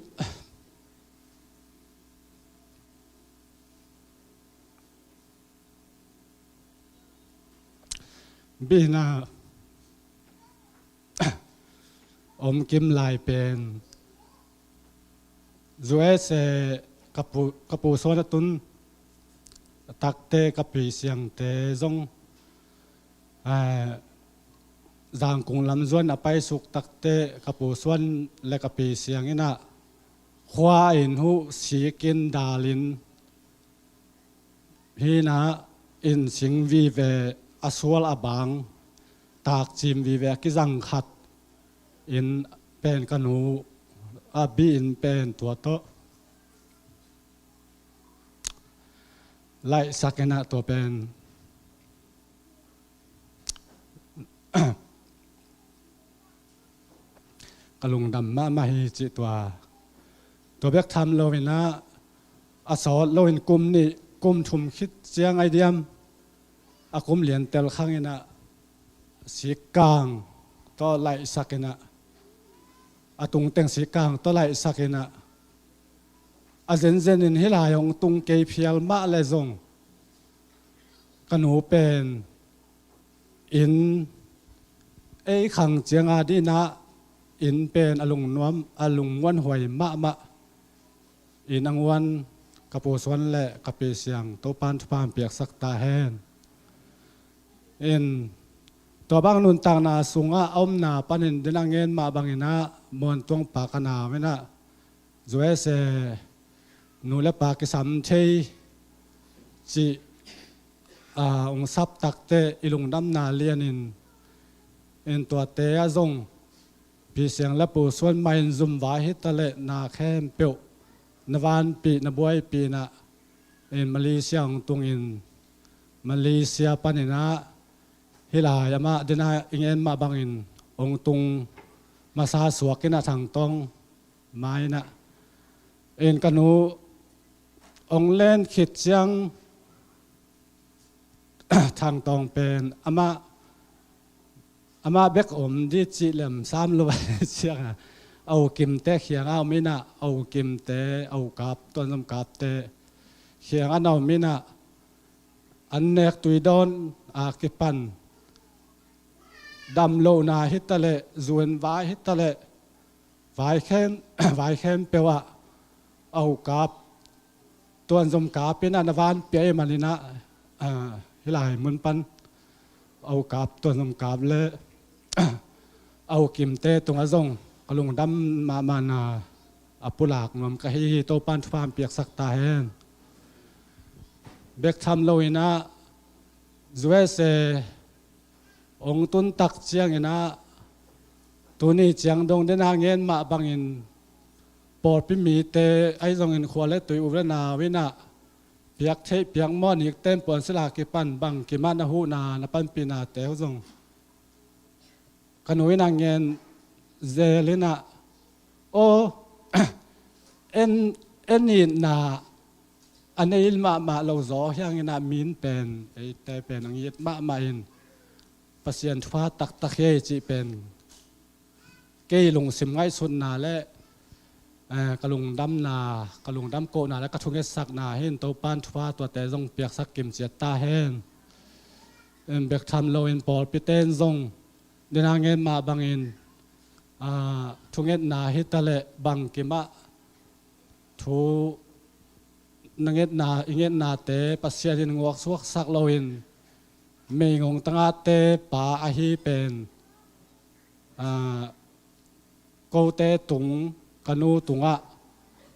นะอมกิมลายเป็นเสกระปูโซนตุนตักเตกระปีเสียงเตจงจางกุงลำส่วนอไปสุกตักเตกระปูส่วนและกระปีเสียงนี่นะขวาอินหูสีกินดาลินพี่นะอินสิงวีเวอสวลอบางตากจิมวีเวกิจังขัดอินเป็นกนูบีอินเป็นตัวโตไล่สักนะตัวเป็นกลุงดำมาให้จิตตัวเบกทำโลวินะอสอโลวินกุมนี่กุมชุมคิดเจียงไอเดียมอากุมเหรียญเตลข้างนะสีกลางตัวไล่สักนะอาตุงเต็งสีกลางตัวไล่สักนะอาเจนอินฮิลายองตุงเกยเพียลมาเลซงกนูเป็นอินขังเจียงอาดีนะอินเป็นอลุงนวมอลุงวันหวยมะอินอังวันกระปูสวนและกระปีเสียงตัวปานทุพามเปียกสักตาแห้งอินตัวบางนุนต่างนาสุงอาอมนาปันินดินังเงินมาบางอินะมวนตวงปากนาไม่นะจวยเสนูและปากิสัมเชยจีองซับตักเตอิลุงดำนาเลียนินอินตัวเตยจงปีเสียงและปูส่วนไม่ซุ่มวาฮิตเลนาแคมเปียวนวานปีนบวยปีนะอินมาเลเซียงตุงอินมาเลเซียปันินะฮิลายามาเดนาอิงเอ็นมาบังอินองตุงมาซาสวกินะทางตองไม้นะอินกนูองเล่นขิดเสียงทางตองเป็นอามาเบกอมดิจิเลมสามลวยเสียงเอากิมเตะเขียงเอาไม่นะเอากิมเตะเอากับต้นน้ำกับเตะเขียงอันเอาไม่นะอันเนกตุยดอนอากิปันดำโลนาฮิตเลจวนวายฮิตเลวายแค้นเปว่าเอากับตัวน้ำกับเป็นอันวานเปียมันนี่นะฮิลายมุนปันเอากับตัวน้ำกับเลยเอากิมเตตรงอาซงกลุงดำมานาอปุลากนวมกะฮีโตปันฟามเปียกสักตาเฮนเบกทำโลยนะจวยเสองตุนตักเจียงนะตัวนี้เจียงดงเดนางเงินมาบังอินปอดพิมีเตไอซงอินขวาเลตุยอุเรนาวินะเปียกเทเปียกมอนอีกเต็มปอนสลากิปันบังกิมานาหูนาปันปีนาเตวซงขนุยนางเงินเจลินะโอเอ็นนี่นาอันนี้มาเราจ่อยังนามินเป็นแต่เป็นอังยิดมาอินปัสยันฟ้าตักตะเคียจีเป็นเกยลงสิมไงสุนนาและกระลุงดำนากระลุงดำโกนาและกระทุงเอสักนาเห็นตัวปานฟ้าตัวแต่จงเปียกสักกิมเจียตาเห็นเบกทำโลอินปอลพิเตนจงเดินเงินมาบังอินทุงเงินนาฮิตเลบังกิมะทูนังเงินนาอิงเงินนาเตปัสยันงวกสวกสักโลอินเมงงตั้งเตป่าอาฮีเป็นโกเตตุงกนูตุงะ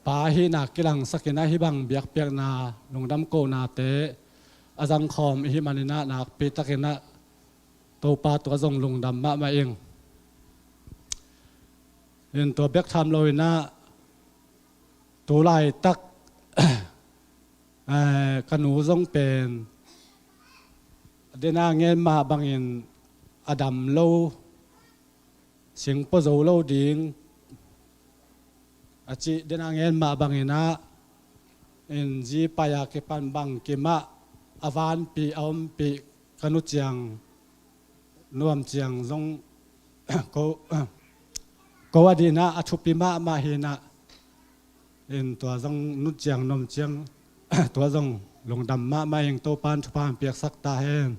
ป่าฮีนักกิลังสักนาฮิบังเบียกเปียกนาลงดำโกนาเตอาจังคอมฮิมานินานักปีตะกินะตัวปาตัวจงลงดำมาเองเห็นตัวเบียกทำโลยนะ ตัวไล่ตัก กันหนูทรงเป็นเดนาเงินมาบางอินอดัมโลเสียงปะโจโลดิ่งอาจิเดนาเงินมาบางอินะอินจีปายาเกปันบังกิมะอวานปีอมปีกันุจียงนวมจียงทรง ก็ว่าดีนะอชุปิมามาเฮนะอินตัวทรงนุจียงนวมจียง ตัวทรงลงดำมาเองโตปานชุพานเปียกสักตาเฮน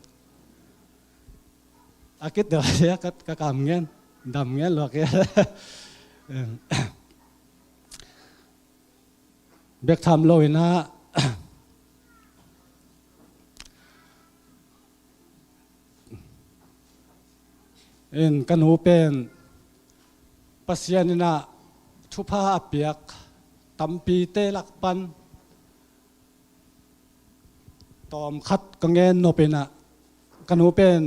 อากิดเดี๋ยวเสียก็กำเงี้ยดำเงี้ยหลอกเงี้ยเบกทำโลยนะเอ็นกันหูเป็นปัสยานินะชุพาเปียกตำปีเตลักปันตอมคัดกังเงินโนเป็นอะกันหูเป็น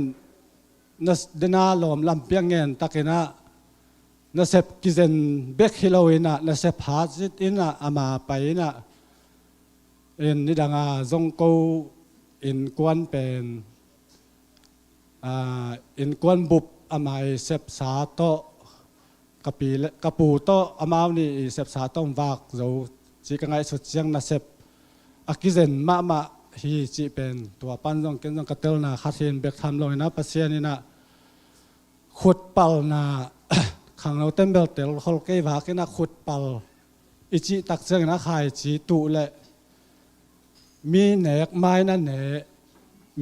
นัสเดนาลอมลำเปียงเงินตะกินะนัสเซปกิเซนเบกฮิโลอินะนัสเซปฮาจิตอินะอามาไปนะเอ็นนิดังอาจงกูอินกวนเป็นอินกวนบุบอามาเซปสาโตกะปูโตอามาวนี่เซปสาโตวากโจจีกังไงสุดเจียงนัสเซปอากิเซนมาฮีจีเป็นตัวปั้นจงเกินจงกระเตลนาคาเทนเบกทำลงนะปัสเซียนี่นะขุดเปล่านาขังเราเต็มเบลเตลโคลเกวากินะขุดเปล่าอิจิตักเจงนะขายจีตุเละมีเนกไม้นั่นเน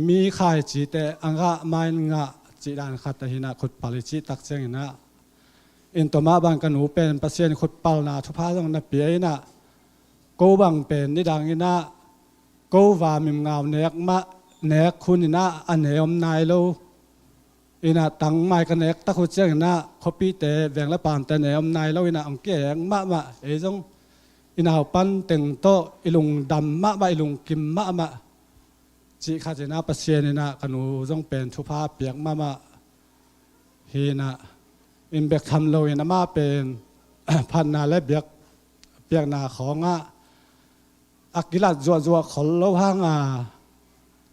มีขายจีแต่อังกะไม้งะจีดานขัดแต่หินะขุดเปล่าอิจิตักเจงนะอินตัวมาบางกันหนูเป็นปัสเซียนขุดเปล่านาทุพาต้องนับเปียนะกูบังเป็นนิดังอินะกูว่ามิมงาวเนกมาเนกคุณนะอันเนอมนายโลอินะตั้งไม้กันเนกตะคุเจียงนะคอปีเตแวงและปานแต่เนอมนายโลอินะอังเกงมาเอจงอินะปันเต็งโตอิลุงดำมาอิลุงกิมมาจีข้าเจนะปัสเซียนนะกันหูจงเป็นชุภาเปียกมาฮีนะอินเบกทำโลอินะมาเป็นพันนาและเบียกนาของอักิลัดจัวขอลหัง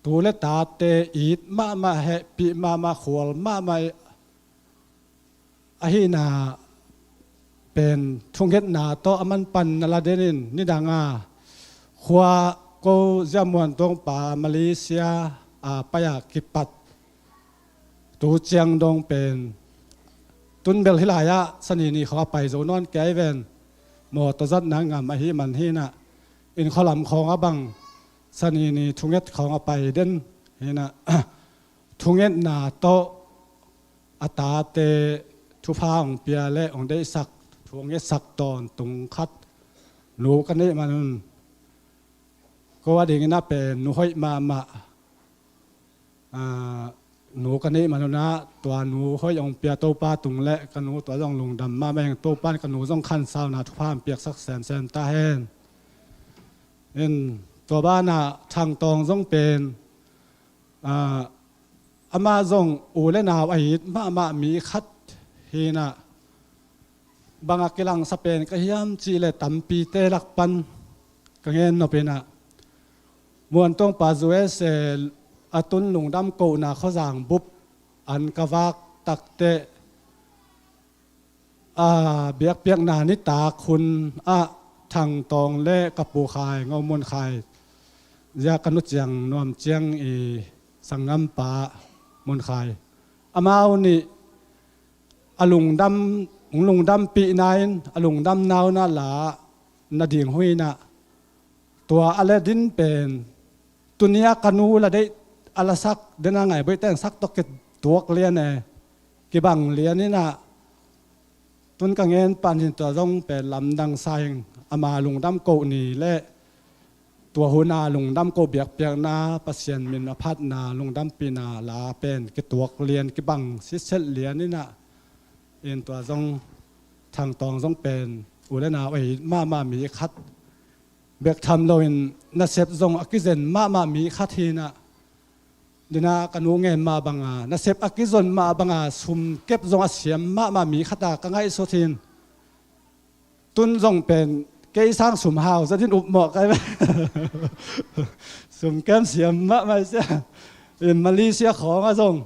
ตัวเลตาเตอีดมาเฮปีมาขวลมาอหินาเป็นทุ่งเห็ดนาโตอมันปันนาลาเดนินนิดังขวาโกจามวนตรงป่ามาเลเซียปายากิปัดตูเจียงดงเป็นตุนเบลฮิลายะสนีนีเขาไปโซนอนแกเวนหมอตจัดนางามอหิมันฮีนะอินขลำของบังสนีนีทุ่งเอ็ดของไปเด่นเห็นนะทุ่งเอ็ดนาโตอัตาเตทุพาองเปียและองได้สักทุ่งเอ็ดสักตอนตุงคัดหนูกันนี่มันก็ว่าดิ่งน่าเป็นหนูห้อยมาหนูกันนี่มันนะตัวหนูห้อยองเปียโตป้าตุงและกันหนูตัวต้องลงดำมาแมงโตป้านกันหนูต้องขั้นสาวนาทุพาเปียกสักแสนตาแห้งเอ็นตัวบ้านน่ะทางตองต้องเป็นอามาจงอูเลนาวไอ้มามีคัดฮีน่ะบางกิลังสเปนก็ย้ำจีเลตัมปีเตลักปันก็เงินนเป็นน่ะมวนต้องปาจูเอเซอตุนหลงดำโกน่ะเขาสั่งบุบอันกวากตักเตเบียกเปียกนานิตาคุณทางตองเล่กับปูขายเงามวนขายยากันนุจียงนวมเจียงสังงำปามวนขายอามาเอานี่อลุงดำปีนายอลุงดำนาวน่าหลานาดิ่งหุยน่ะตัวอเลดินเป็นตุนียกันูละได้อลาซักเดินไงไปแต่งซักตกเกตัวเลียนกิบังเลียนนี่น่ะตุนกังเงินปันหินตัวต้องเป็นลำดังไซงอามาลุงดำโกนี่และตัวหัวนาลุงดำโกเบียกเปียกนาปัสเซียนมินพัฒนาลุงดำปีนาลาเป็นกิตัวเลียนกิบังซิเซลเลียนนี่น่ะเอ็นตัวต้องทางตองต้องเป็นอุเลนาไอ้มามีคัดเบียกทำโลอินนัสเซปทรงอักิเซนมามีคัดทีน่ะดินากันวงเงินมาบังนัสเซปอักิซนมาบังซุมเก็บทรงอาเซียมมามีคัดตากังไงโซทินตุนทรงเป็นเ cái sang sum hào ra tin ụp mọ cái sum kem xiêm mạ mà sẽ in Malaysia khó ngã rong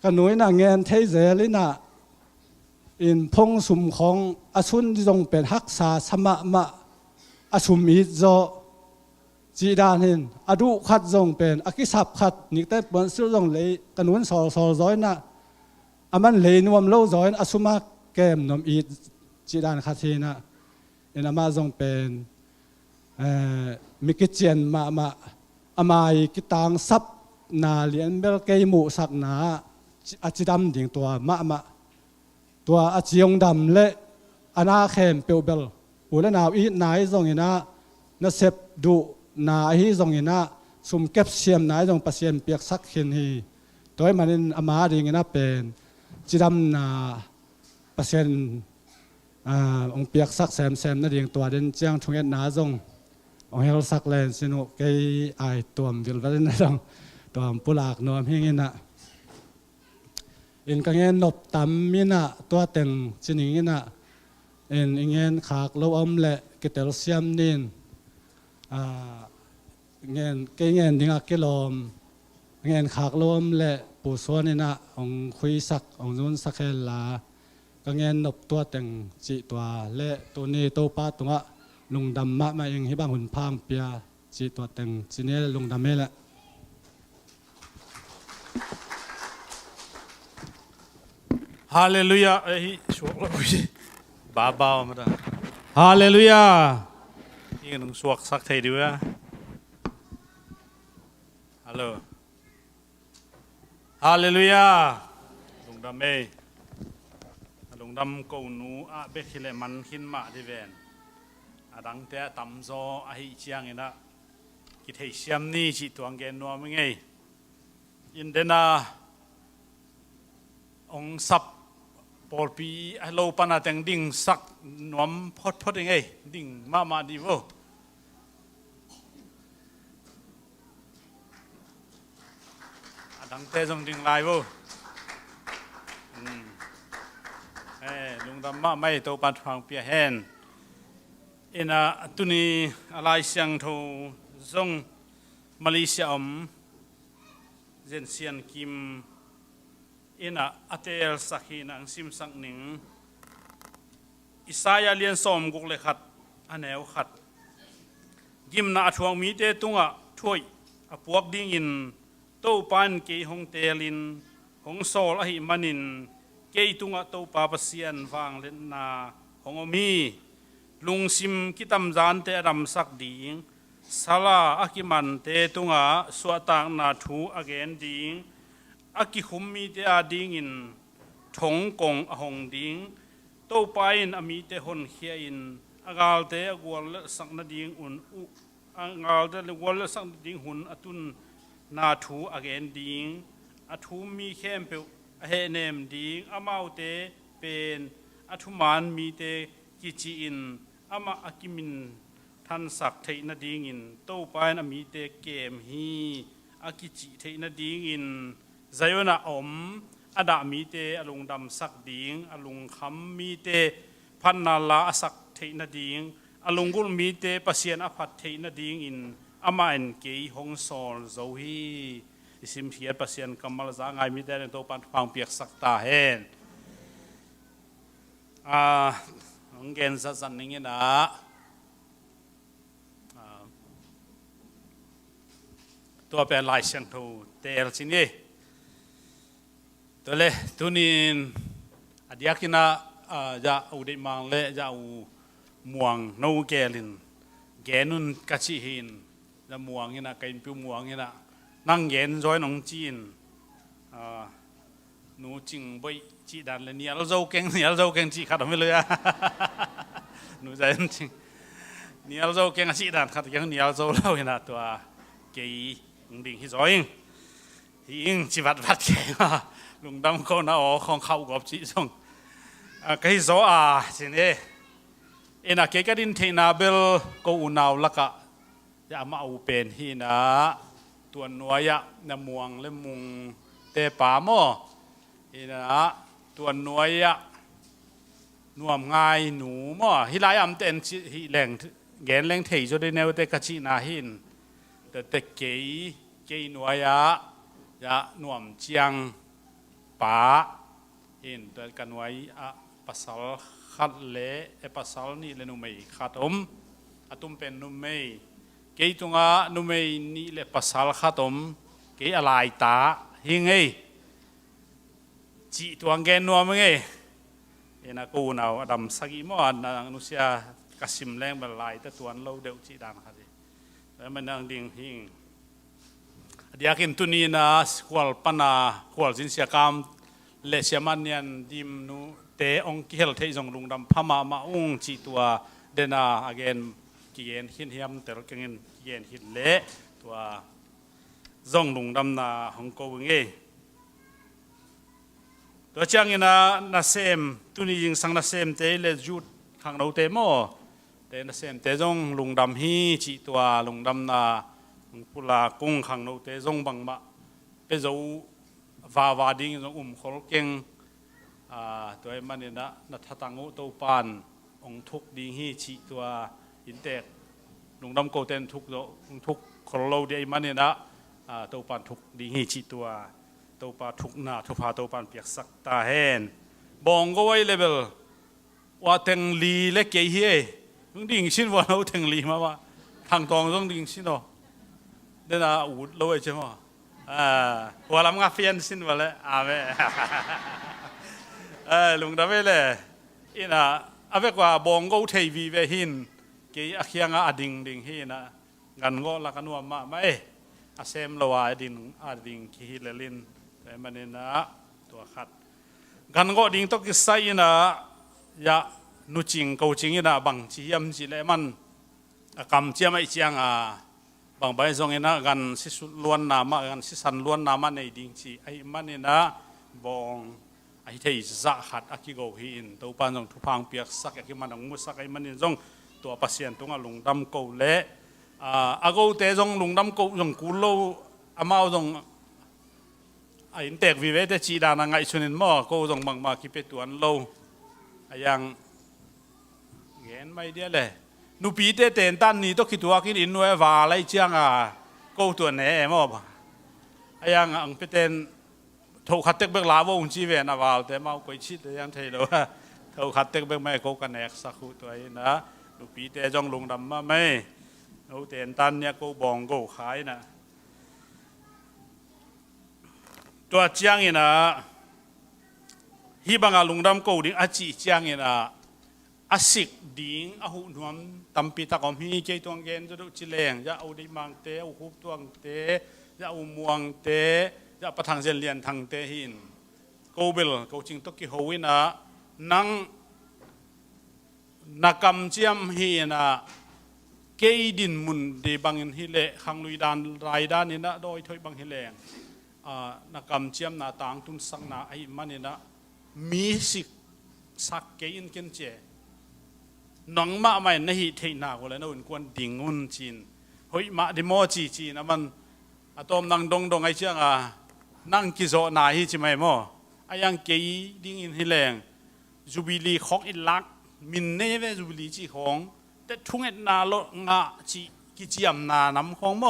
cái núi nào nghe thấy dễ lấy nà in phong sum khong asun rongเป็นฮักษาสมะมะasum ít do chỉ đàn hình adu khát rongเป็นอากิสับkhátนิแต่ปนซื้อรองเลยกันวนสอสอร้อยน่ะมันเลยนวมเล่าร้อยอาสุมาแก้มนมอีดจีดานคาทีน่ะเอ็นอามาจงเป็นมิกิเจียนมาอามายกิตังซับนาเลียนเบลเกยมูสักนาอาจิดำดิ่งตัวมาตัวอาจิยงดำเละอานาเข้มเปียวเบลอุลนาวอีนายจงอินะนาเซบดูนาฮีจงอินะสุมเก็บเสียมนายจงปัสเซียนเปียกสักขินฮีตัวมันอามาดิ่งอินะเป็นจีดำนาเปอร์เซ็นต์องเปียกสักแซมนั่นเองตัวเด่นเจียงชงเอ็ดนาจงองเฮลสักแลนสินุกไอไอตัวมวิลวันนั่นจงตัวปุลากนวมเฮงินะอินกังเงินนบตั้มมินะตัวเต็งจินิงินะอินเงินขากโลอมเละกิเตลเซียมนินเงินดิ่งอักกิลอมเงินขากโลอมเละปูส่วนนี่นะองคุยสักองนุ่นสักเฮลาก็เงินนบตัวเต็งจีตัวเละตัวนี้ตัวป้าตัวลุงดำมะมาเองให้บ้างหุ่นพางเปียจีตัวเต็งจีนี้ลุงดำไม่ละฮาเลลูยาเอ้ยช่วยเราสิบ้ามาได้ฮาเลลูยานี่ก็ต้องสวกสักทีดีวะฮัลโหลฮาเลลูยาลุงดำเอ้ลุงดำกูนูอาเบคิเลมันขินมาที่เวนดังเตะตั้มโซอาฮิเชียงเองนะกิเทเชียมนี่จิตตัวเงินนัวมึงไงอินเดน่าองสับปอลปีโลปนาแตงดิ่งสักนวมพดยังไงดิ่งมาดีวะดังเตะจงดิ่งลายวะลุงดำมาไม่โตปัดฟังเปียแฮนอินะตุนีอะไรเสียงโทจงมาเลเซียเจนเซียนกิมอินะอัตเอลสักหินังซิมสักหนึ่งอิสายาเลียนสมกุกเลขัดอันแนวขัดกิมนาทวงมีเตตุงะช่วยปวกดิ่งอินโตปันเกยฮงเตลินฮงโซลอหิมันินเกยตุงะโตปาปเซียนฟางเลนนาฮงอมีลุงซิมกิตัมจานเตอดำสักดิ่งสลาอากิมันเตตุงะสวตางนาทูอเกนดิ่งอากิคุมมีเตอาดิ่งอินทงกงอหงดิ่งโตปาอินอมีเตหนเขียอินอากาลเตอกวลสักนาดิ่งอุนอุอากาลเตกวลสักดิ่งหุนอตุนนาทูอเกนดิ่งอทูมีเข้มเปเฮเนมดิ่งอามาเตเป็นอทุมานมีเตกิจิอินอามาอากิมินทันสักเทนดิ่งอินโตปาอินอมีเตเกมฮีอากิจิเทนดิ่งอินใจวันอมอดามีเตอลุงดำสักดิ่งอลุงคำมีเตพันนาลาสักเทนดิ่งอลุงกุลมีเตปเสียนอภัตเทนดิ่งอินอามาอินเกยฮงโซลโซฮีสิมเพียปเสียนกำมลจางไงมีเตในโตปันฟังเปียกสักตาเฮนองเกนสันนิงนะตัวเป็นลายเสียงทูเตลสินี่ตัวเล่ตัวนี้อดีตกินะจะอุดิมังเล่จะอุม่วงนูเกลินแกนุนกัชิหินจะม่วงนี่นะกินผิวม่วงนี่นะนั่งเย็นจอยน้องจีนนูจิงใบจีดันเลยเนี่ยเราเจ้าเก่งเนี่ยเราเจ้าเก่งจีขัดไม่เลยอะนูใจจริงเนี่ยเราเจ้าเก่งจีดันขัดยังเนี่ยเราเจ้าเล่าเห็นนะตัวเกี่ยดิ่งที่จอยหิงจีวัดแข็งลุงดำเขาหน้าอ๋อของเขากอบจีส่งก็ที่โซสิเนี่ยเอ็นเกก็ดินเทนาเบลก็อุณาวลักะจะมาเอาเป็นที่นะตัวนัวยะนมวงเล่มุงเตปาโมอินะตัวนัวยะ นวมง่ายหนูมั่วฮิลายอัมเต็นฮิแรงแกนแรงเทยจะได้แนวเตกจีนาหินแต่เกยหน่วยยะนวมเจียงป่าหินแต่กันไว้ปัสสาวะขัดเละปัสสาวะนี่เลนุไม่ขัดอตุมเป็นนุไม่เกยตรงนุไม่นี่เลปัสสาวะขัดเกยอะไรตาหิงไงจีตัวแกนนวมไงนะกูน่าดำสักอีมั่วนุเซียกสิมแรงบลายแต่ตัวเราเดือดจีดานครับแล้วมันนั่งดิ่งหิงเดี๋ยวกินตุนีนะขวลปนาขวลสินเสียกรรมเลเซียมันยันดิมนูเตองกิเฮลเทจงลุงดำพม่ามาองจีตัวเดน่าอเกนกิเยนหินเฮียมแต่เราเกินกิเยนหินเละตัวจงลุงดำนาฮ่องกงเองตัวเจ้าเงินนาเซมตุนียิงสังนาเซมเตเลจูดขังเราเตโมเตนาเซมเตจงลุงดำฮีจีตัวลุงดำนาปุลากุ้งขังเราเตจงบังมะเปโจวาดิ้งจงขอลเก่งตัวไอ้มันเนี่ยนัทตังอุตัวปานองทุกดิ้งฮีจีตัวอินเตกลุงดำโกเตนทุกขอเราเดียมันเนี่ยตัวปานทุกดิ้งฮีจีตัวปาทุกนาทุพาตัวปานเปียกสักตาเห็นบองก็ไว้เลเวลว่าเทงลีเล็กเกี่ยเฮ้มึงดิ่งชินว่าเราเทงลีมาว่าทางตองต้องดิ่งชินเนาะเดินอูดเราใช่ไหมว่าลำงาเฟียนชินว่าเลยเว้ลุงดำไปเลยอินะเวกว่าบองก็เทวีเวหินเกี่ยเคียงดิ่งหินกันก็ละกันว่ามาไม่เซมเราดิ่งขี้เลลินแต่มันเนี่ยนะตัวขัดกันก็ดิ่งต้องกิใส่นะยานุจิงกูจิงนะบางจียมจีเลมันกำเจียไม่เจียงบางใบทรงนะกันสิสุล้วนนามากันสิสันล้วนนามาในดิ่งจีไอ้มันเนี่ยนะบองไอ้ที่จะขัดอากิโกหินตัวปานทรงทุพังเปียกสักอากิมันงมุสักไอ้มันเนี่ยทรงตัวปัสเซียนตรงลุงดำกูเละกูเตจงลุงดำกูจงกูโลอามาจงอินเตกวิเวตจีดานังไงชนินมั่วกูจงบังมาคิดเป็นตัวโลยังเงินไม่เดียเลยนูปีเตเตนตันนี่ต้องคิดว่ากินอินโนเอวาไรเจียงกูตัวเน่มั่วยังอังเป็นถูกขัดเตกเบกลาวงจีเวนาวาแต่มาไปชิดยังเทโลถูกขัดเตกเบกไม่กูกันเอกสักตัวนะนูปีเตจงลุงดำมาไม่นูเตนตันเนี่ยกูบองกูขายนะตัวเจียงนะฮีบังลุงดำกูดิ้งอาจีเจียงนะอาศิกดิ้งอาหุนวมตั้มปีตะกอมฮีเกี่ยตัวเงินจะดูจิเลงจะเอาดิมังเตะเอาหุบตัวเตะจะเอามวงเตะจะประทังเจริญทางเตะหินกูเบลกูจิงตกิโฮวินะนังนักกำเจียมฮีนะเกยดินมุนดีบังฮิเลขังลุยดานรายด้านนี้นะโดยถอยบังฮิเลงนักกำเจียมนาต่างตุนสังนาไอ้มันนี่นะมีสิกสักเกยินเกินเจนังมาไม่ในหิเทนาก็เลยนะอุ่นกวนดิ่งอุ่นจีนเฮ้ยมาดิโมจีนะมันอะตอมนังดงไอ้เจ้านั่งกิโซนาฮิจิไม่โมไอ้ยังเกยดิ่งอินฮิเลงจูบิลีของอิลักมินเนเวจูบิลีจีของแต่ทุ่งเอ็ดนาโลงะจีกิจยมนาน้ำของโม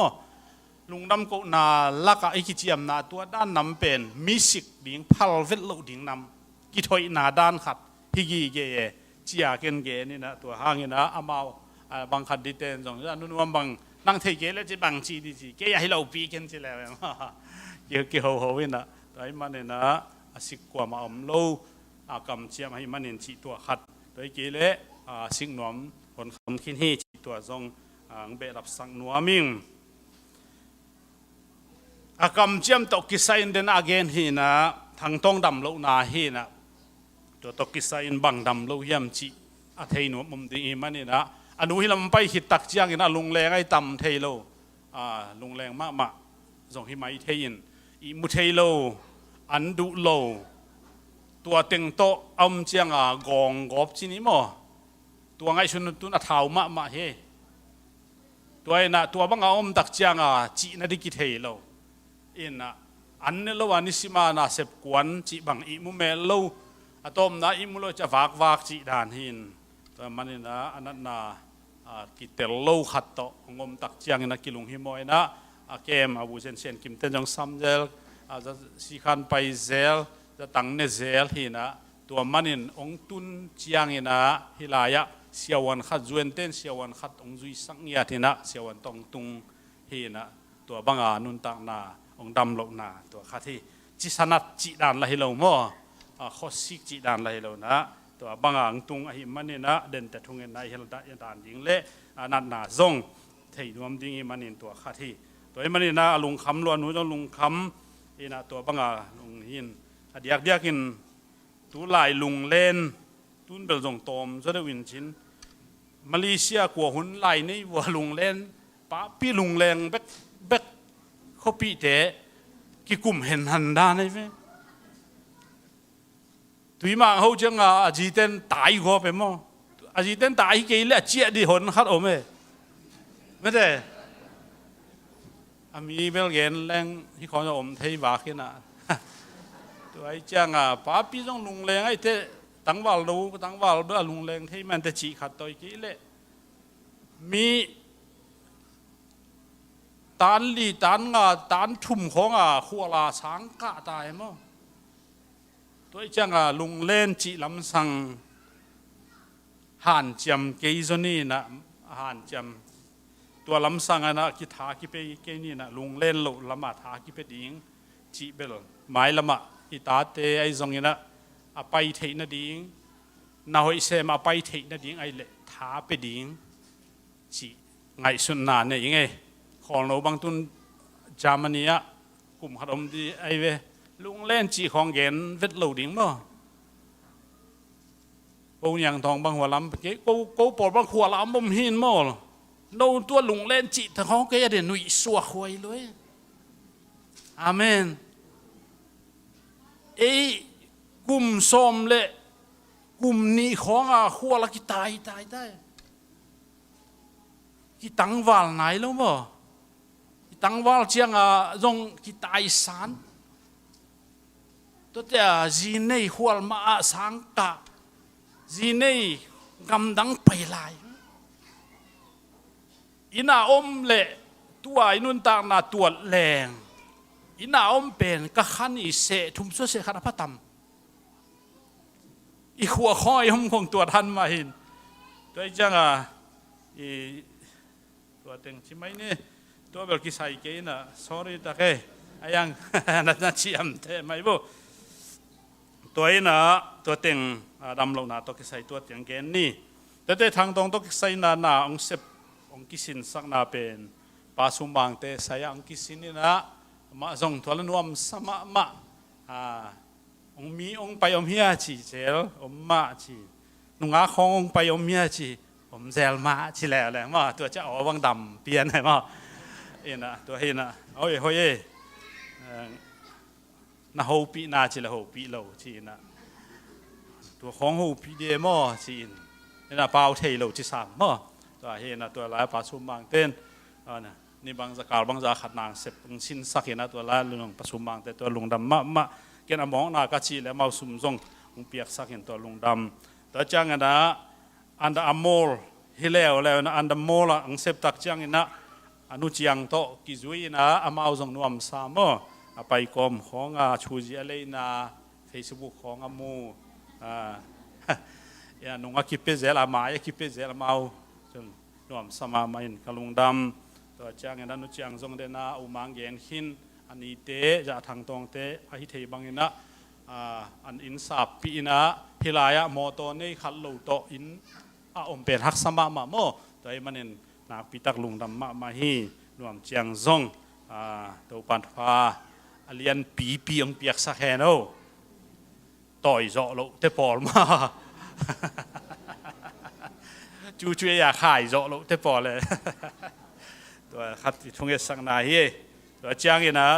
ลุงดำกูนาลักไอกิจยมนาตัวด้านน้ำเป็นมิสิกดิ่งพัลเวลลูดิ่งน้ำกิถอยนาด้านขัดฮิกีเกยจียเกนเกนี่นะตัวห้างนี่นะอามาบางขัดดิเตนสองจะนุ่นวมบางนั่งเทเกแล้วจะบางจีดีจีเกยให้เราปีกันจีแล้วเกี่ยวหัววินะแต่มันเนี่ยนะสิกกว่ามาอมโลกำเชียมให้มันเห็นจีตัวขัดโดยเกลสิกหนอมคนคำคิดให้ตัวทรงเบรับสังนัวมิงอากำเจียมตกิสัยเดินอาเกนฮีนะทางต้องดำโลนาฮีนะตัวตกิสัยบังดำโลยามจีอาเทนวมุมดีมันนี่นะอนุฮิลำไปหิตักเจียงนะลุงแรงไอ้ต่ำเทโลลุงแรงมากส่งให้มาเทยินอิมุเทโลอันดุโลตัวเต็งโตอมเจียงกองกอบจีนี่มั้งตัวไงชนตุนเท้ามาเฮตัวน่ะตัวบังอมตักเจียงจีน่ะดิกิเทโลอินอันนี้เราวันนี้สิมานาเสพกวนจีบังอิมุเมลโล อะตอมนะอิมุโลจะวากจีดานหินตัวมันนี่นะอันนั้นนะกิเตลโลขัดโตงมตักเจียงนะกิลุงหิมอยนะเกมอาบุเซนเซนกิมเตนจงซัมเจลจะสิขันไปเซลจะตั้งเนเซลหินะตัวมันนี่องตุนเจียงนะฮิลายะเสียวันขัดจวนเต้นเสียวันขัดองจุยสังเงียทินะเสียวันตองตุงหินะตัวบังอานุนตักนาองดำโลนาตัวขัดที่จิสนัดจีดานละฮิโลโมข้อสิกจีดานละฮิโลนะตัวบังอาตุงอหิมันนี่นะเดินแต่ทุ่งเงินในฮิลดาดานยิงเละนัดนาซงเที่ยวมดิ้งมันนี่ตัวขัดที่ตัวมันนี่นะลุงคำล้วนนู้นลุงคำอีนะตัวบังอาลุงหินเดียกกินตัวลายลุงเล่นตุนเบลจงตอมจะได้วินชินมาเลเซียกว่าหุ่นลายนี่ว่าลุงเล่นป้าพี่ลุงแรงเบ็กเขาปีเตะกี่กลุ่มเห็นหันด้านนี่ไหมตุยมาเขาจังอาจีเต้นตายก็ไปมั้งอาจีเต้นตายกี่เล่เจี๊ยดีหนขัดโอเมไม่ได้มีเบลเกนแรงที่เขาจะอมเทวาขึ้นนะตัวไอ้จังป้าพี่ต้องลุงแรงไอ้เตะตั้งวาลดูตั้งวาลด้วยลุงแรงที่มันจะจีขัดตัวกี่เล่มีตานลีตานตานทุ่มของขัวลาสังกะตายมั้งตัวจังลุงเล่นจีลำสังหันจำเกยจนี่นะหันจำตัวลำสังนะกิทากิเปเกนี่นะลุงเล่นลุละมาทากิเปดิ้งจีเบลไม้ละมาอิตาเตไอซงนี่นะไปเทนดิ้งนาหอยเซมาไปเทนดิ้งไอเละทาเปดิ้งจีไงสุนนานเนี่ยยังไงของเราบางตุนจามันเนี่ยกลุ่มขนมดีไอเวลุงเล่นจีของเย็นเวทเหลาดิ้งมั้งปูอย่างทองบางหัวลำเก๋กูปวดบางหัวลำบ่มหินมั้งโน่ตัวลุงเล่นจีทั้งห้องเก๋เด่นหนุ่ยสัวควยเลยอาเมนไอ้กลุ่มส้มเละกลุ่มนี้ของหัวละกี่ตายได้กี่ตังวาลไหนแล้วมั้งกี่ตังวาลเชียงรงกี่ตายสารตัวเจ้าจีเน่หัวมาสังกะจีเน่กำดังไปลายอินาอมเละตัวอินุนตางนาตัวแรงอินาอมเป็นกะขันอิเสทุมสุเสขันพัตตมอีหัวข้อยมคงตัวทันมาเห็นตัวจังอีตัวเต็งใช่ไหมนี่ตัวเบลกิใส่เกย์น่ะ sorry ตะเกย์ยังนั่นชี้อันเทไม่บุตัวนี้นะตัวเต็งดำลงนาตัวกิใส่ตัวเต็งเกย์นี่แต่ทางตรงตัวกิใส่นาองเสพองกิสินสักนาเป็นปาสุมังเตใส่องกิสินนี่นะมาส่งตัวละนวมสมาองมีองไปอมเฮียจีเจลอมมาจีนุงอาคองไปอมเฮียจีอมเจลมาจีแล้วแหละมาตัวเจ้าเอาวังดำเปลี่ยนให้มาเอ็นะตัวเห็นนะโอ้ยโอ้ยน่าหูปีน่าจีละหูปีเราจีนะตัวของหูปีเดียมอจีนนี่นะเปล่าเทเราจีสามมอตัวเห็นนะตัวลายปลาสุมังเต้นนี่บางสักการบางสักขัดนางเสพบางชิ้นสักเห็นนะตัวลายลุงปลาสุมังเต้ตัวลุงดำมะเกินมองนากาชีแล้วมาสุ่มซงเปียกสักเห็นตัวลุงดำตัวจังนะอันดาอโมลฮิเลวแล้วนะอันดาโมลอังเสพตักจังนะอนุจียงโตกิจุยนะอามาเอาซงนวมสามไปกรมของชูจีอะไรนะเฟซบุ๊กของมูนุ่งกิเปเซลมากิเปเซลมาเอาจนนวมสมาไม่กลุงดำตัวจังนะนุจียงซงเดนะอุมังเย็นหินอันนี้เตะจะทางตรงเตะอหิเทบังนะอันอินสับปีนะฮิลายะโมโตนี่ขัดลูโตอินอมเป็นฮักสมามาโมตัวไอ้มันเองนักพิทักษ์ลุงดำมาฮีรวมเจียงซงตัวปันฟ้าเลียนปีองเปียกสักแค่โนต่อยโจโลเตปอลมาจูอยากขายโจโลเตปอลเลยตัวขัดช่วงเอสังนาฮีตัวเจียงเองนะ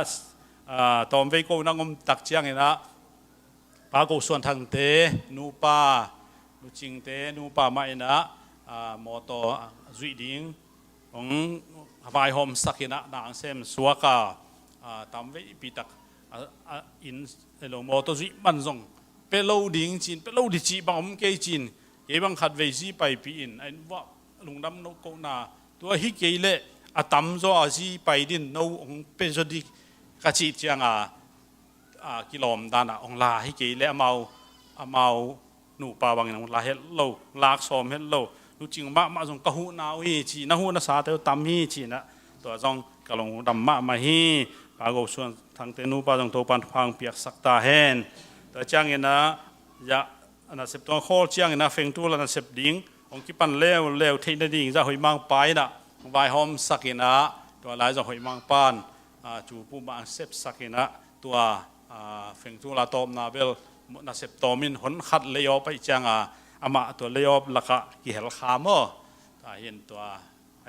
ตอนไปกูนั่งตักเจียงเองนะปากูส่วนทางเตนูปานูจิงเตนูปาไม่นะมอโตจุดดิ้งของวายโฮมสักนะนางเซมสวกาตามไปปีตักอินเอโลมอโตจุดมันจงเป โลดิ้งจีนเปโลดิจีบางเกยจีนเกยบางขัดเวซีไปปีอินไอ้ว่าลุงดำนกโกนาตัวฮิเกยเล่อาตัมโซอาซีไปดินนูองเป็นสดิกะจิเจียงกิโลมดานะองลาฮิเกยเล่เอาหนูปาบางอย่างลาเฮลโลลากซอมเฮลโลนูจริงมาจงกะหูนาฮีจีนะหูนะสาเตอตัมฮีจีนะตัวจงกะลงดำมาฮีปากส่วนทางเตนูปาจงโตปันพังเปียกสักตาเฮนแต่จังเงินะยะนะเสพตัวโคจังเงินะเฟงตัวละนะเสพดิ้งองคิปันเลวเทนดิ้งจะหอยมังไปนะวายหอมสักเงินะตัวลายจะหอยมังปานจูปูมาเสพสักเงินะตัวเฟงตัวละตอมนาเบลนะเสพตอมินหนขัดเลยอไปจังอามาตัวเลยอละกะกิเฮลขามอเห็นตัว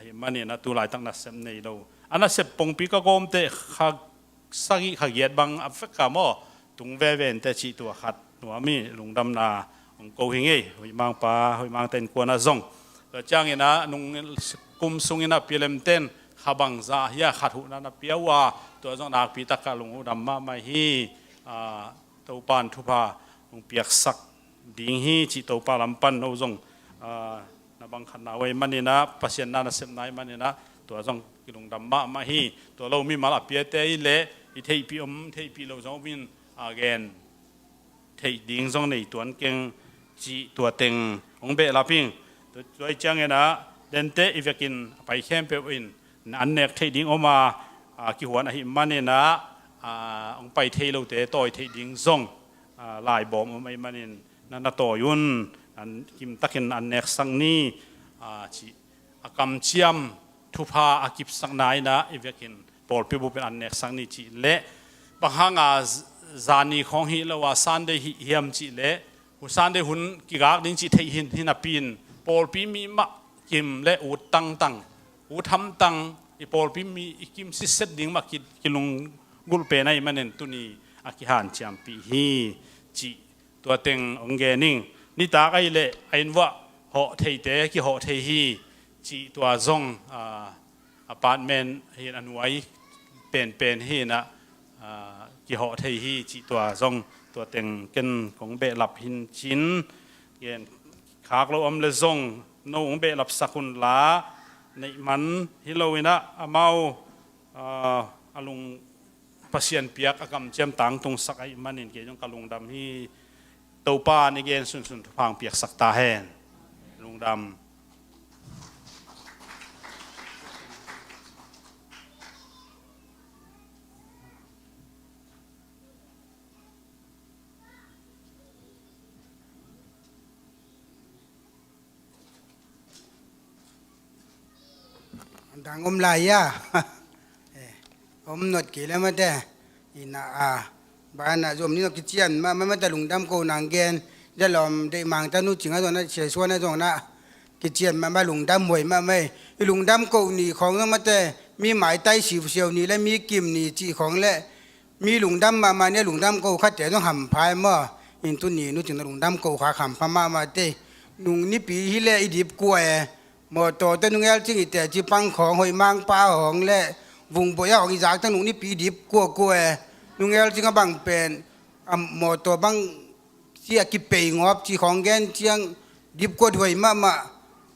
เห็นมันเนี่ยนะตัวลายตั้งนะเสพในเราอันนั้นเสพปงปีก็กลมเตะขักสักอีขักเย็ดบางอัฟริกามอตุงเวเวนแต่ชีตัวขัดหนัวมีลุงดำนาองโกหิงเอ้หอยมังปลาหอยมังเต็นกวนอาซงแต่จ้างเงินะนุงกุมซุงเงินะเปียเลมเต็นขับังซาเฮียขัดหูนันเปียวว่าตัวจงนักปีตะกะลุงดำมาไม่ฮีตัวปานทุพาองเปียกสักดิ้งฮีจีตัวปาลำปันเอาจงนับางขันนาไว้มันนี่นะปัศยานาเสพนายมันนี่นะตัวจงกิลุงดำมาไม่ฮีตัวเรามีมาลาเปียเตยเละอีเทยปีเทยปีเราจงวินagain เทดิ้งจงในตัวเก่งจีตัวเต็งองเบลาพิงตัวจังเงนะเดนเตอีเวกินไปแคมเปวินอันเนกเทดิ้งออกมากี่หัวนะฮิมันเนี่ยนะองไปเทเราเตะต่อยเทดิ้งจงลายบอมไม่มันเนี่ยนั่นต่อยุนอันกิมตักินอันเนกสังนี้จีกำเชียมทุพาอากิบสังนายนะอีเวกินปอลพิบุเป็นอันเนกสังนี้จีเละบางครั้งจานีของฮิลว่าสันเดฮิเฮียมจิเล่หุสันเดหุนกิกากดิ้งจิเทหินหินาปีนปอลปีมีมะกิมเล่อุดตังอุดทำตังอีปอลปีมีอีกิมสิเซตดิ้งมากิลุงกุลเปนัยมันเนตุนีอากิฮันจามปีฮีจิตัวเต็งองเกนิงนี่ตาไอเล่ไอ้ว่าเหาะเทเตกิเหาะเทฮีจิตัวซงอพาร์ตเมนต์เห็นอันไว้เป็นฮีนะกี่เหาะเทฮีจีตัวซงตัวเต็งกันของเบลับหินชิ้นเย็นขากเราอมเลซงน้องเบลับสักุลลาในมันฮิโลวินะอามาอาลุงปัศยันเปียกอากำเจียมตังตรงสักไอมันนี่เกี่ยงกับลุงดำที่เตาป้านี่เกณฑ์สุนพังเปียกสักตาแหนลุงดำดังลายะนวดกี่แล้วมาแต่อินาบ้านน่ะจมนี่นกิจยันมาแต่ลุงดำโกนางเกนจะลอมได้มังตานุจิงอ่ะตอนนั้นเฉยส่วนนะตรงนั้นกิจยันมาลุงดำหวยมาไม่ลุงดำโกนี่ของนั้นมาแต่มีหมายใต้สีเสียวนี่และมีกิมนี่จีของและมีลุงดำมาเนี่ยลุงดำโกขัดแต่ต้องหำพายมาอินตุนี่นุจิงลุงดำโกขาหำพมาเตลุงนี่ปีฮิเลอีดิบกล้วยหมดตัวแต่นุ่งเอลจึงแต่จีปังของหอยมังปลาของและวุงบ่อยของอีจากตั้งนุ่งนี่ปีดิบกลัวนุ่งเอลจึงก็บังเป็นหมดตัวบังเสียกิเปงอบจีของแกนเจียงดิบกว่าหอยมา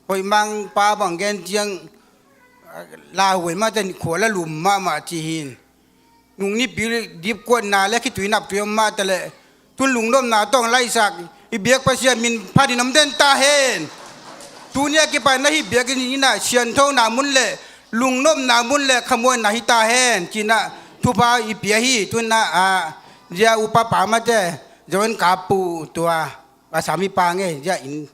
หอยมังปลาบังแกนเจียงลาหอยมาแต่ขวดละหลุมมาจีหินนุ่งนี่ปีดิบกว่านาและคิดถุยนับถุยมาแต่ละทุนลุงน้มนาต้องไล่สักอีเบียกภาษามินพาดิน้ำเด่นตาเห็นdunia ke pa nahi biak ni na sian tho na mun le lungnom na mun le khamoi nahi ta hen china thupa i pia hi tuna ja upa pa ma te jon kapu tua asami pa nge ja in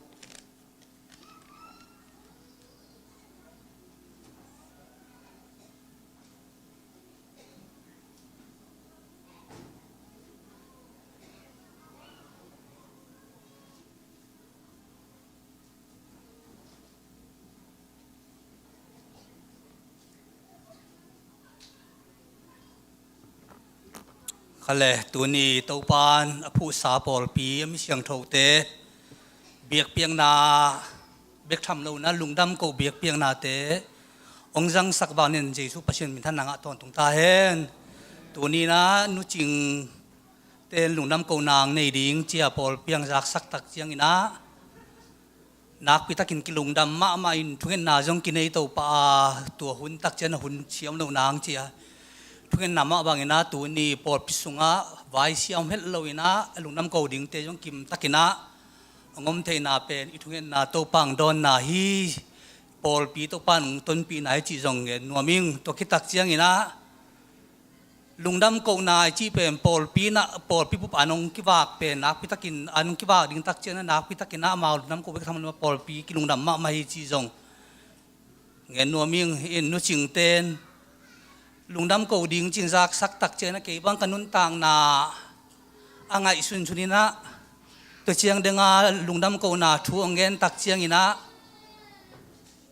ขะเลตัวนี้เต้าปานผู้สาปอลปีมีเสียงโทเตเบียกเปียงนาเบียกทำเรานะลุงดำก็เบียกเปียงนาเตองจังสักบานินเจสุปเชนมิท่านนางตอนตรงตาเห็นตัวนี้นะนุจิง เต้นลุงน้ำกูนางในดิ่งเจียปอลเปียงจากสักตักเจียงอินะนักพิทักษ์กินลุงดำมาอินทุกเงินนาจงกินในตัวป่าตัวหุ่นตักเจนหุ่นเชี่ยวนูนางเจียทุกเงินนำมาบางอินะตัวนี้ปอลพิสุงะไว้เชี่ยวเฮ็ดเราอินะลุงน้ำกูดิ่งเตจงกิมตักอินะงมเทนาเป็นทุกเงินนาตัวปังโดนนาฮีปอลปีตัวปันต้นปีไหนจีจงเงินนัวมิงตัวคิดตักเจียงอินะลุงดำกูนายจีเป็นปอลปีนะปอลปีปุ๊บอันงกิวากเป็นนักพิทักษ์อันกิวากดิ่งตักเจนนักพิทักษ์นะมาลุงดำกูไปทำมาปอลปีกิลุงดำมาฮีจีจงเงินนัวมิงอินนุจิงเตนลุงดำกูดิ่งจิงจากสักตักเจนนะเกี่ยบังกันุนต่างนาอ่างไอสุนชุนินะตัวเชียงเดงาลุงดำกูนาทัวเงินตักเชียงอินะ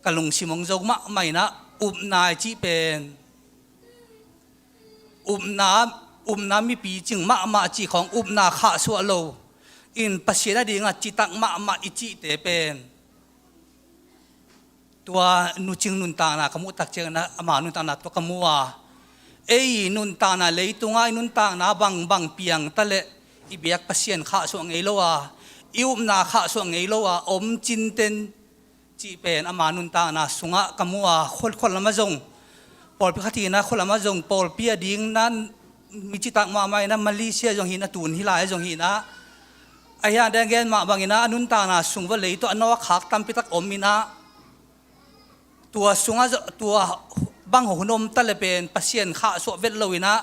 กะลุงชิมงจงมาไม่นะอุบนายจีเป็นอุบน้ำมีปีจึงมาจีของอุบนาข้าสัวโลอินปัสเยดดีงาจิตักมาอิจิเตเป็นตัวนุจิงนุนตานาขมุตักเจนะอามานุนตานาตัวขมัวนุนตานาเลยตัวง่ายนุนตานาบังเปียงตะเลอิเบียกปัสเยนข้าสัวไงโลวะอิอุบนาข้าสัวไงโลวะอมจินเตนจีเป็นอามานุนตานาสุงะขมัวคนละมาจงปอลพิคตีนะคนละมาจงปอลเปียดิ้งนั้นมีจิตักมาไม่นะมาเลเซียจงหินะตูนฮิลายจงหินะไอ้ยาแดงเงินมาบางหินะนุนตานะสุงว่าเลยตัวอนวขักตั้มพิทักอมินะตัวสุงะตัวบังหัวนมตะเลเป็นปัสเซียนข้าสวเวทเลยนะ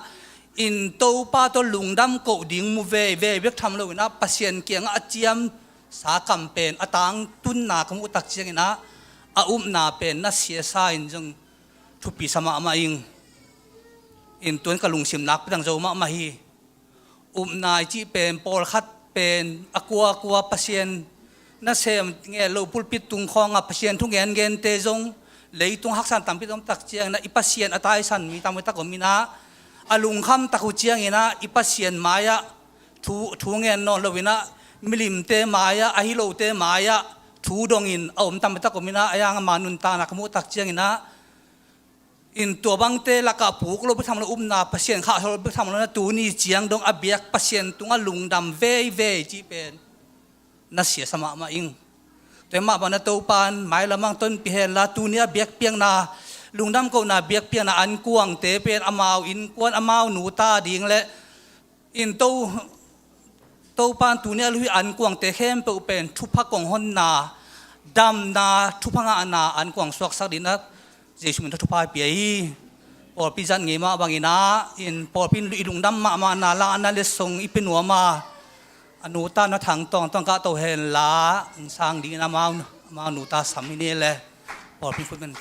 อินโตป้าตัวลุงดำโกดิ้งมูเวเวกทำเลยนะปัสเซียนเกียงอาเจียมสากัมเป็นอตังตุนนาขมุตักเจียงนะอานาเป็นนัสเสียสายจงทุปีสมามาอินตัวกลุงสิมนักไปทางโจมาฮีนายจีเป็นปอลคัดเป็นกัวปัสเซียนนัสเซมเงี้ยเราพูดปิดตุงคองปัสเซียนทุกเงินเตจงเลยตุงหักสันตามพิธตักเจียงนะอิปัสเซียนอัตายสันมีตามวิตากมินะอลุงคำตักหุเจียงนะอิปัสเซียนมายะทูเงินนอนเลวินะมิลิมเตมายะอหิโลเตมายะทูดงอินเอาตามวิตากมินะยังมานุนตานักมุตักเจียงนะอินตัวบางเตลักผูกเราไปทำเรานาปัสเซียนข้าเราไปทำเราตัวนี้เจียงดงอเบียกปัสเซียนตัวลุงดำเวจีเป็นนัสเสียสมาอิงแต่มาบรรดาตัวปานหมายละมั่งต้นปีเฮลละตัวนี้เบียกเปียงนาลุงดำก็นาเบียกเปียงนาอันกวงเตเป็นอมาวอินกวนอมาวหนูตาดิ่งและอินตัวปานตัวนี้ลุยอันกวงเตเข้มเป็นทุพกงหนนาดำนาทุพงานาอันกวงสวกสักดินะเจสุมินทุพายเปียปอพิจันเงมาบางอินะอินปอพินลุงดำมานาลานาเลสงอิเป็นหัวมาอนุตานาถังต้องกะโตเฮนลาสร้างดีนะมาอนุตาสามิเนเลปอพินฟุตมัน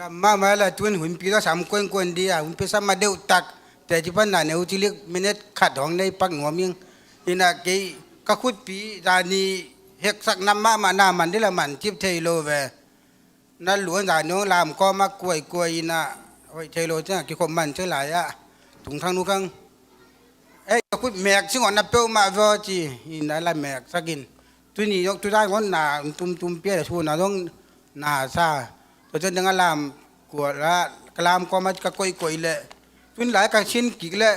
ดำมาแล้วทุนหุ่นปีละ3 คนดีหุ่นปี3มาเดียวตักแต่ที่พันน่ะเนี่ยที่เรียกมินิขัดของในปักหัวเมียงอินะเกยก็คุดปีดานีเฮกสักน้ำมาหน้ามันที่ละมันจิบเทโลเวนั่นหลวงจ่าน้องลามก็มากล้วยนะโอ้ยเทโลจ้ากี่คนมันเท่าไหร่อะถุงทางนู้นข้างก็คุดแมกซึ่งอ่อนนับเปลมาเวอจีอินะละแมกสักินตัวนี้ยกตัวได้งอนหนาตุ่มเปี้ยชวนนะต้องหนาซาตัวจนdengan alam kuala kalam ko mat ka koi le tun lai ka chin ki le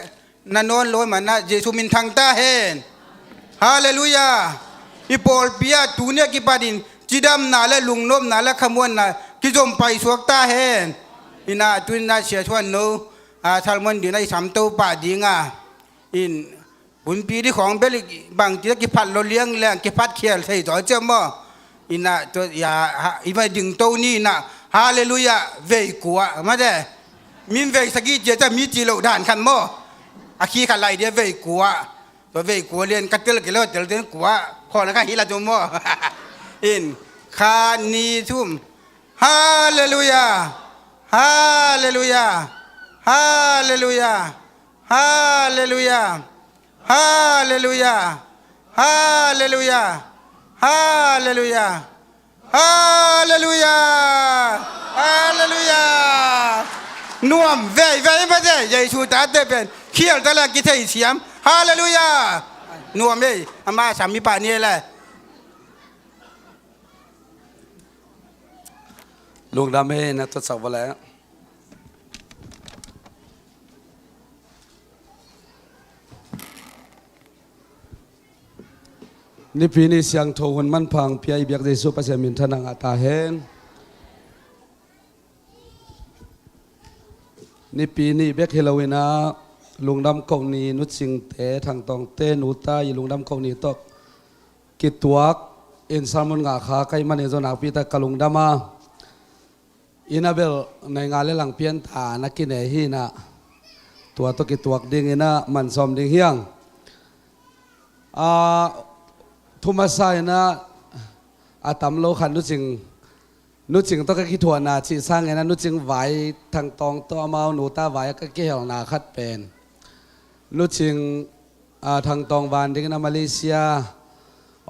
nanon loi mana jesu min thang ta hen haleluya i pol pia tunia ki padin chidam na le lungnom na le khamon na ki jom pai suak ta hen ina tun na sia chwan no salmon di nai sam to pa dinga in bun pi di khong belik bang ti ki phat lo liang le ki phat khiel thei jo chem mo ina to ya iba ding to ni na ฮาเลลูยาเวกัวมาเด้มินเวสกีเจจะมีจีโลด่านคันโมอาคีขันไหลเดียเวกัวตัวเวกัวเรียนกัตเตลกิโลเตลเดนกัวพอนะคะฮิลาจมโมอินคานีทุมฮาเลลูยาฮาเลลูยาฮาเลลูยาฮาเลลูยาฮาเลลูยาฮาเลลูยาฮาเลลูยาฮาเลลูยาฮาเลลูยานวมเว่ยมาเด้ยายชูตาเตเป็นเขียนตะละกิเทเสียมฮาเลลูยานวมเอ้อามาสามีป่านี่แหละลุงดำเองนะทดสอบมาแล้วนี่ปีนี้เสียงโทนมันพังเพียเบียกเดซุปัสมินทนังอัตาเฮนนี่ปีนี้เบกเฮโลวีนาลุงดำกองนี้นุชิงเตะทางตองเตนุตายลุงดำกองนี้ตกกิตวักอินซามุนงาขาใครมันเอโซนักปีตะกลุงดำมาอินาเบลในงานเลี้ยงเพียนตานักกินเอฮีนะตัวตกิตวักดิ่งอินะมันซอมดิ่งเฮียงทุมาไซนะอาตามโลขันนุจิงต้องกิจทัวนาชีสร้างไงนะนุจิงไหวทางตองตัวมาหนูตาไหวก็เกี่ยวนาคัดเป็นนุจิงทางตองวานดิ่งนะมาเลเซีย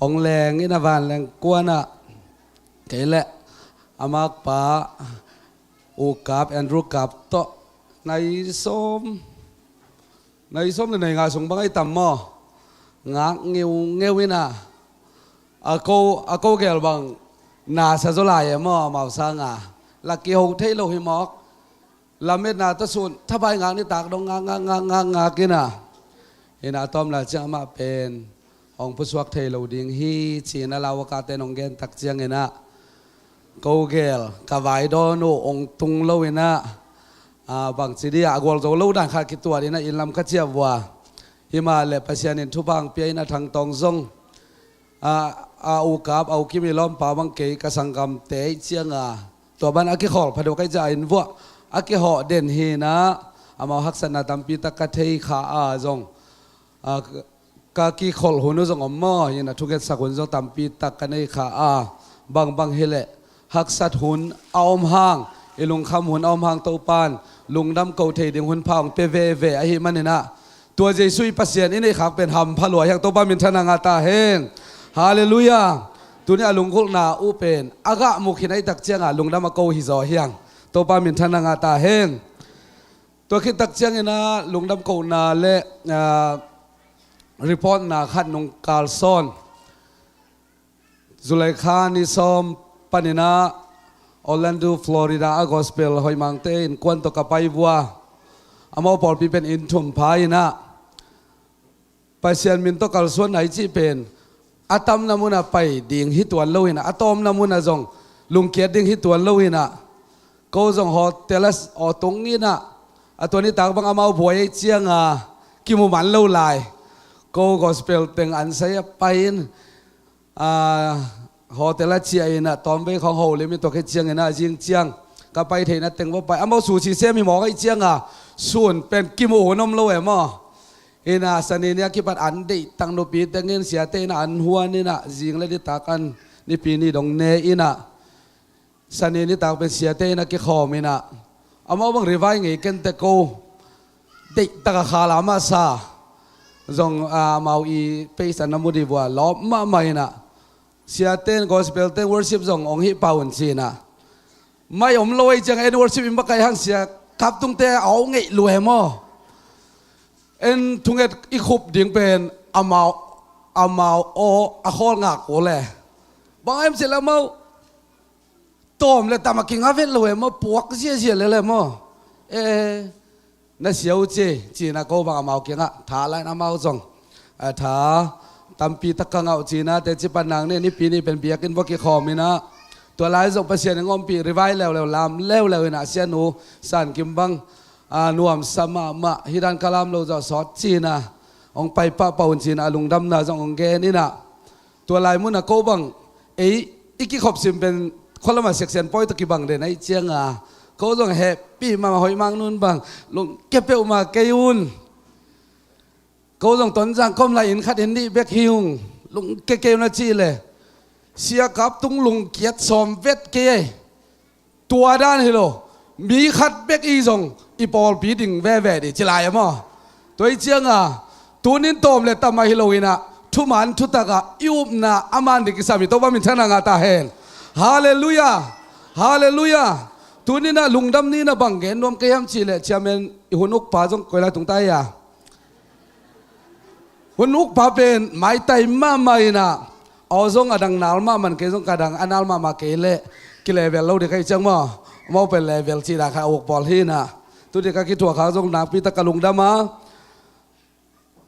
องแรงนี่นะวานแรงกวนอ่ะเกละอามักป้าอูกับแอนดรูกับโตในส้มในงานสงบังไอต่ำมองาเงี้ยววินาอากูเกลบังนาซาโซลายมอมาสางาลักเกี่ยวเทโลหิมอกลาเมนาตะสุนถ้าไปงานนี่ตากดงงากินะเห็นอาตอมละจะมาเป็นองผู้สวกเทโลดิ่งฮีจีนลาวกาเตนองเกนตักเจียงเงินะกูเกลกวายโดนูองตุงโลวินะบางสิเดียกวลโจโลดันขาคิตัวนี่นะอินลำกัจเจียบว่าฮิมาเลปัสยานินทุบังเปียนะทางตองซงอูกับเอาคิมิล้อมป่าบังเกยกสังกรรมเตยเชียงตัวบ้านอากิขอลพะโดกใจอินวัวอากิหอเด่นเฮนะอามาฮักษณะตัมปีตะกะเทยขาจงกากิขอลหุนจงอมอยินะทุกเกสักหุนจงตัมปีตะกะเนยขาบางเฮเลฮักษะหุนเอาอมหางอิลุงคำหุนเอาอมหางตัวปานลุงดำเกาเทยดิงหุนพางเปเวไอฮิมันนี่นะตัวเจสุยปัสเซียนนี่ขักเป็นหำพะหลวยอย่างตัวบ้านมินทนางาตาเฮงฮาเลลูยาตัวนี้ลุงกุลนาอุเป็นอากามุขินัยตักเจียงลุงดำมาโกฮิโซเฮียงตัวบ้านมินทนางาตาเฮงตัวคิดตักเจียงนะลุงดำโกนาเล่รีพอร์ตนาขัดนงกาลซอนจุเลคานิซอมปานินาออร์แลนโดฟลอริดาอากอสเปลหอยมังเตนควันตกไปวัวอามาปอลปีเป็นอินทุมพายนะไปเซียนมินตกกาลส่วนไหนที่เป็นอาตมนามุนาไปดิ่งฮิตวันโลหินะอาตอมนามุนาจงลุงเกียรดิ่งฮิตวันโลหินะก็จงหอเตลัสอตรงนี้นะตัวนี้ตากบังอามาบวยเจียงกิมุมันโลลายก็กอสเปลเต็งอันเสียไปหอเตลัสเชียนะตอมไปของโฮเลยมีตัวแค่เจียงนะเจียงก็ไปเทนะเต็งว่าไปอามาสู่ชีเสียมีหมอไอ้เจียงส่วนเป็นกิโมโหนมโลเอมอเอ็นะสันนี่คิดปัดอันดีตั้งโนปีตั้งเงินเสียเตนะอันหัวนี่นะจิงเลยดิตากันนี่ปีนี้ดงเนอินะสันนี่ตากเป็นเสียเตนะกิขอมินะอามาบังรีไวไงกันแต่โกดิตากขาลามาซาจงมาอีไปสันนมุดีบัวล้อมมาไม่นะเสียเตนกอสเปลเตนวอร์ชิปจงองฮิปาวันซีนะไม่อมลอยจังเอ็นวอร์ชิปอิมบักไกหันเสียขับตุงเตะเอาไงรวยมั้งเอ็นทุงเอ็ดอีขุบดิ่งเป็นอามาโออาคอลงักโอเล่บางเอ็มเสร็จแล้วมั้งต้มเลยตามากินข้าวเวทรวยมั้งปวกเสียเลยมั้งน่าเสียวจีน่าโกบางอามากินท้าไรอามาจงท้าตามปีตะกังเอาจีน่าแต่จีปันนางเนี่ยนี่ปีนี้เป็นเบียกินพวกกี่คอมินะตัวลายส่งไปเสียนงอมปีรีไวแล้วลามแล้วนะเสียนูสันกิมบังนวมสมาฮิดันคลามเราจะสอดจีน่ะองไปป้าปาวจีน่ะลุงดำน่ะจงองเกนี่น่ะตัวลายมุนน่ะโกบังอีกขบซิมเป็น คนละมาเสกเสียนปอยตะกี้บังเดนไอเจียงเขาต้องแฮปปี้มาหอยมังนู่นบังลงเก็บเปวมาเกยุนเขาต้องตนจังก้มไหลอินขัดเห็นนี่เบกฮิวลุงเกยนาจีเลยเสียกับตุงลุงเกียรติสมเวทเกยตัวด้านฮิโลมีขัดเบกอีซงอีปอลปีดิ่งแว่ดิจิลายมั้งตัวไอเจียงตัวนี้โตมเลยตามมาฮิโลวินะทุมันทุตกะยุบนาอามันดิกิสามิตัวบ้ามินชนะงาตาเฮนฮาเลลูยาฮาเลลูยาตัวนี้นะลุงดำนี้นะบังเกนรวมเกยมจีเลยเชื่อเมนอีหุนุกป่าจงคอยละตรงใต้ยาหุนุกป่าเป็นไม้ไต่มาไม่นะเอาจงอดังนัลมามันเกจงกระดังอันนัลมาเกเล่กิเลเวลเราเด็กไอ้จังมาเป็นเลเวลที่ราคาอกบอลที่นะตัวเด็กก็คิดตัวเขาจงนักพิตะกลุงดำมา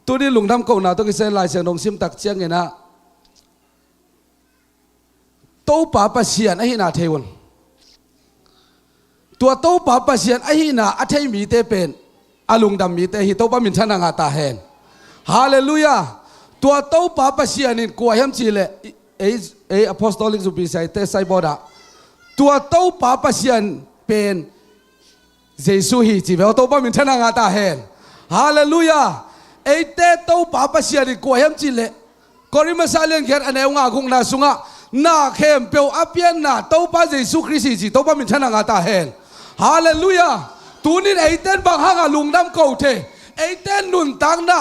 ตัวนี้ลุงดำเก่าหนาต้องกิเซนลายเสียงดงซิมตักเชียงไงนะโต้ป่าปัสเซียนไอ้หินาเทวันตัวโต้ป่าปัสเซียนไอ้หินาอัฐยมีเตเป็นอาลุงดำมีเตหิโต้ป่ามินชนะงาตาเฮนฮาเลลูยาตัวโต้ป่าปัสเซียนนี่กลัวเฮมจีเลapostolic สุบิไซเตไซบอดาตัวโต้ป่าปัสเซียนเป็นเยซูฮีจีเวลโต้ป่ามินชนะงาตาเฮนฮาเลลูยาไอ้เต้โต้ป่าปัสเซียนนี่กลัวเฮมจีเลกอริมาซาเลนเขียนอันเอวงาคงนาสุงะนาเข้มเปียวอเปียนนาโต้ป่าเยซูคริสต์จีโต้ป่ามินชนะงาตาเฮนฮาเลลูยาตัวนี้ไอ้เต้นบางห้างลุงดำเก่าเทไอ้เต้นนุนตังนา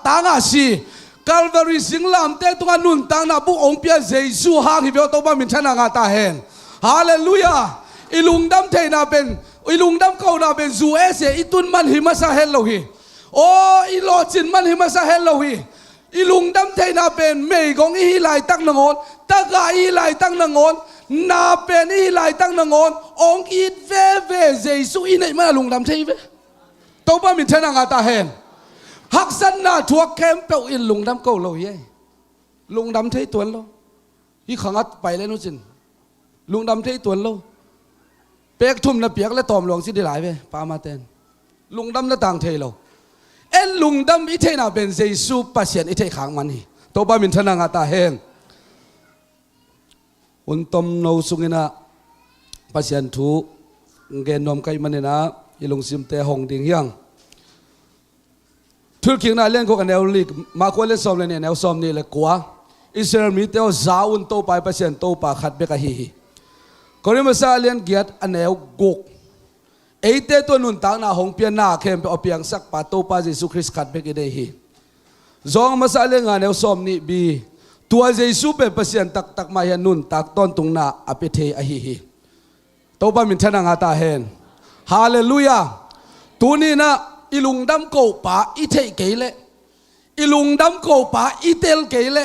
ตังอาชีกัลวารีสิงลามเต้ตัวนุนตังนาบุองเปียเยซูห้างฮิเปียวโต้ป่ามินชนะงาตาเฮนฮาเลลูยาอีลุงดำเทนาเป็นอีลุงดำเก่านาเป็นจูเอเซอีตุนมันหิมาซาเฮนโลฮีโอ้อีโลจินมันหิมาซาเฮลโลฮีอีลุงดำเทนาเป็นเมย์ของอีไลตั้งนงอนตะกาอีไลตั้งนงอนนาเป็นอีไลตั้งนงอนองอีดเวเจสุอีเนี่ยมาลุงดำเทเวตัวบ้ามินเทนังอาตาเฮนฮักสันนาทัวเข้มเปียวอินลุงดำเก่าโลเย่ลุงดำเทตัวโลอีขังอัดไปเลยนู้จินลุงดำเทตัวโลเปียกทุ่มนะเปียกและตอมหลวงสิได้หลายเว้ปามาเตนลุงดำและต่างเทโลเอ็นลุงดำอิเทน่าเป็นเยซูปัสเซียนอิเทขังมันนี่ตัวบ้ามินทนังอาตาเฮนอุนตอมโนสุงินะปัสเซียนทูเกนนอมไกมันนี่นะอีลุงซิมเตหงดิ่งยังทุกขิงน่าเล่นกันแนวลีกมาควรเล่นซ้อมเลยเนี่ยแนวซ้อมนี่เลยกว่าอิสราเอลมีเตอซาอุนโตไปปัสเซียนโตปาขัดเบกะฮีคนนี้มาซาเลียนเกียรติอันแนวกุกไอ้เต้ตัวนุนต่างนาหงเปียนาเข้มไปเอาเปียงสักปาโตปาเยซูคริสต์ขัดเบกเดฮีจองมาซาเลงานแนวซ้อมนี่บีตัวเยซูเป็นปัสเซียนตักมาเฮนุนตักต้นตรงนาอภิเทอฮีโตปามินทนังอาตาเฮนฮาเลลูยาตัวนี้นะอีลุงดำโกป่าอีเทเกเลอีลุงดำโกป่าอีเตลเกเล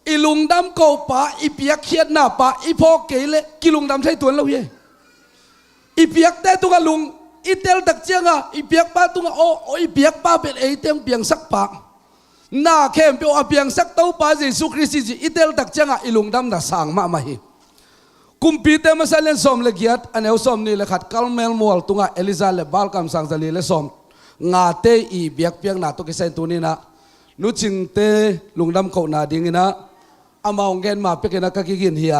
อีลุงดำโกป่าอีเปียกเขียดหน้าป่าอีพอเกเลกิลุงดำใช้ตัวเราเย่อีเปียกแต่ตัวลุงอีเตลตักเจียงอีเปียกป้าตัวโอ้อีเปียกป้าเป็นไอเต็มเปียงสักปากหน้าเข้มเปียวเปียงสักเต้าป้าเยซูคริสต์อีเตลตักเจียงอีลุงดำน่ะสั่งมาฮีกุมปีเตมาเซเลนสอมเลกียดอันเอวสอมนี่เลขัดคัลเมลมัวลตุงเอลิซาเลบาลกัมสังซาลีเลสอมงาเตอีเบียกเปียงนาตุกิเซนตัวนี้นะนุจิงเตลุงดำเขานาดิ่งนะอามาองเกนมาเป็กนักกิกินเฮีย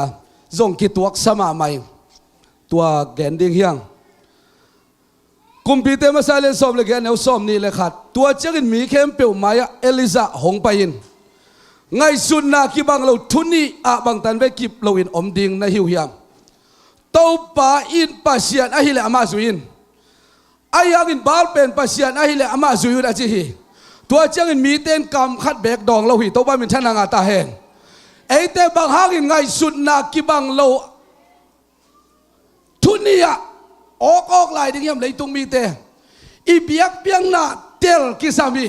จงคิดตัวสมาไม่ตัวแกนดิ่งเฮียงกุมปีเตมาเซเลนสอมเลกียดเอวสอมนี่เลขัดตัวเจ้ากินมีเข้มเปียวมายเอลิซาหงไปยินไงสุนนาคิบังเราทุนนี้บางตันไปกิบเราอินอมดิ่งในหิวเฮียงเต้าป่าอินปัสเซียนหิเลอามาซุยินไอ้ยังอินบาลเป็นปัสเซียนหิเลอามาซุยุดอาจิฮีตัวเจ้าอินมีเต้นกำคัดแบกดองเราหิโตบ้ามินชนะงาตาเฮนไอ้เต้บางห้างอินไงสุนนาคิบังเราทุนนี้ออกลายดิ่งเฮียมเลยตรงมีเต้อีเบียกเบียงนาเตลกิสามี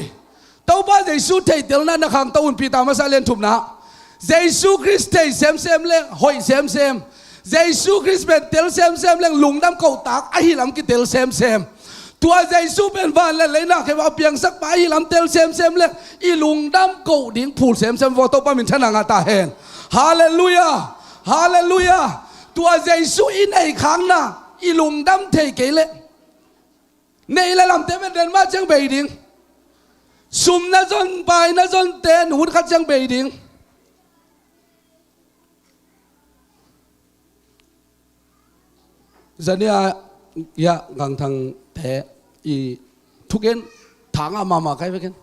เต้าบ้านเยซูเทเตลนั่นนะครับเต้าอุ่นปีตามาซาเลนทุบนะเยซูคริสต์เทเซมเล่หอยเซมเยซูคริสต์เป็นเตลเซมเล่ลุงดำเก่าตากไอหิลำกิเตลเซมตัวเยซูเป็นวันเล่เลยนะแค่ว่าเพียงสักไปหิลำเตลเซมเล่อีลุงดำเก่าดิ่งผูดเซมวอโตป้ามินชนะงาตาเฮนฮาเลลูยาฮาเลลูยาตัวเยซูอินไอครั้งนะอีลุงดำเทเกเลในละลำเตเป็นเดินมาจังเบยดิ่งซุ่มน่าจนไปน่าจนเต้นหุ่นขัดจังเบยดิ่ง zania ya gang thang te i thuken thanga mama kai veken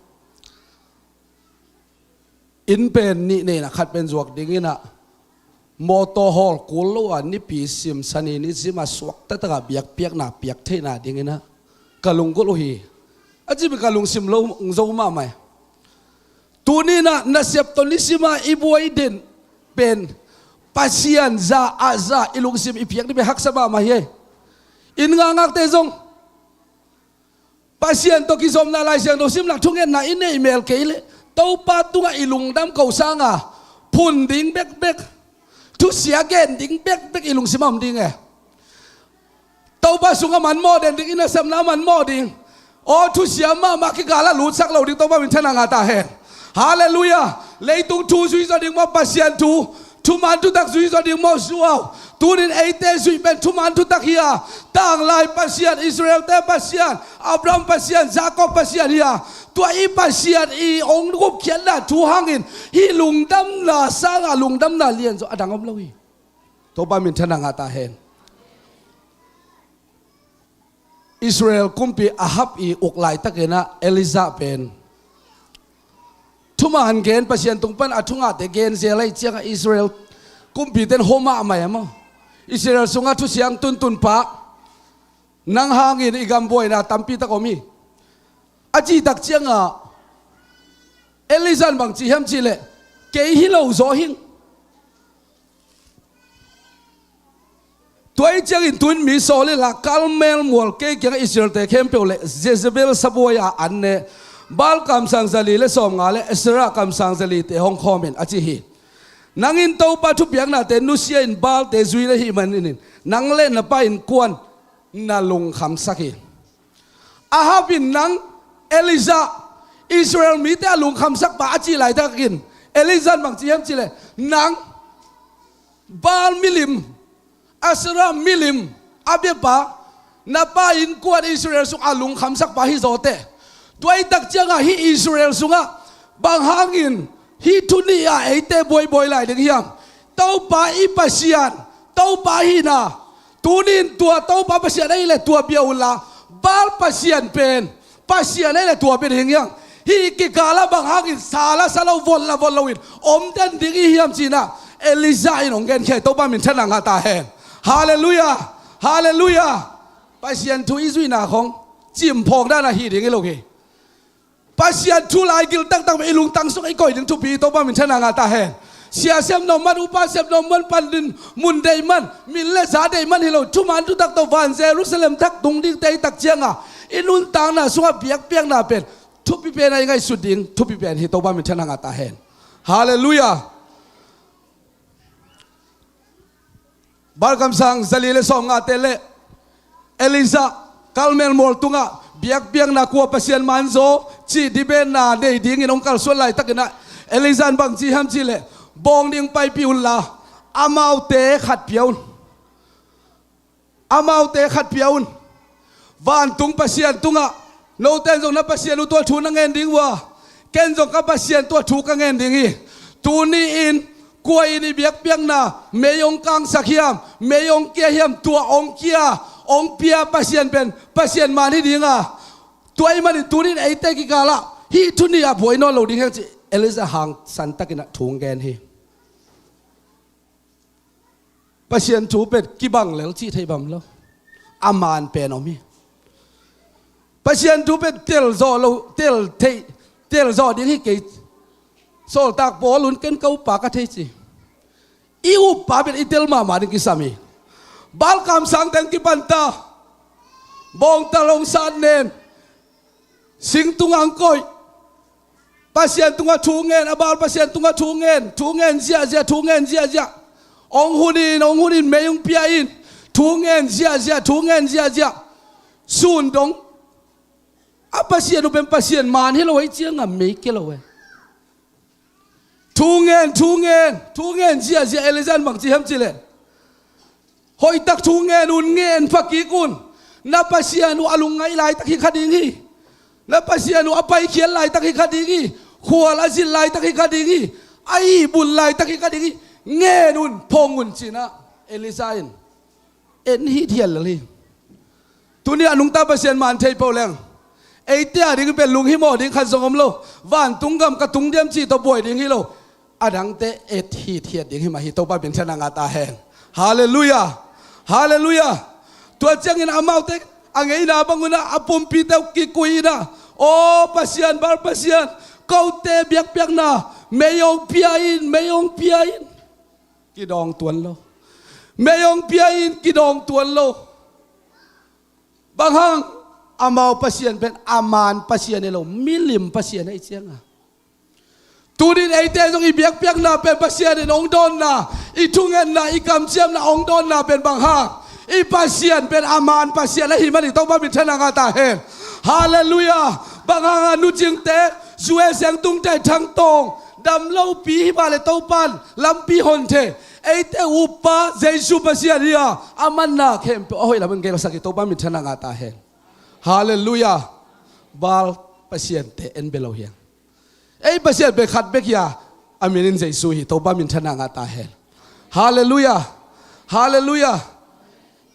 in pen ni ne na khat pen zuak dingina motor hall kulo an ni pi sim sani ni sima swak ta ta biak piak na piak the na dingina kalung ko lo hi aji bi kalung sim lo zo ma mai tunina na sep to ni sima iboi den pen pasian za aza ilung sim ipiak ni be hak sama ma ye in nga ngak te zong pasian to ki som na lai siang do sim la thungen na in email keile to pa tunga ilung dam ko sanga phun ding bek bek tu sia gen ding bek bek ilung simam ding e to pa sunga man mo den ding ina sam na man mo ding o tu sia ma ki gala lu sak lo ding to pa min thana nga ta he hallelujah leitung tu sui zo ding ma pasian tu man tu tak sui zo ding mo suaw tunin eite sui ben tu man tu tak hia tang lai pasian Israel te pasian Abraham pasian Jacob pasian hia tua i pasian i ong gup khian la tu hangin hi lungdam la sanga lungdam na lian zo adangom lowi to ba min thana nga ta hen Israel kumpi ahab i uklai takena Eliza pen tuma han gen pasian tungpan athunga te gen zelai chianga Israel kumpi ten homa mayama Israel sunga thu siang tun pa nang hangin igam boy na tampi ta komi aji tak chianga Elizan bang chi ham chi le ke hi lo zo hing toy chiang in tun mi so le la kalmel mol ke ke Israel te khem pe le Jezebel saboya anne bal kam sang zali le som nga le Esra kam sang zali te hong khomen achi hi nangin to pa thu piang na te nu sia in bal te zui le hi man in nang le na pa in kwan na lung kham sakhi ahabin nang Eliza Israel mi te lung kham sak pa achi lai ta kin Eliza bang chi ham chi le nang bal milim Asra milim abe pa na pa in kwan Israel su alung kham sak pa hi zote tuai tak changa hi Israel sunga bang hangin hi tunia eite boy lai ding hiam tau pa i pasian tau pa hi na tunin tua tau pa pasian ai le tua biaula bal pasian pen pasian ai le tua pe ding yang hi ki kala bang hangin sala vol lawin om den ding hiam china Eliza in ongen khe tau pa min thana nga ta hen hallelujah hallelujah pasian tu izui na khong chim phok da na hi ding lo ke pasian tu lai gil tak ilung tang sok ai koi ding tu pi to ba min thana nga ta hen sia sem no man upa sem no man pan din mun dei man min le za dei man hilo tu man tu tak to van Jerusalem tak tung ding tei tak chianga inun tang na sunga biak piang na pen tu pi pen ai ngai su ding tu pi pen hi to ba min thana nga ta hen hallelujah barkam sang zalile som nga tele Eliza kalmel mol tunga biak piang na kuwa pasian manzo chi diben na dei ding in ongkal suan lai takina Elizan bang chi ham chi le bong ding pai piun la amau te khat piaun van tung pasian tunga no ten jong na pasian u to thu na ngen ding wa ken jong ka pasian to thu ka ngen ding hi tu ni in kuwa ini biak piang na meyong kang sakhiam meyong kia hiam tua ong kia ong pia pasian pen pasian mani dinga tuai mani tunin eite ki kala hi thuni a boy no lo ding he Eliza hang san takina thung gen hi pasian chu pet ki bang lel chi thei bam lo aman pen omi pasian chu pet tel zo lo tel zo ding hi ke sol tak bolun ken kau pa ka thei chi iu pa bet itel ma ding ki sami bal kam sang ten ki panta bong talong san nen sing tungang koi pasian tunga thungen abal pasian tunga thungen zia ong hunin meyung pia in thungen zia sun dong a pasian u ben pasian man hello ai chiang am me ke lo we thungen zia Elizan bang chi ham chi le hoi tak thungen un ngen phaki kun na pasian u alung ngai lai tak hi khading hi na pasian u apai khial lai tak hi khading hi khual azil lai tak hi khading hi ai bul lai tak hi khading hi nge nun pongun china Elizain เอ็นฮีเทียนเลยตัวนี้อนุงตาประเสียนมันเทยเปล่าแรงไอ้เตี้ยดิ้งเป็นลุงฮิโมดิ้งขันสงมโลว่านตุงกำกระตุงเดียมจีตัวป่วยดิ้งฮิโลอดังเตเอ็ดฮีเทียนดิ้งฮิมาฮิตัวป้าเป็นชนะงาตาแหงฮาเลลูยาฮาเลลูยาตัวเจ้าเงินอามาเตอังเงินอาบังกุนะอาปุ่มปีเตกิกุยนะโอ้ประเสียนบาร์ประเสียนเขาเตเบียกเบียกนะไม่ยองเปียอินไม่ยองเปียอินกิดองตัวโลไม่ยองเปียอินกิดองตัวโลบางครั้งอามาประเสียนเป็นอามานประเสียนในโลมิลิมประเสียนไอ้เจ้าอ่ะตูดินไอ้เต้ต้องอีเบียกเบียกนะเป็นประเสียนในองค์ดอนนะอีทุ่งเงินนะอีกำเชียมนะองค์ดอนนะเป็นบางครั้งอีประเสียนเป็นอามานประเสียนและหิมันอีต้องมาเป็นชนะกาตาเฮนฮาเลลูยาบางครั้งนุจิงเตช่วยเสียงตุ้งใจทั้งตรงดำเล่าปีฮิมาเลโตปันลำปีฮอนเทไอ้เต้อุปะเจสุประเสียนเรียอามันนักเห็นโอ้ยแล้วมันเกลสักตัวบ้านมิชนะงาตาเฮนฮาเลลูยาบาลประเสียนเตเอ็นเบลเฮียไอ้ประเสียนเบขัดเบกยาอามินินเจสุฮิตัวบ้านมิชนะงาตาเฮนฮาเลลูยาฮาเลลูยา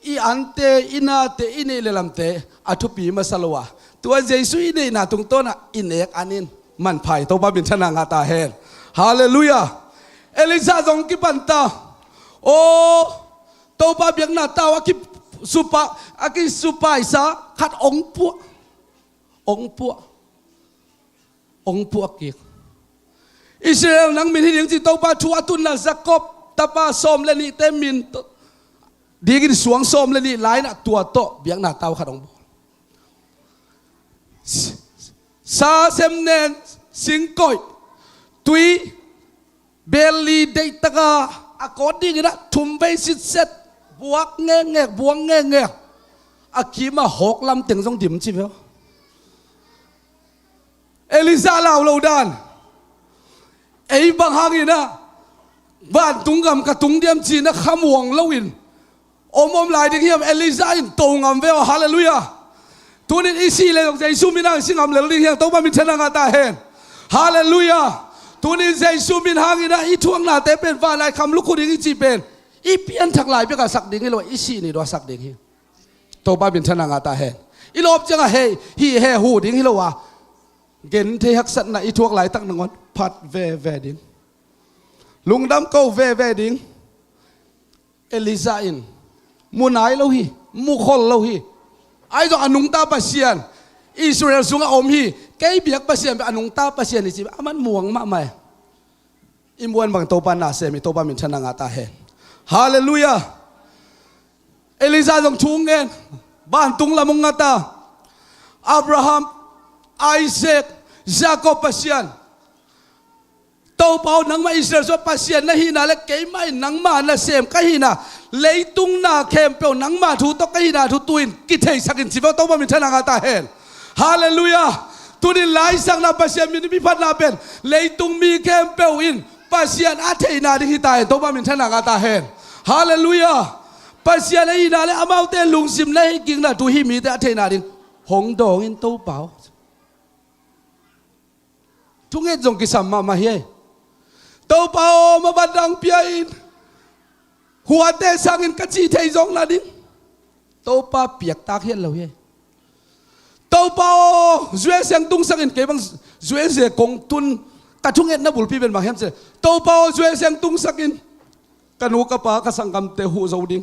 อีอันเตอินาเตอินเอเลลัมเตอัทุปีมาสลวะตัวเจสุอินเอนาตุงต้นอินเอกอันนินมันไผ่ตัวบ้านมิชนะงาตาเฮนฮาเลลูยาเอลิซาจงกิปันตาโอ้ตัวบ้านเบียงนาตาว่ากิสุปะอากิสุปะอิสาขัดองปัวกิกอิสราเอลนังมินที่ยังจิตตัวบ้านชัวตุนนาซักกบตาป้าสมเลนี่เต็มมินดีกินสวงสมเลนี่หลายน่ะตัวโตเบียงนาตาขัดองปัวซาเซมเนนสิงกอยตุยเบลลีเดตกาอากอดดิ้งนะทุ่มไปสิเซตบวกเงี้ยบวกเงี้ยอาคีมาหกลำถึงต้องดิ่มจิบเหรอเอลิซาลาวเราดานไอ้บางฮังนี่นะบ้านตุงกำกับตุงเดียมจีนะขมวงเลวินอมหลายเดียมเอลิซาอินตรงอัมเวลฮาเลลูยาตัวนี้อีซีเลยใจซูมินังสิงอัมเลวเดียมตัวบ้านมิชนะงาตาเฮนฮาเลลูยาตัวนี้ใจซูมินฮังนี่นะอีทวงนาเตเป็นฟ้าลายคำลุกคุดิงอีจีเป็นอีเปลี่ยนทักหลายเพื่อสักดิ่งให้เราอีซีนี่เราสักดิ่งให้ตัวบ้านเป็นชนะงาตาเฮนอีลบจังเฮฮีเฮหูดิ่งให้เราว่าเกณฑ์เทหักสัตนะอีทวงหลายตั้งหนึ่งวันพัดเวดิ่งลุงดำเก้าเวดิ่งเอลิซาอินมูนายเราฮีมูคนเราฮีไอ้ตัวอนุงตาปัสเซียนอิสราเอลสุงอมฮีเกย์เบียกปัสเซียนเป็นอนุงตาปัสเซียนนี่สิมันม่วงมากไหมอิมวนบางตัวปานาเซมิตัวบ้านเป็นชนะงาตาเฮนฮาเลลูยาเอลิซาต้องชูงเงินบ้านตุงละมุงงาตาอับราฮัมไอเซกยาโคบปัสเซียนโตเปานังมาอิสราเอลปัสเซียนนะฮีนาและเกย์ไม่นังมานะเซมกะฮีนาเลยตุงนาเข้มเปียวนังมาถูตกะฮีนาถูตุอินกิเทสักินสิบตัวบ้านเป็นชนะงาตาเฮนฮาเลลูยาตัวนี้หลายสังนาปัสเซียนมีพัฒนาเป็นเลยตุงมีเข้มเปียวอินปัสเซียนอาเทนาดิฮิตายตัวบ้านเป็นชนะงาตาเฮนฮาเลลูยาปัสเซียนไอ้นาเลอามาเตลุงซิมเลยกิงนะดูฮิมีแต่อาเทนาดิหงดองอินโตเปล่าทุกเงจงกิสัมมาเฮโตเปล่ามาบัดดังเปียอินหัวเตสังอินกัจจีเทยจงนาดิโตเปล่าเปียกตาเฮียนเราเฮโตเปล่าจวยเสียงตุงสังอินเก็บังจวยเสียกงตุนกระทุกเงนับบุลปีเป็นบางเฮมเสโตเปล่าจวยเสียงตุงสังอินกันหูกระปากระสังกำเตหูโจดิง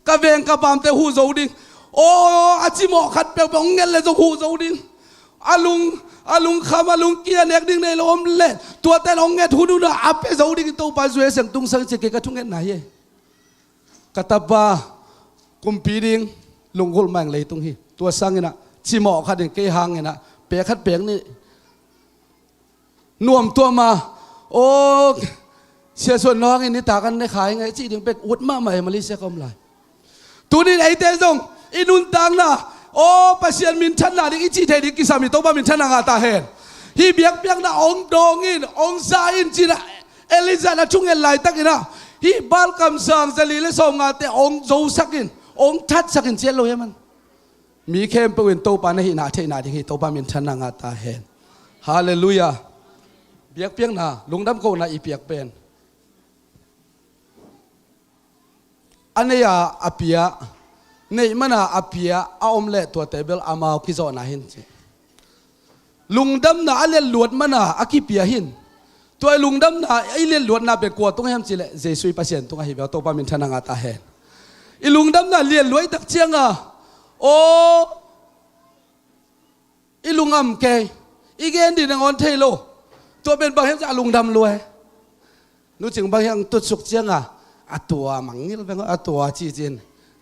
กระเวงกระปามเตหูโจดิงโอ้อาจิโมขัดเปียกองเงินเลยจงหูโจดิงอาลุงคำอาลุงเกียร์เน็กดิงในลมเล่ตัวแต่องเงินหูดูนะอับเปโจดิงตัวปาจวยเสียงตุงสังเจกกระทุกเงินไหนกระตับบากุมปีดิงลุงกุลแมงเลยตุงฮีตัวสังเงินนะจิโมขัดดิงเกยหางเงินนะเปียขัดเปียกนี่น่วมตัวมาโอ้เสียส่วนน้องอินนี่ตากันได้ขายไงจีดึงเป็กอุดมาใหม่มาลิเซียก็ไม่ตัวนี้ไอเตซงอินุนตังนะโอ้ปัสเซียนมินชันนะดิอิจิเทดิกิสามิโตบ้ามินชันนางาตาเฮนฮีเบียกเบียกนะองดองอินองซาอินจีนะเอลิซานะชุ่งเอลไลตักอินะฮีบาลกัมซังจะลีเลสองาเตองโจสักินองทัดสักินเจลโลยมันมีเข้มเปวินโตปานะฮินาเทนาดิฮิโตบ้ามินชันนางาตาเฮนฮาเลลูยาเบียกเบียกนะลุงดำโกนะอีเบียกเป็นอันนี้อาเปีย nei mana apia aom le to table amao ki zo na hin chi lungdam na ale luat mana akipia hin toy lungdam na ile luat na be ko tung hem chi le jesu pasien tung hi ba to pa min thana nga ta hen i lungdam na lian loi tak chianga o i lungam ke igen di ngon thailo to ben ba hem ja lungdam loi nu ching ba yang tu suk chianga atua mangil beng atua chi chin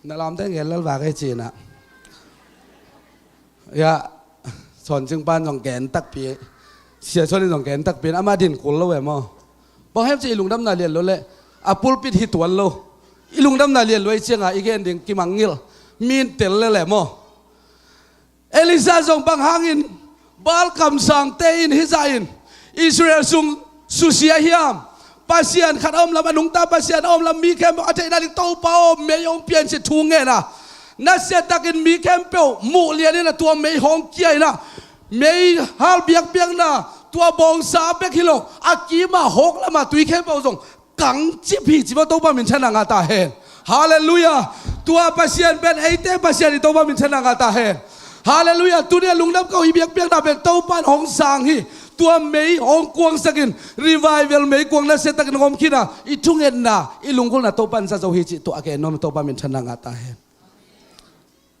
na lam te ngel lal wa ke chi na ya son ching ban jong gen tak pi sia son jong gen tak pi ama din kul lo we mo ba hem chi lungdam na lian lo le a pulpit hi tuan lo i lungdam na lian loi chianga igen ding ki mangil min tel le le mo Elisa jong bang hangin bal kam sang te in hi za in Israel sung susia hiam pasian khat om lam anung ta pasian om lam mi kem ate na to pa om me yong pian se thu nge na se takin mi kem pe mu lian na tua me hong kiai na me hal biak biak na tua bong sa pe kilo akima hok lama tui kem pa jong kang chi phi chi ba to pa min chana nga ta hen hallelujah tua pasian ben eite pasian to pa min chana nga ta hen hallelujah tunia lungdam ko hi biak biak na ben to pan hong sang hi tua mei hong kuang sakin revival mei kuang na setak ngom kina itungen na ilungkul na topan sa zohi chi to again nom topa min thana nga ta hen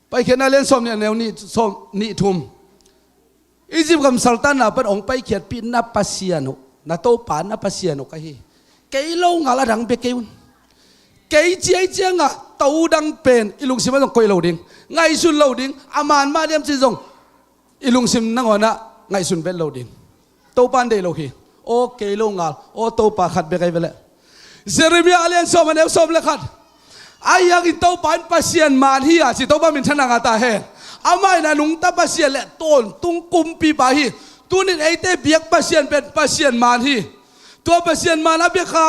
pai khena len som ne neu ni som ni thum Egypt kam sultan na pan ong pai khiat pin na pasiano na to pa na pasiano ka hi kei lo ngala dang be keun kei chiai chianga tau dang pen ilung sim jong koi lo ding ngai sun lo ding aman ma dem chi jong ilung sim nangona ngai sun ben lo ding to pan de lo hi o ke lo ngal o to pa khat be kai vele Jeremia alian som ne som le khat ayang in to pan pasian man hi a si to pa min thana nga ta he amai na lung ta pasian le ton tung kum pi ba hi tunin eite biak pasian ben pasian man hi to pasian man a be kha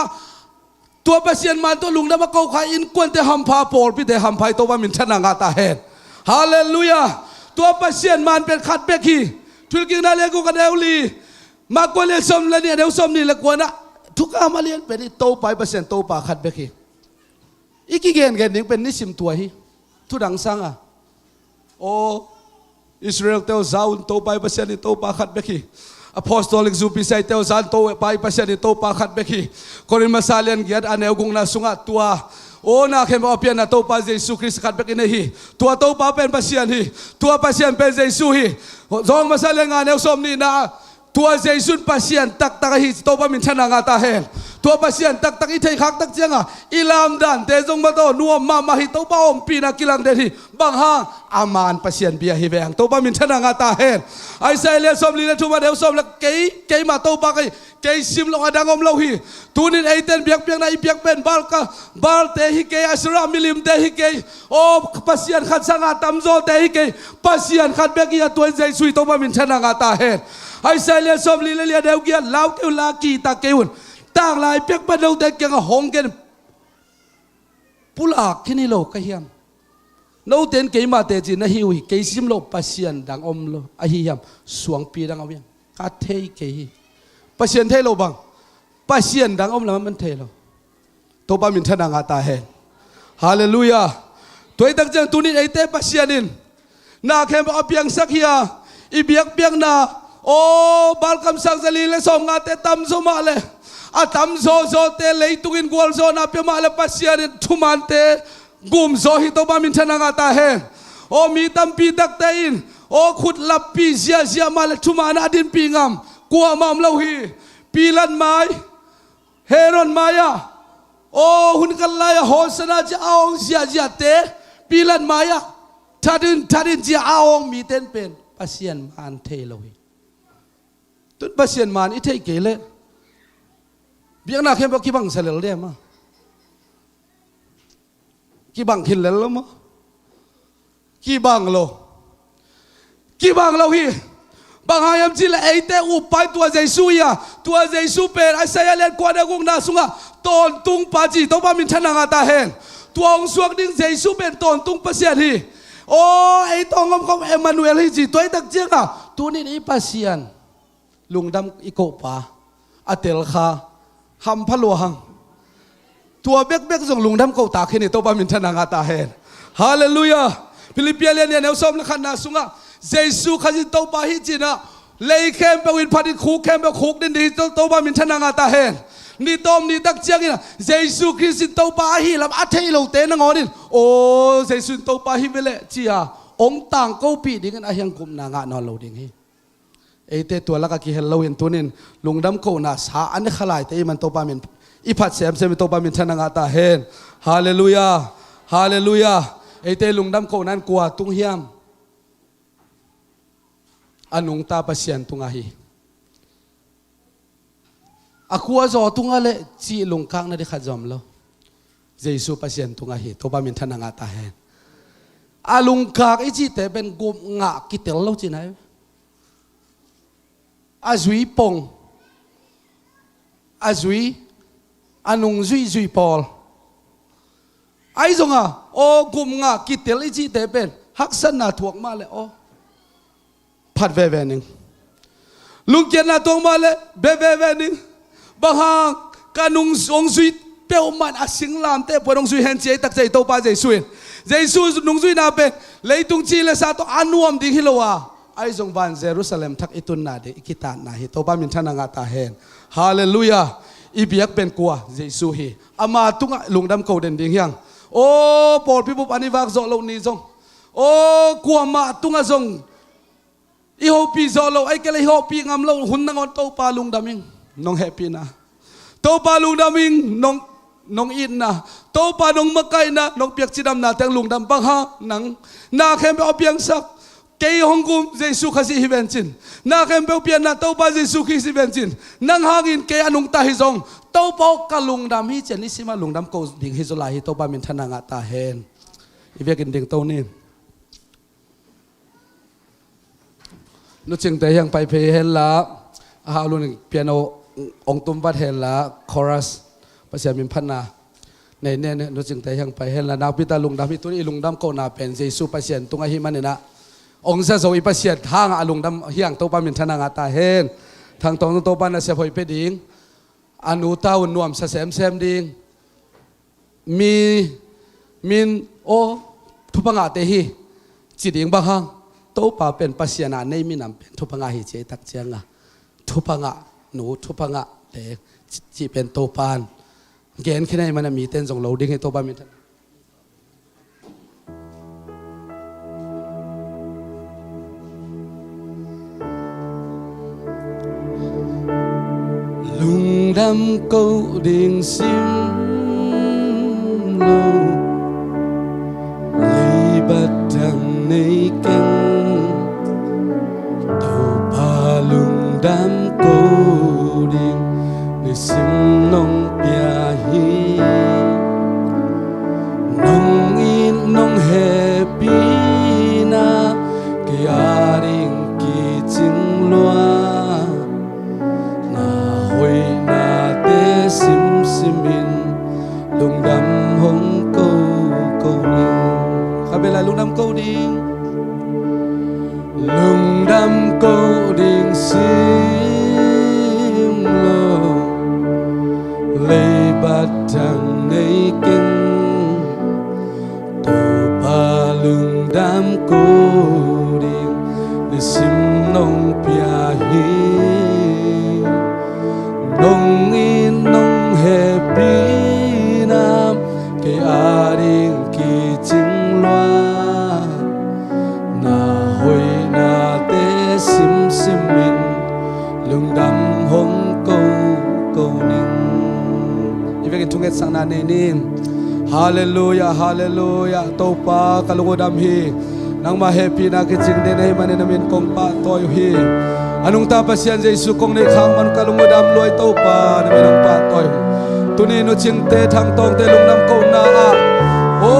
to pasian man to lung na ma ko kha in kon te ham pha por pi te ham phai to pa min thana nga ta he hallelujah to pasian man ben khat be ki thul king na le ko ka deuli ma ko le som la ni deu som ni le ko na thuka ma lian pe ni to pai percent to pa khat be ki iki gen gen ning pen ni sim tua hi thu dang sang a o Israel teo zaun to pai percent ni to pa khat be ki Apostolic zupi sai teo zan to pai percent ni to pa khat be ki korin masalian giat aneu gung na sunga tua o na khem opian na to pa Jesu Christ khat be ki nei hi tua to pa pen pasian hi tua pasian pen Jesu hi zong masalian nga neu som ni na tua Jesu pasian tak tak hi to pa min thana nga ta hen tua pasian tak tak i thei khak tak chianga ilam dan te jong ma to nuam ma hi to pa om pi na kilang de hi bang ha aman pasian bia hi veng to pa min thana nga ta hen ai sai le som li na thu ma deu som la ke ma to pa ke sim lo adangom lo hi tunin eiten biak biak na i biak pen bal te hi ke asra milim te hi ke o pasian khat sanga tamzo te hi ke pasian khat be ki to Jesu to pa min thana nga ta hen ai sai le som li le deu gia lau keu la ki ta keun tang lai pek pa đâu te kyang hong gen pula kini lo ka hiam no ten ke ma te ji na hiwi ke sim lo pasian dang om lo a hi hiam suang pi dang awiam ka thei ke hi pasian thei lo bang pasian dang om la man thei lo to pa min thana nga ta he hallelujah toy tak jang tunin ei te pasianin na khem apiang sakhia i biak biak na o balkam sang zali le som nga te tam zo ma le atam zo zo te leitungin gwal zo na pe ma le pasian thuman te gum zo hi to ba min thana nga ta he o mi tam pi dak te in o khut lap pi zia ma le thuman adin pi ngam kwa mam lo hi pilan mai heron maya o hun kalaya hosana ja aong zia te pilan maya thadin ji aong mi ten pen pasian man the lo hi tut pasian man i thei ke le biang na khem ki bang salel de ma ki bang khil le lo ma ki bang lo hi bang hayam chi la eite u pai tua Jesu ya tua Jesu pe asaya len kwa da gung na sunga ton tung pa ji to ba min thana nga ta hen tuang suak ding Jesu ben ton tung pasian hi o ei tongom kom Emmanuel hi ji toy tak chianga tu ni i pasian lungdam i ko pa atel kha ham phalo hang tua bek bek jong lungdam ko ta khini to ba min thana nga ta hen hallelujah Philippines liền nếu xong là khăn na sunga Jesus khazin tàu pa hi china lấy kem pe win phadi khu kem pe khuk din di tàu pa min thana nga ta hen ni tom ni tak chiang ina Jesus Christ tàu pa hi lam a thei lo te na ngodin o Jesus tàu pa hi vele chia ong tang ko pi ding a hiang kum na nga no lo ding hi ete tua la ka ki hello in tunin lungdam ko na sa an khalai te man tàu pa min iphat sem tàu pa min thana nga ta hen hallelujah hallelujah ete lungdam ko nan kwa tung hiam anung ta pasien tunga hi akua zo tunga le chi lungkang na di khajom lo Jesu pasien tunga hi to ba min thana nga ta hen alungkak i chi te ben gum nga kitel lo chi nai azui pong azui anung zui pol ai zonga o gum nga kitel i chi te ben haksan na thuak ma le o phát về về nín lúc kiến là tuông mà lệ về nín bằng hàng cả nung ông duy béo mặn à sinh làm thế bởi ông duy hèn chế tắc dây tàu ba dây xuyên nung duy nào bên lấy tung chi là sao to ăn uống đi hilo à ai dùng van Jerusalem thắc itun na de kita na hi tàu ba min thana nga ta hen hallelujah ibiak ben kwa Jesus hi ama tunga lungdam ko den ding hiang o Paul people ani vak zo lo ni zong o kwa ma tunga zong I hopi zolo ay kala hopi ngam lo hun nang to palung daming nong happy na to palung daming nong in na to pa nong makai na nong piak chidam na tang lung dam bang ha nang na khem opiang sak kay hongkum Jesu khasi hibenchin na khem opian na to pa Jesu khisi hibenchin nang hangin kay anong tahizong to pa kalung dam hi chen isima lung dam ko ding hizola hi to pa min thana nga ta hen ivekin ding to ni nu ching te yang pai phe hen la ha lun piano ong tum bat hen la chorus pasya min phanna nei ne nu ching te yang pai hen la na pita lungdam hi tuni lungdam ko na pen Jesu pasien tunga hi manena ong sa zo i pasien hang a lungdam hiang to pa min thana nga ta hen thang tong to pa na se phoi pe ding anu ta un nuam sa sem ding min o thupanga te hi chi ding ba hang to pa pen pasiana nei mi nam pen thupanga hi che tak chianga thupanga nu thupanga te chi pen to pan gen khinai mana mi ten jong loading he to ba mi than lung đam câu đình sim lo lấy bát thằng nei canh lung đam câu đình người sim nong bia hi nong in nong happy na kia ring ki ching loa na hoi na te simin lung đam hong câu đình kha bên lại lung đam câu đình lung đam câu đình sim lo lấy bát thằng nei kinh tổ ba lung đam câu đình để sim nong pia hi nong in nong happy nam ke aring ki ching loa na hoi na te simin lung đam hong câu ning ivekin thunget sang na ne nin hallelujah hallelujah to pa kalungo dam hi nang ma happy na ki ching de nei manin amin kong pa toy hi anung ta pasian Jesu kong nei khang man kalungo dam loi to pa na min pa toy tuni no ching te thang tong te lung đam câu na a o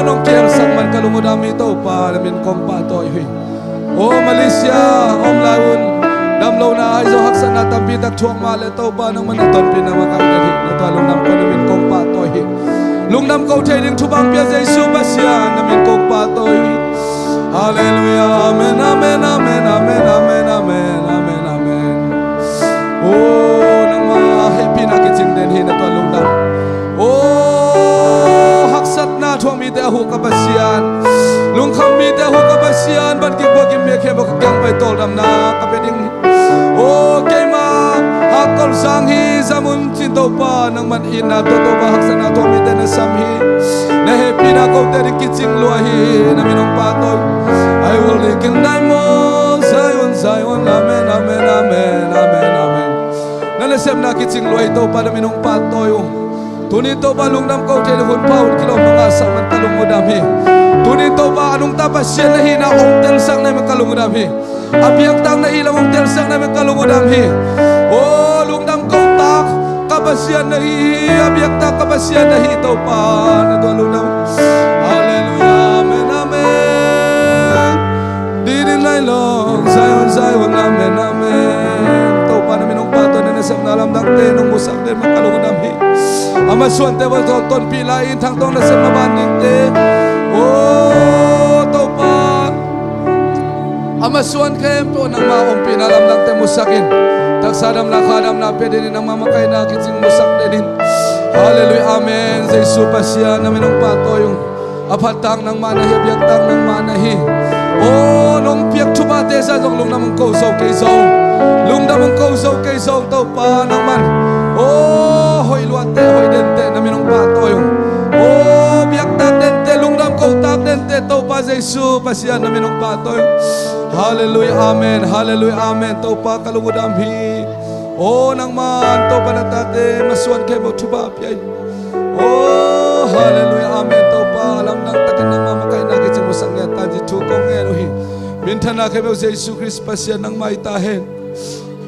nong kiang sang man kalungo dam mi to pa na min kong pa toy hi o Malaysia om laun dam lo na ai zo hak sana tampi tak thuak ma le to ba nang man ton pin na ma ka hi na to lung nam ko na min kong pa toy hi lung nam ko thei ding thu bang pia Jesu basia na min kong pa toy hi hallelujah amen amen amen amen amen amen amen amen o nang ma happy na ki ching den hi na to lung nam o hak sat na thuak mi te hu ka basia bo kyang pai tol dam na ka pe ding o ke ma ha kol sang hi zamun chin to pa nang man in na to ba hak sana to mi te na sam hi na happy na ko te ki ching lo hi na mi nong pa to I will live in thy more Zion Zion amen amen amen amen amen na le sem na ki ching lo hi to pa na mi nong pa to yo tuni to ba lung dam ko te hun paun kilo mga sa man kalung udam hi tuni to ba anong tapasyan na hina ong tel sang na makalung udam hi abiyak tang na ilang ong tel sang na makalung udam hi oh lung dam ko tak kapasyan na hi abiyak tak kapasyan na hi to pa na to lung dam hallelujah amen amen didin lai long Zion Zion amen amen to pa na minong pato na nasam na alam dang te nung musak din makalung udam hi ama suan te wal ton pilain thang tong na sem na banding te oh to pa ama suan kem po nang maong pinalam ng te musakin tagsadam na kadam na pwede din ang mamakay na kiting musak din hallelujah amen Jesus pasya na minong patoyong apatang ng manahi biyaktang ng manahi oh nung piyak tubate sa lung namang kausaw kay saw lung namang kausaw kay saw to pa naman oh hoy luate hoy dente na minong patoyong oh biyaktang dente lung nam kautak dente to pa Jesus pasya na minong patoyong hallelujah amen hallelujah amen to pa kalungudam hi oh nang man to pa natate masuan kay mo tuba piyay oh hallelujah amen to pa alam nang takin ng mamakay na kiting musang yata di tukong elohi mintan na kay mo sa Jesus Christ pasya nang maitahin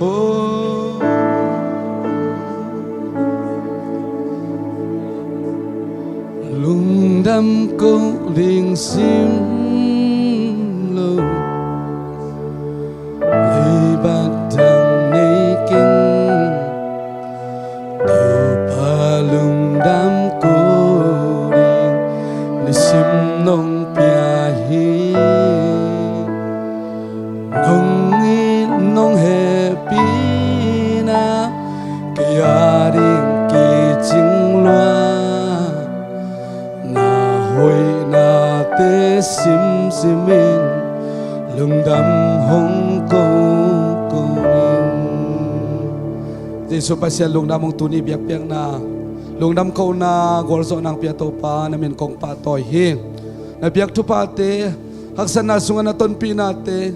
oh lungdam ko ling sim lo libat dang niking do palungdam ko ling nisim nong piahi nong happy na kaya rin kiching loa na hoy na te sim simin lung đam hong cô ning Jesu pasya lung đam hong tuni biak piang na lung đam ko na golso nang pia to pa na min kong pa toy hi na biak tu pa te haksana sunga na ton pi na te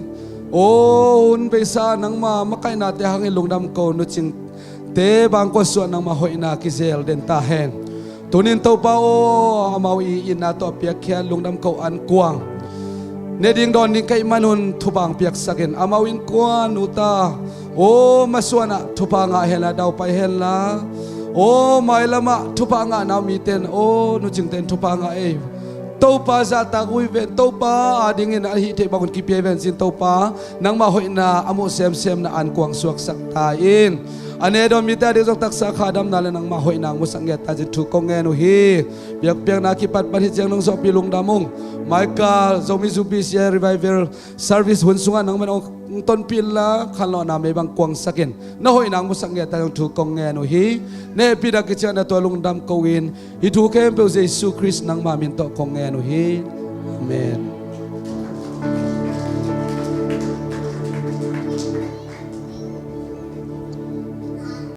o un pesa nang ma makai na te hangin lung đam ko no ching te bang ko so nang ma hoi na kizel den ta hen tunin to pa o amau I in na to piak khia lung đam ko an kwang ne ding don ding kai manun thubang piak sakin amawin kwan uta o maswana thupanga hela dau pai hela o mailama thupanga na mi ten o nu jing ten thupanga e topa za ta gui ve topa ading in hi te bangun ki pe ven sin topa nang ma hoina amu sem sem na an kwang suak sak ta in ane do mi ta de jok tak sa khadam na le nang ma hoina musang ya ta ji thu kong nge nu hi piak piak na ki pat pat hi jang nong so pilung damung Michael zomi zubi sia revival service hun sunga nang man ton pila khalo na me bang kwang sakin na hoi nang musang ya ta jong thu kong nge nu hi ne pi da ki chana to lung dam ko win hi thu kem pe Jesus Christ nang ma min to kong nge nu hi amen